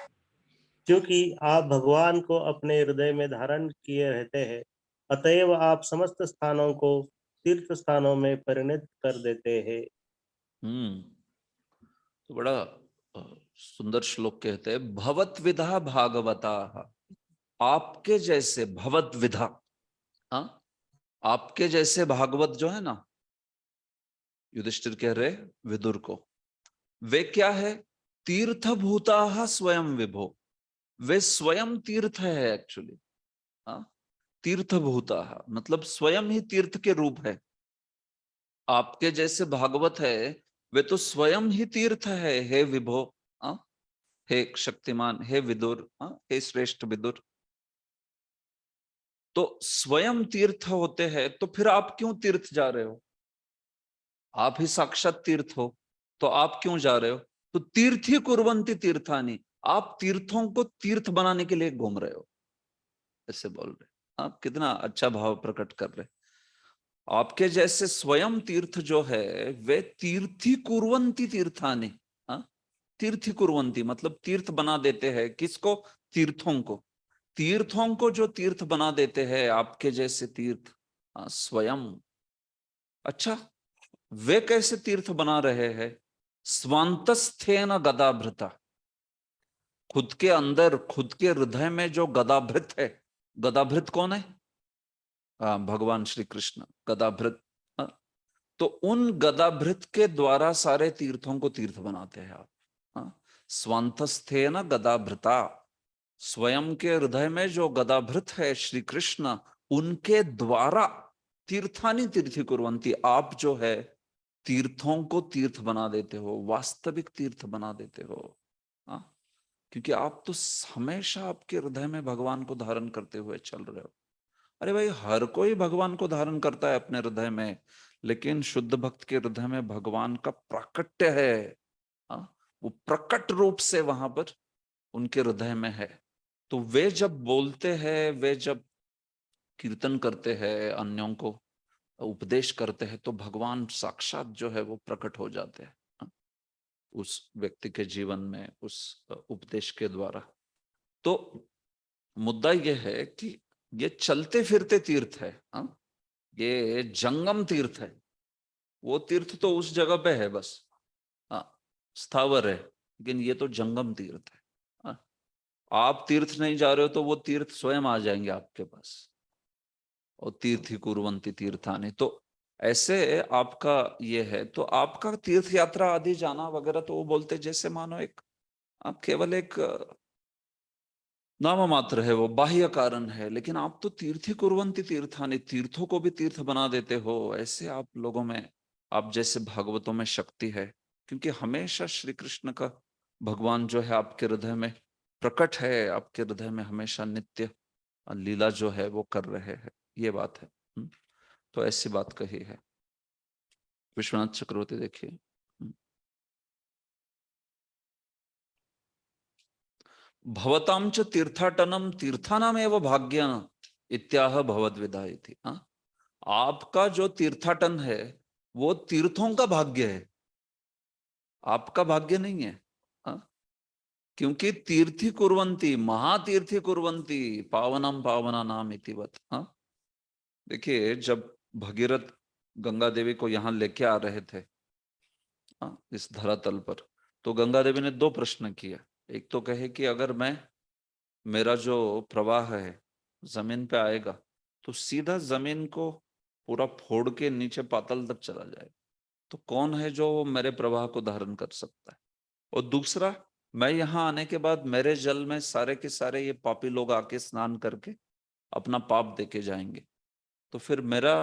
क्योंकि आप भगवान को अपने हृदय में धारण किए रहते हैं, अतएव आप समस्त स्थानों को तीर्थ स्थानों में परिणत कर देते हैं। तो बड़ा सुंदर श्लोक कहते हैं, भवत विधा भागवता। आपके जैसे भवत विधा, आपके जैसे भागवत जो है ना, युधिष्ठिर कह रहे विदुर को, वे क्या है? तीर्थभूता स्वयं विभो, वे स्वयं तीर्थ है एक्चुअली। तीर्थभूता मतलब स्वयं ही तीर्थ के रूप है। आपके जैसे भागवत है वे तो स्वयं ही तीर्थ है। हे विभो, हे शक्तिमान, हे विदुर, हे श्रेष्ठ विदुर, तो स्वयं तीर्थ होते हैं, तो फिर आप क्यों तीर्थ जा रहे हो? आप ही साक्षात तीर्थ हो, तो आप क्यों जा रहे हो? तो तीर्थी कुर्वन्ति तीर्थानि, आप तीर्थों को तीर्थ बनाने के लिए घूम रहे हो, ऐसे बोल रहे। आप कितना अच्छा भाव प्रकट कर रहे। आपके जैसे स्वयं तीर्थ जो है वे तीर्थी कुर्वन्ति तीर्थानि, तीर्थी कुर्वन्ति मतलब तीर्थ बना देते हैं। किसको? तीर्थों को। तीर्थों को जो तीर्थ बना देते हैं आपके जैसे तीर्थ स्वयं। अच्छा, वे कैसे तीर्थ बना रहे हैं? स्वांतस्थेन गदाभृता, खुद के अंदर, खुद के हृदय में जो गदाभृत है। गदाभृत कौन है? भगवान श्री कृष्ण गदाभृत। तो उन गदाभृत के द्वारा सारे तीर्थों को तीर्थ बनाते हैं आप। स्वांतस्थेन गदाभृता, स्वयं के हृदय में जो गदाभृत है श्री कृष्ण, उनके द्वारा तीर्थानि तीर्थी कुर्वन्ति, आप जो है तीर्थों को तीर्थ बना देते हो, वास्तविक तीर्थ बना देते हो। क्योंकि आप तो हमेशा आपके हृदय में भगवान को धारण करते हुए चल रहे हो। अरे भाई, हर कोई भगवान को धारण करता है अपने हृदय में, लेकिन शुद्ध भक्त के हृदय में भगवान का प्राकट्य है। हाँ, वो प्रकट रूप से वहां पर उनके हृदय में है। तो वे जब बोलते हैं, वे जब कीर्तन करते हैं, अन्यों को उपदेश करते हैं, तो भगवान साक्षात जो है वो प्रकट हो जाते हैं उस व्यक्ति के जीवन में, उस उपदेश के द्वारा। तो मुद्दा यह है कि ये चलते फिरते तीर्थ है, ये जंगम तीर्थ है। वो तीर्थ तो उस जगह पे है बस, स्थावर है, लेकिन ये तो जंगम तीर्थ है। आप तीर्थ नहीं जा रहे हो तो वो तीर्थ स्वयं आ जाएंगे आपके पास। और तीर्थी कुर्वन्ति तीर्थानि, तो ऐसे आपका ये है। तो आपका तीर्थ यात्रा आदि जाना वगैरह, तो वो बोलते जैसे मानो एक आप केवल एक नाम मात्र है, वो बाह्य कारण है, लेकिन आप तो तीर्थी कुर्वन्ति तीर्थानि, तीर्थों को भी तीर्थ बना देते हो। ऐसे आप लोगों में, आप जैसे भागवतों में शक्ति है, क्योंकि हमेशा श्री कृष्ण का भगवान जो है आपके हृदय में प्रकट है, आपके हृदय में हमेशा नित्य लीला जो है वो कर रहे हैं। ये बात है। तो ऐसी बात कही है। विश्वनाथ चक्रवर्ती देखिए, भवतां च तीर्थाटनम तीर्थानामेव भाग्य इत्याह भवद्विधा इति। आपका जो तीर्थाटन है वो तीर्थों का भाग्य है, आपका भाग्य नहीं है। क्योंकि तीर्थी कुर्वन्ति, महातीर्थी कुर्वन्ति पावनम पावना नाम इतिवत। देखिए, जब भगीरथ गंगा देवी को यहाँ लेके आ रहे थे इस धरातल पर, तो गंगा देवी ने दो प्रश्न किया। एक तो कहे कि अगर मेरा जो प्रवाह है जमीन पे आएगा तो सीधा जमीन को पूरा फोड़ के नीचे पाताल तक चला जाएगा, तो कौन है जो मेरे प्रवाह को धारण कर सकता है। और दूसरा, मैं यहाँ आने के बाद मेरे जल में सारे के सारे ये पापी लोग आके स्नान करके अपना पाप देके जाएंगे, तो फिर मेरा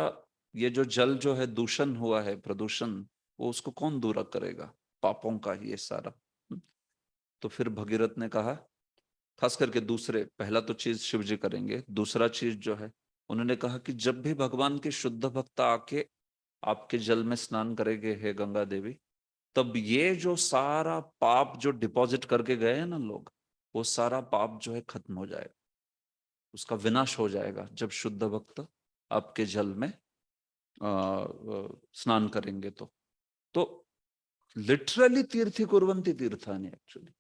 ये जो जल जो है दूषण हुआ है, प्रदूषण, वो उसको कौन दूर करेगा, पापों का ये सारा। तो फिर भगीरथ ने कहा, खास करके दूसरे, पहला तो चीज शिव जी करेंगे, दूसरा चीज जो है उन्होंने कहा कि जब भी भगवान के शुद्ध भक्त आके आपके जल में स्नान करेंगे हे गंगा देवी, तब ये जो सारा पाप जो डिपॉजिट करके गए हैं ना लोग, वो सारा पाप जो है खत्म हो जाएगा, उसका विनाश हो जाएगा जब शुद्ध भक्त आपके जल में स्नान करेंगे। तो लिटरली तीर्थी कुर्वन्ति तीर्थानि, एक्चुअली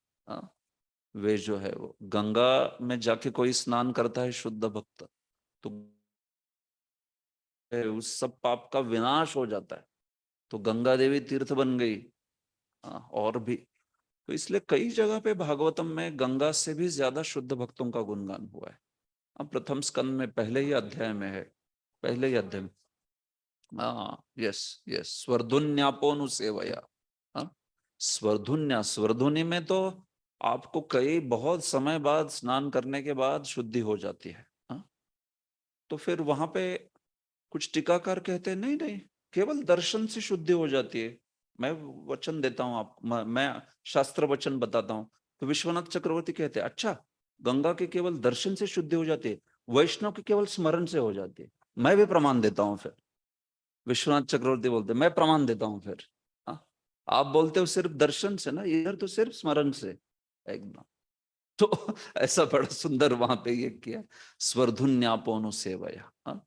वे जो है वो गंगा में जाके कोई स्नान करता है शुद्ध भक्त, तो उस सब पाप का विनाश हो जाता है। तो गंगा देवी तीर्थ बन गई। और भी, तो इसलिए कई जगह पे भागवतम में गंगा से भी ज्यादा शुद्ध भक्तों का गुणगान हुआ है। अब प्रथम स्कंद में पहले ही अध्याय में है, पहले ही अध्याय में। यस यस, स्वर्धुन्यापोनु सेवया। स्वर्धुन्या, स्वर्धुनि में तो आपको कई बहुत समय बाद स्नान करने के बाद शुद्धि हो जाती है। तो फिर वहां पे कुछ टीकाकार कहते हैं नहीं नहीं, केवल दर्शन से शुद्धि हो जाती है। मैं वचन देता हूं आपको, मैं शास्त्र वचन बताता हूं। तो विश्वनाथ चक्रवर्ती कहते हैं अच्छा, गंगा के केवल दर्शन से शुद्धि हो जाती है, वैष्णव के केवल स्मरण से हो जाती है। मैं भी प्रमाण देता हूं फिर। विश्वनाथ चक्रवर्ती बोलते मैं प्रमाण देता हूं फिर। आप बोलते हो सिर्फ दर्शन से ना, इधर तो सिर्फ स्मरण से एकदम। तो ऐसा बड़ा सुंदर वहां पे ये किया, स्वर्धुन्यापोनु सेवया।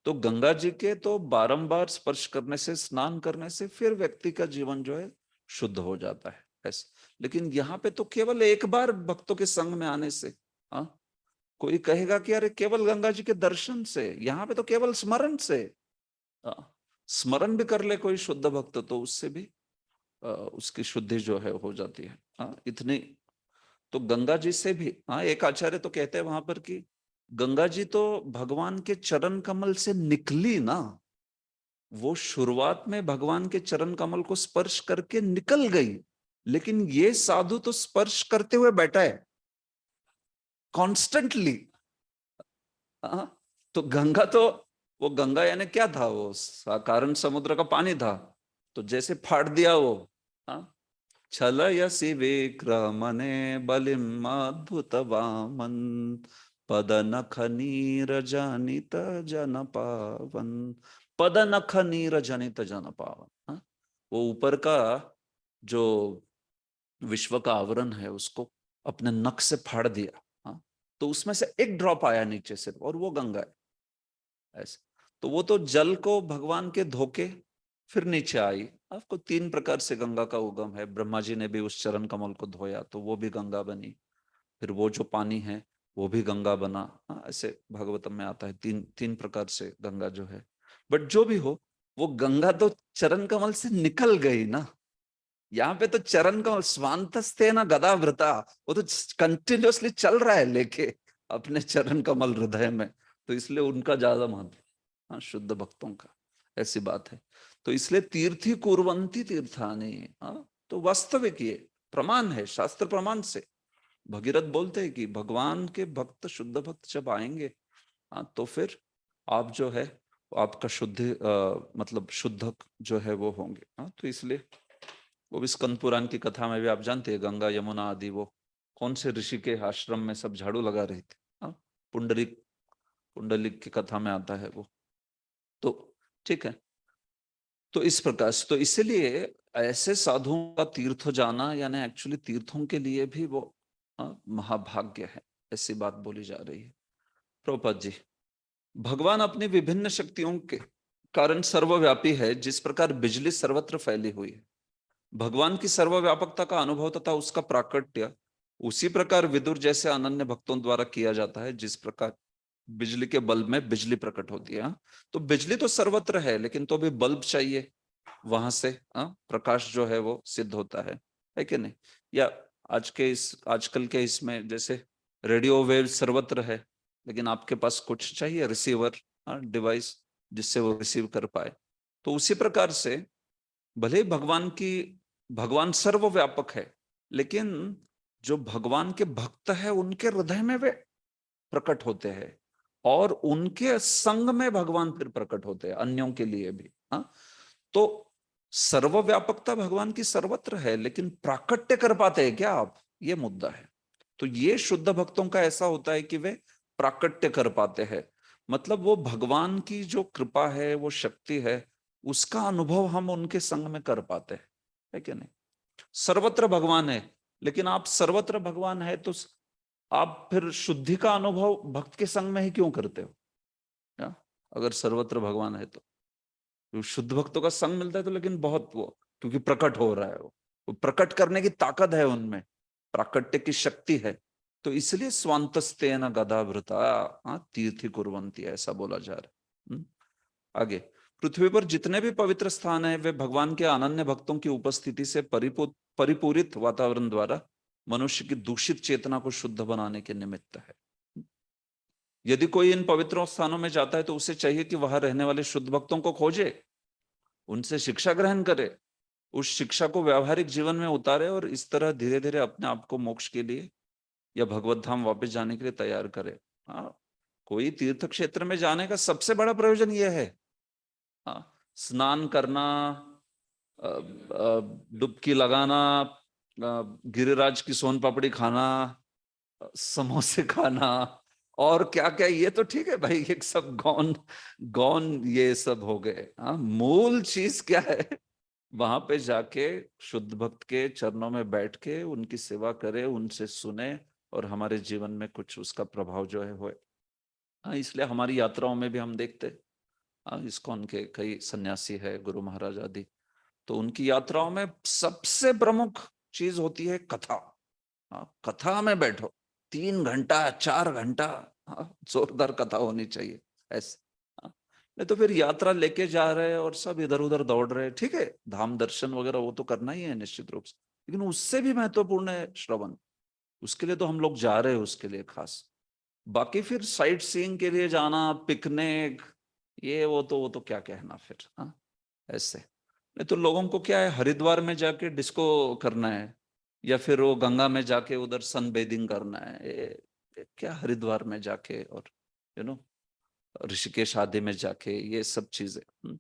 तो गंगा जी के तो बारंबार स्पर्श करने से, स्नान करने से फिर व्यक्ति का जीवन जो है शुद्ध हो जाता है ऐसे। लेकिन यहाँ पे तो केवल एक बार भक्तों के संग में आने से, कोई कहेगा कि अरे केवल गंगा जी के दर्शन से, यहाँ पे तो केवल स्मरण से, स्मरण भी कर ले कोई शुद्ध भक्त तो उससे भी उसकी शुद्धि जो है हो जाती है। इतनी तो गंगा जी से भी, एक आचार्य तो कहते हैं वहां पर कि गंगा जी तो भगवान के चरण कमल से निकली ना, वो शुरुआत में भगवान के चरण कमल को स्पर्श करके निकल गई, लेकिन ये साधु तो स्पर्श करते हुए बैठा है कॉन्स्टेंटली। तो गंगा तो, वो गंगा यानी क्या था, वो साधारण समुद्र का पानी था, तो जैसे फाड़ दिया वो छलयसि विक्रमणे बलिम् अद्भुतवामन् पदनख नीरजनित जन पावन। पदनख नीरजनित जन पावन, हाँ? वो ऊपर का जो विश्व का आवरण है उसको अपने नख से फाड़ दिया, हाँ? तो उसमें से एक ड्रॉप आया नीचे से और वो गंगा है। ऐसे तो वो तो जल को भगवान के धोके फिर नीचे आई। आपको 3 प्रकार से गंगा का उगम है। ब्रह्मा जी ने भी उस चरण कमल को धोया तो वो भी गंगा बनी, फिर वो जो पानी है वो भी गंगा बना, हाँ? ऐसे भागवतम में आता है 3 प्रकार से गंगा जो है। बट जो भी हो, वो गंगा तो चरण कमल से निकल गई ना। यहाँ पे तो चरण कमल स्वांतस्ते न गदावृता, वो तो कंटिन्यूअसली चल रहा है लेके अपने चरण कमल हृदय में। तो इसलिए उनका ज्यादा महत्व, हाँ, शुद्ध भक्तों का, ऐसी बात है। तो इसलिए तीर्थी कुर्वन्ति तीर्थानि, हाँ, तो वास्तविक ये प्रमाण है, शास्त्र प्रमाण से। भगीरथ बोलते हैं कि भगवान के भक्त, शुद्ध भक्त जब आएंगे, हाँ, तो फिर आप जो है आपका शुद्ध मतलब शुद्ध जो है वो होंगे, हाँ। तो इसलिए वो भी स्कंद पुराण की कथा में भी आप जानते हैं, गंगा यमुना आदि वो कौन से ऋषि के आश्रम में सब झाड़ू लगा रहे थे, हाँ? पुंडरीक, पुंडलिक की कथा में आता है वो। तो ठीक है, तो इस प्रकार से, तो इसलिए ऐसे साधुओं का तीर्थ जाना यानी एक्चुअली तीर्थों के लिए भी वो महाभाग्य है, ऐसी बात बोली जा रही है। प्रभुपाद जी, भगवान अपनी विभिन्न शक्तियों के कारण सर्वव्यापी है। जिस प्रकार बिजली सर्वत्र फैली हुई है, भगवान की सर्वव्यापकता का अनुभव तथा उसका प्राकट्य उसी प्रकार विदुर जैसे अनन्य भक्तों द्वारा किया जाता है। जिस प्रकार बिजली के बल्ब में बिजली प्रकट होती है, हाँ? तो बिजली तो सर्वत्र है, लेकिन तो भी बल्ब चाहिए, वहां से प्रकाश जो है वो सिद्ध होता है कि नहीं? या आजकल के इसमें जैसे रेडियो वेव सर्वत्र है, लेकिन आपके पास कुछ चाहिए रिसीवर, डिवाइस, जिससे वो रिसीव कर पाए। तो उसी प्रकार से भले भगवान सर्वव्यापक है, लेकिन जो भगवान के भक्त है उनके हृदय में वे प्रकट होते हैं, और उनके संग में भगवान फिर प्रकट होते हैं अन्यों के लिए भी, हाँ? तो सर्वव्यापकता भगवान की सर्वत्र है, लेकिन प्राकट्य कर पाते हैं क्या आप, ये मुद्दा है। तो ये शुद्ध भक्तों का ऐसा होता है कि वे प्राकट्य कर पाते हैं, मतलब वो भगवान की जो कृपा है, वो शक्ति है, उसका अनुभव हम उनके संग में कर पाते हैं, है कि नहीं? सर्वत्र भगवान है, लेकिन आप सर्वत्र भगवान है तो आप फिर शुद्धि का अनुभव भक्त के संग में ही क्यों करते हो, या? अगर सर्वत्र भगवान है तो शुद्ध भक्तों का संग मिलता है तो, लेकिन बहुत वो, क्योंकि प्रकट हो रहा है, वो प्रकट करने की ताकत है उनमें, प्राकट्य की शक्ति है। तो इसलिए स्वांतस्तेन गदावृता, तीर्थी कुर्वन्ति, ऐसा बोला जा रहा है। आगे, पृथ्वी पर जितने भी पवित्र स्थान है वे भगवान के अनन्य भक्तों की उपस्थिति से परिपूरित वातावरण द्वारा मनुष्य की दूषित चेतना को शुद्ध बनाने के निमित्त है। यदि कोई इन पवित्र स्थानों में जाता है तो उसे चाहिए कि वहां रहने वाले शुद्ध भक्तों को खोजे, उनसे शिक्षा ग्रहण करे, उस शिक्षा को व्यावहारिक जीवन में उतारे, और इस तरह धीरे धीरे अपने आप को मोक्ष के लिए या भगवत धाम वापस जाने के लिए तैयार करे। हाँ, कोई तीर्थ क्षेत्र में जाने का सबसे बड़ा प्रयोजन यह है, हाँ, स्नान करना, डुबकी लगाना, गिरिराज की सोन पापड़ी खाना, समोसे खाना, और क्या क्या, ये तो ठीक है भाई, ये सब गौन गौन ये सब हो गए। हाँ, मूल चीज क्या है, वहां पे जाके शुद्ध भक्त के चरणों में बैठ के उनकी सेवा करे, उनसे सुने, और हमारे जीवन में कुछ उसका प्रभाव जो है होए। हाँ, इसलिए हमारी यात्राओं में भी हम देखते, हाँ, इस्कॉन के कई सन्यासी है, गुरु महाराज आदि, तो उनकी यात्राओं में सबसे प्रमुख चीज होती है कथा। हाँ, कथा में बैठो 3 घंटा 4 घंटा, हाँ, जोरदार कथा होनी चाहिए, ऐसे। हाँ, नहीं तो फिर यात्रा लेके जा रहे हैं और सब इधर उधर दौड़ रहे हैं, ठीक है, धाम दर्शन वगैरह वो तो करना ही है निश्चित रूप से, लेकिन उससे भी महत्वपूर्ण है श्रवण। उसके लिए तो हम लोग जा रहे हैं, उसके लिए खास। बाकी फिर साइट सीइंग के लिए जाना, पिकनिक, ये वो तो क्या कहना फिर, हाँ, ऐसे। नहीं तो लोगों को क्या है, हरिद्वार में जाके डिस्को करना है, या फिर वो गंगा में जाके उधर सन बेदिंग करना है, ये क्या हरिद्वार में जाके, और ऋषिकेश आदि में जाके ये सब चीजें।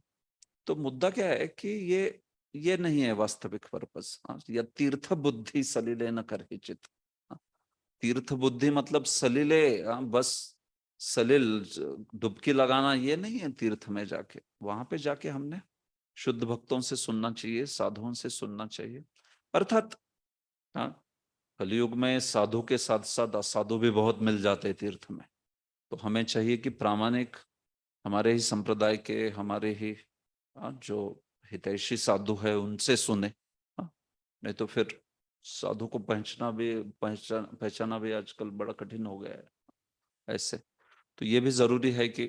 तो मुद्दा क्या है कि ये नहीं है वास्तविक पर्पस। या तीर्थ बुद्धि सलिले न कर चित। तीर्थ बुद्धि मतलब सलिले, बस सलिल डुबकी लगाना, ये नहीं है। तीर्थ में जाके, वहां पे जाके हमने शुद्ध भक्तों से सुनना चाहिए, साधुओं से सुनना चाहिए। अर्थात कलयुग में साधु के साथ साथ असाधु भी बहुत मिल जाते हैं तीर्थ में। तो हमें चाहिए कि प्रामाणिक हमारे ही संप्रदाय के, हमारे ही जो हितैषी साधु है उनसे सुने। नहीं तो फिर साधु को पहचाना भी आजकल बड़ा कठिन हो गया है ऐसे। तो ये भी जरूरी है कि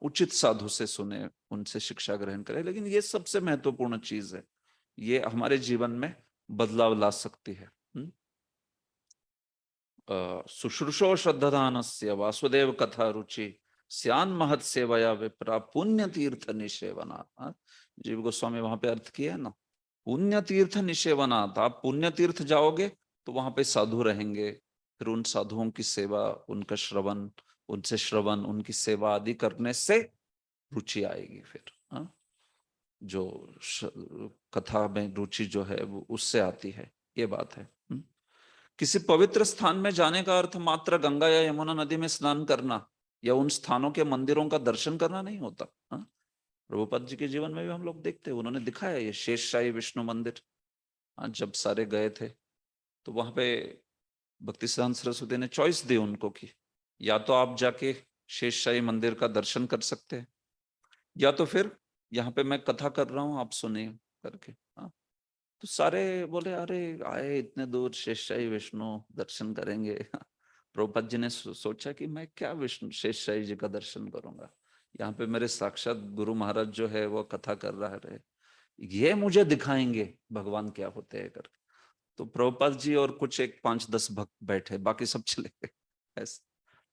उचित साधु से सुने, उनसे शिक्षा ग्रहण करें। लेकिन ये सबसे महत्वपूर्ण चीज है, ये हमारे जीवन में बदलाव ला सकती है। शुश्रूषो श्रद्धानस्य वासुदेव कथा रुचि स्यान महत सेवया विप्रा पुण्य तीर्थ निषेवनात्। जीव गोस्वामी वहां पे अर्थ किया है ना, पुण्य तीर्थ निषेवनात्। आप पुण्य तीर्थ जाओगे तो वहां पे साधु रहेंगे, फिर उन साधुओं की सेवा, उनका श्रवण, उनसे श्रवण, उनकी सेवा आदि करने से रुचि आएगी। फिर जो कथा में रुचि जो है वो उससे आती है, ये बात है। किसी पवित्र स्थान में जाने का अर्थ मात्र गंगा या यमुना नदी में स्नान करना या उन स्थानों के मंदिरों का दर्शन करना नहीं होता। प्रभुपाद जी के जीवन में भी हम लोग देखते हैं, उन्होंने दिखाया ये शेषशाही विष्णु मंदिर। जब सारे गए थे तो वहां पे भक्तिसिद्धांत सरस्वती ने चॉइस दी उनको कि या तो आप जाके शेषशाही मंदिर का दर्शन कर सकते हैं, या तो फिर यहाँ पे मैं कथा कर रहा हूँ आप सुनिए करके। तो सारे बोले अरे आए इतने दूर, शेषशाही विष्णु दर्शन करेंगे। प्रभुपाद जी ने सोचा कि मैं क्या विष्णु शेषशाही जी का दर्शन करूंगा, यहाँ पे मेरे साक्षात गुरु महाराज जो है वो कथा कर रहा है, ये मुझे दिखाएंगे भगवान क्या होते हैं करके। तो प्रभुपाद जी और कुछ एक 5-10 भक्त बैठे, बाकी सब चले गए ऐसे।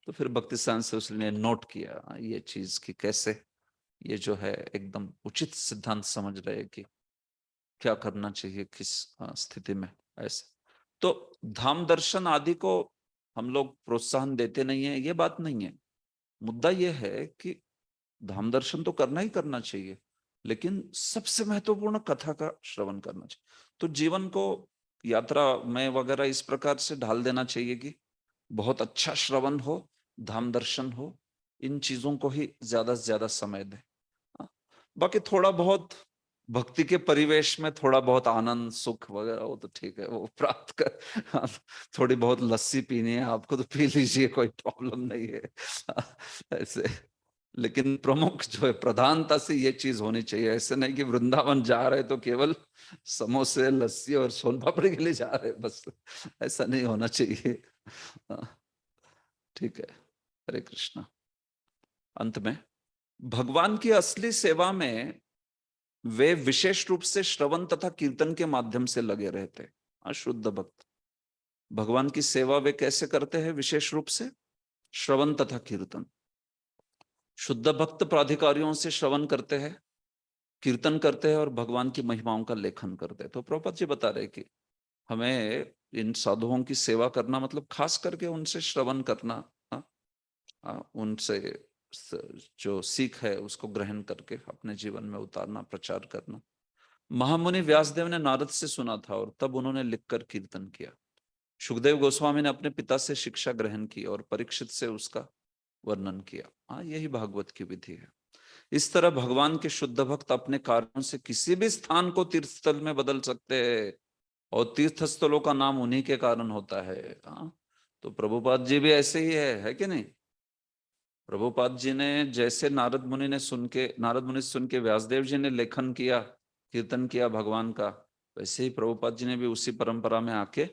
तो फिर भक्तिसिद्धांत से उसने नोट किया ये चीज कि कैसे ये जो है एकदम उचित सिद्धांत समझ रहे कि क्या करना चाहिए किस स्थिति में ऐसे। तो धाम दर्शन आदि को हम लोग प्रोत्साहन देते नहीं है, ये बात नहीं है। मुद्दा ये है कि धाम दर्शन तो करना ही करना चाहिए, लेकिन सबसे महत्वपूर्ण कथा का श्रवण करना चाहिए। तो जीवन को यात्रा में वगैरह इस प्रकार से ढाल देना चाहिए कि बहुत अच्छा श्रवण हो, धाम दर्शन हो, इन चीजों को ही ज्यादा से ज्यादा समय दें। बाकी थोड़ा बहुत भक्ति के परिवेश में थोड़ा बहुत आनंद सुख वगैरह वो तो ठीक है, वो प्राप्त कर। थोड़ी बहुत लस्सी पीनी है आपको तो पी लीजिए, कोई प्रॉब्लम नहीं है ऐसे। लेकिन प्रमुख जो है प्रधानता से ये चीज होनी चाहिए। ऐसे नहीं कि वृंदावन जा रहे तो केवल समोसे लस्सी और सोन पापड़ी के लिए जा रहे, बस ऐसा नहीं होना चाहिए। ठीक है, हरे कृष्णा। अंत में भगवान की असली सेवा में वे विशेष रूप से श्रवण तथा कीर्तन के माध्यम से लगे रहते हैं। शुद्ध भक्त भगवान की सेवा वे कैसे करते हैं? विशेष रूप से श्रवण तथा कीर्तन। शुद्ध भक्त प्राधिकारियों से श्रवण करते हैं, कीर्तन करते हैं और भगवान की महिमाओं का लेखन करते हैं। तो प्रभुपाद जी बता रहे कि हमें इन साधुओं की सेवा करना मतलब खास करके उनसे श्रवण करना, उनसे जो सीख है उसको ग्रहण करके अपने जीवन में उतारना, प्रचार करना। महामुनि व्यासदेव ने नारद से सुना था और तब उन्होंने लिखकर कीर्तन किया। सुखदेव गोस्वामी ने अपने पिता से शिक्षा ग्रहण की और परीक्षित से उसका वर्णन किया। यही भागवत की विधि है। इस तरह भगवान के शुद्ध भक्त अपने कार्यों से किसी भी स्थान को तीर्थ स्थल में बदल सकते हैं और तीर्थ स्थलों का नाम उन्हीं के कारण होता है। तो प्रभुपाद जी भी ऐसे ही है कि नहीं? प्रभुपाद जी ने जैसे नारद मुनि से सुन के व्यासदेव जी ने लेखन किया, कीर्तन किया भगवान का, वैसे ही प्रभुपाद जी ने भी उसी परंपरा में आके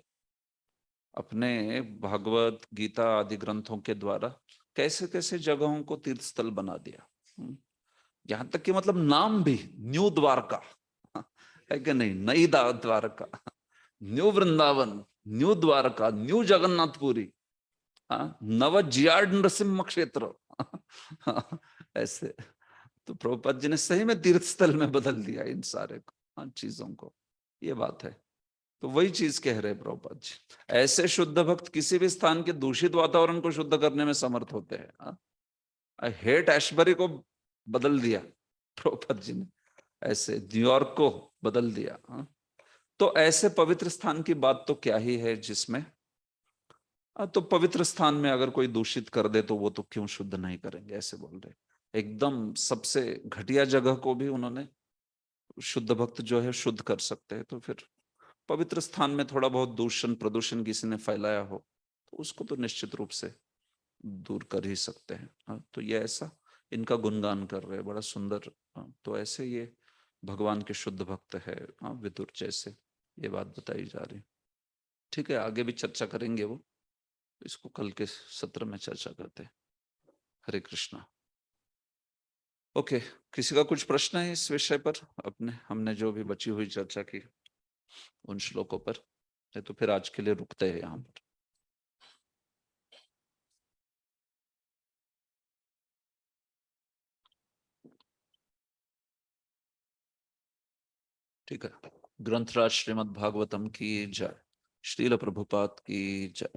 अपने भागवत गीता आदि ग्रंथों के द्वारा कैसे कैसे जगहों को तीर्थ स्थल बना दिया। यहां तक कि मतलब नाम भी न्यू द्वारका है कि नहीं, नई Dwarka, new Vrindavan, new Dwarka, new Jagannathpuri, नव जियाड नृसिम्हा क्षेत्र ऐसे। तो प्रभुपाद जी ने सही में तीर्थ स्थल में बदल दिया इन सारे चीजों को, ये बात है। तो वही चीज कह रहे प्रभुपाद जी, ऐसे शुद्ध भक्त किसी भी स्थान के दूषित वातावरण को शुद्ध करने में समर्थ होते हैं। हेट ऐशबरी को बदल दिया प्रभुपाद जी ने। ऐसे न्यूयॉर्क को बदल दिया। हाँ? तो ऐसे पवित्र स्थान की बात तो क्या ही है जिसमें तो पवित्र स्थान में अगर कोई दूषित कर दे तो वो तो क्यों शुद्ध नहीं करेंगे, ऐसे बोल रहे। एकदम सबसे घटिया जगह को भी उन्होंने शुद्ध भक्त जो है शुद्ध कर सकते हैं, तो फिर पवित्र स्थान में थोड़ा बहुत दूषण प्रदूषण किसी ने फैलाया हो तो उसको तो निश्चित रूप से दूर कर ही सकते हैं। हाँ, तो ये ऐसा इनका गुणगान कर रहे हैं, बड़ा सुंदर। हाँ, तो ऐसे ये भगवान के शुद्ध भक्त है। हाँ, विदुर जैसे ये बात बताई जा रही। ठीक है, आगे भी चर्चा करेंगे, वो इसको कल के सत्र में चर्चा करते हैं। हरे कृष्णा। ओके, किसी का कुछ प्रश्न है इस विषय पर? अपने हमने जो भी बची हुई चर्चा की उन श्लोकों पर, तो फिर आज के लिए रुकते हैं यहाँ पर। ठीक है, ग्रंथराज श्रीमद् भागवतम की जय, श्रील प्रभुपाद की जय।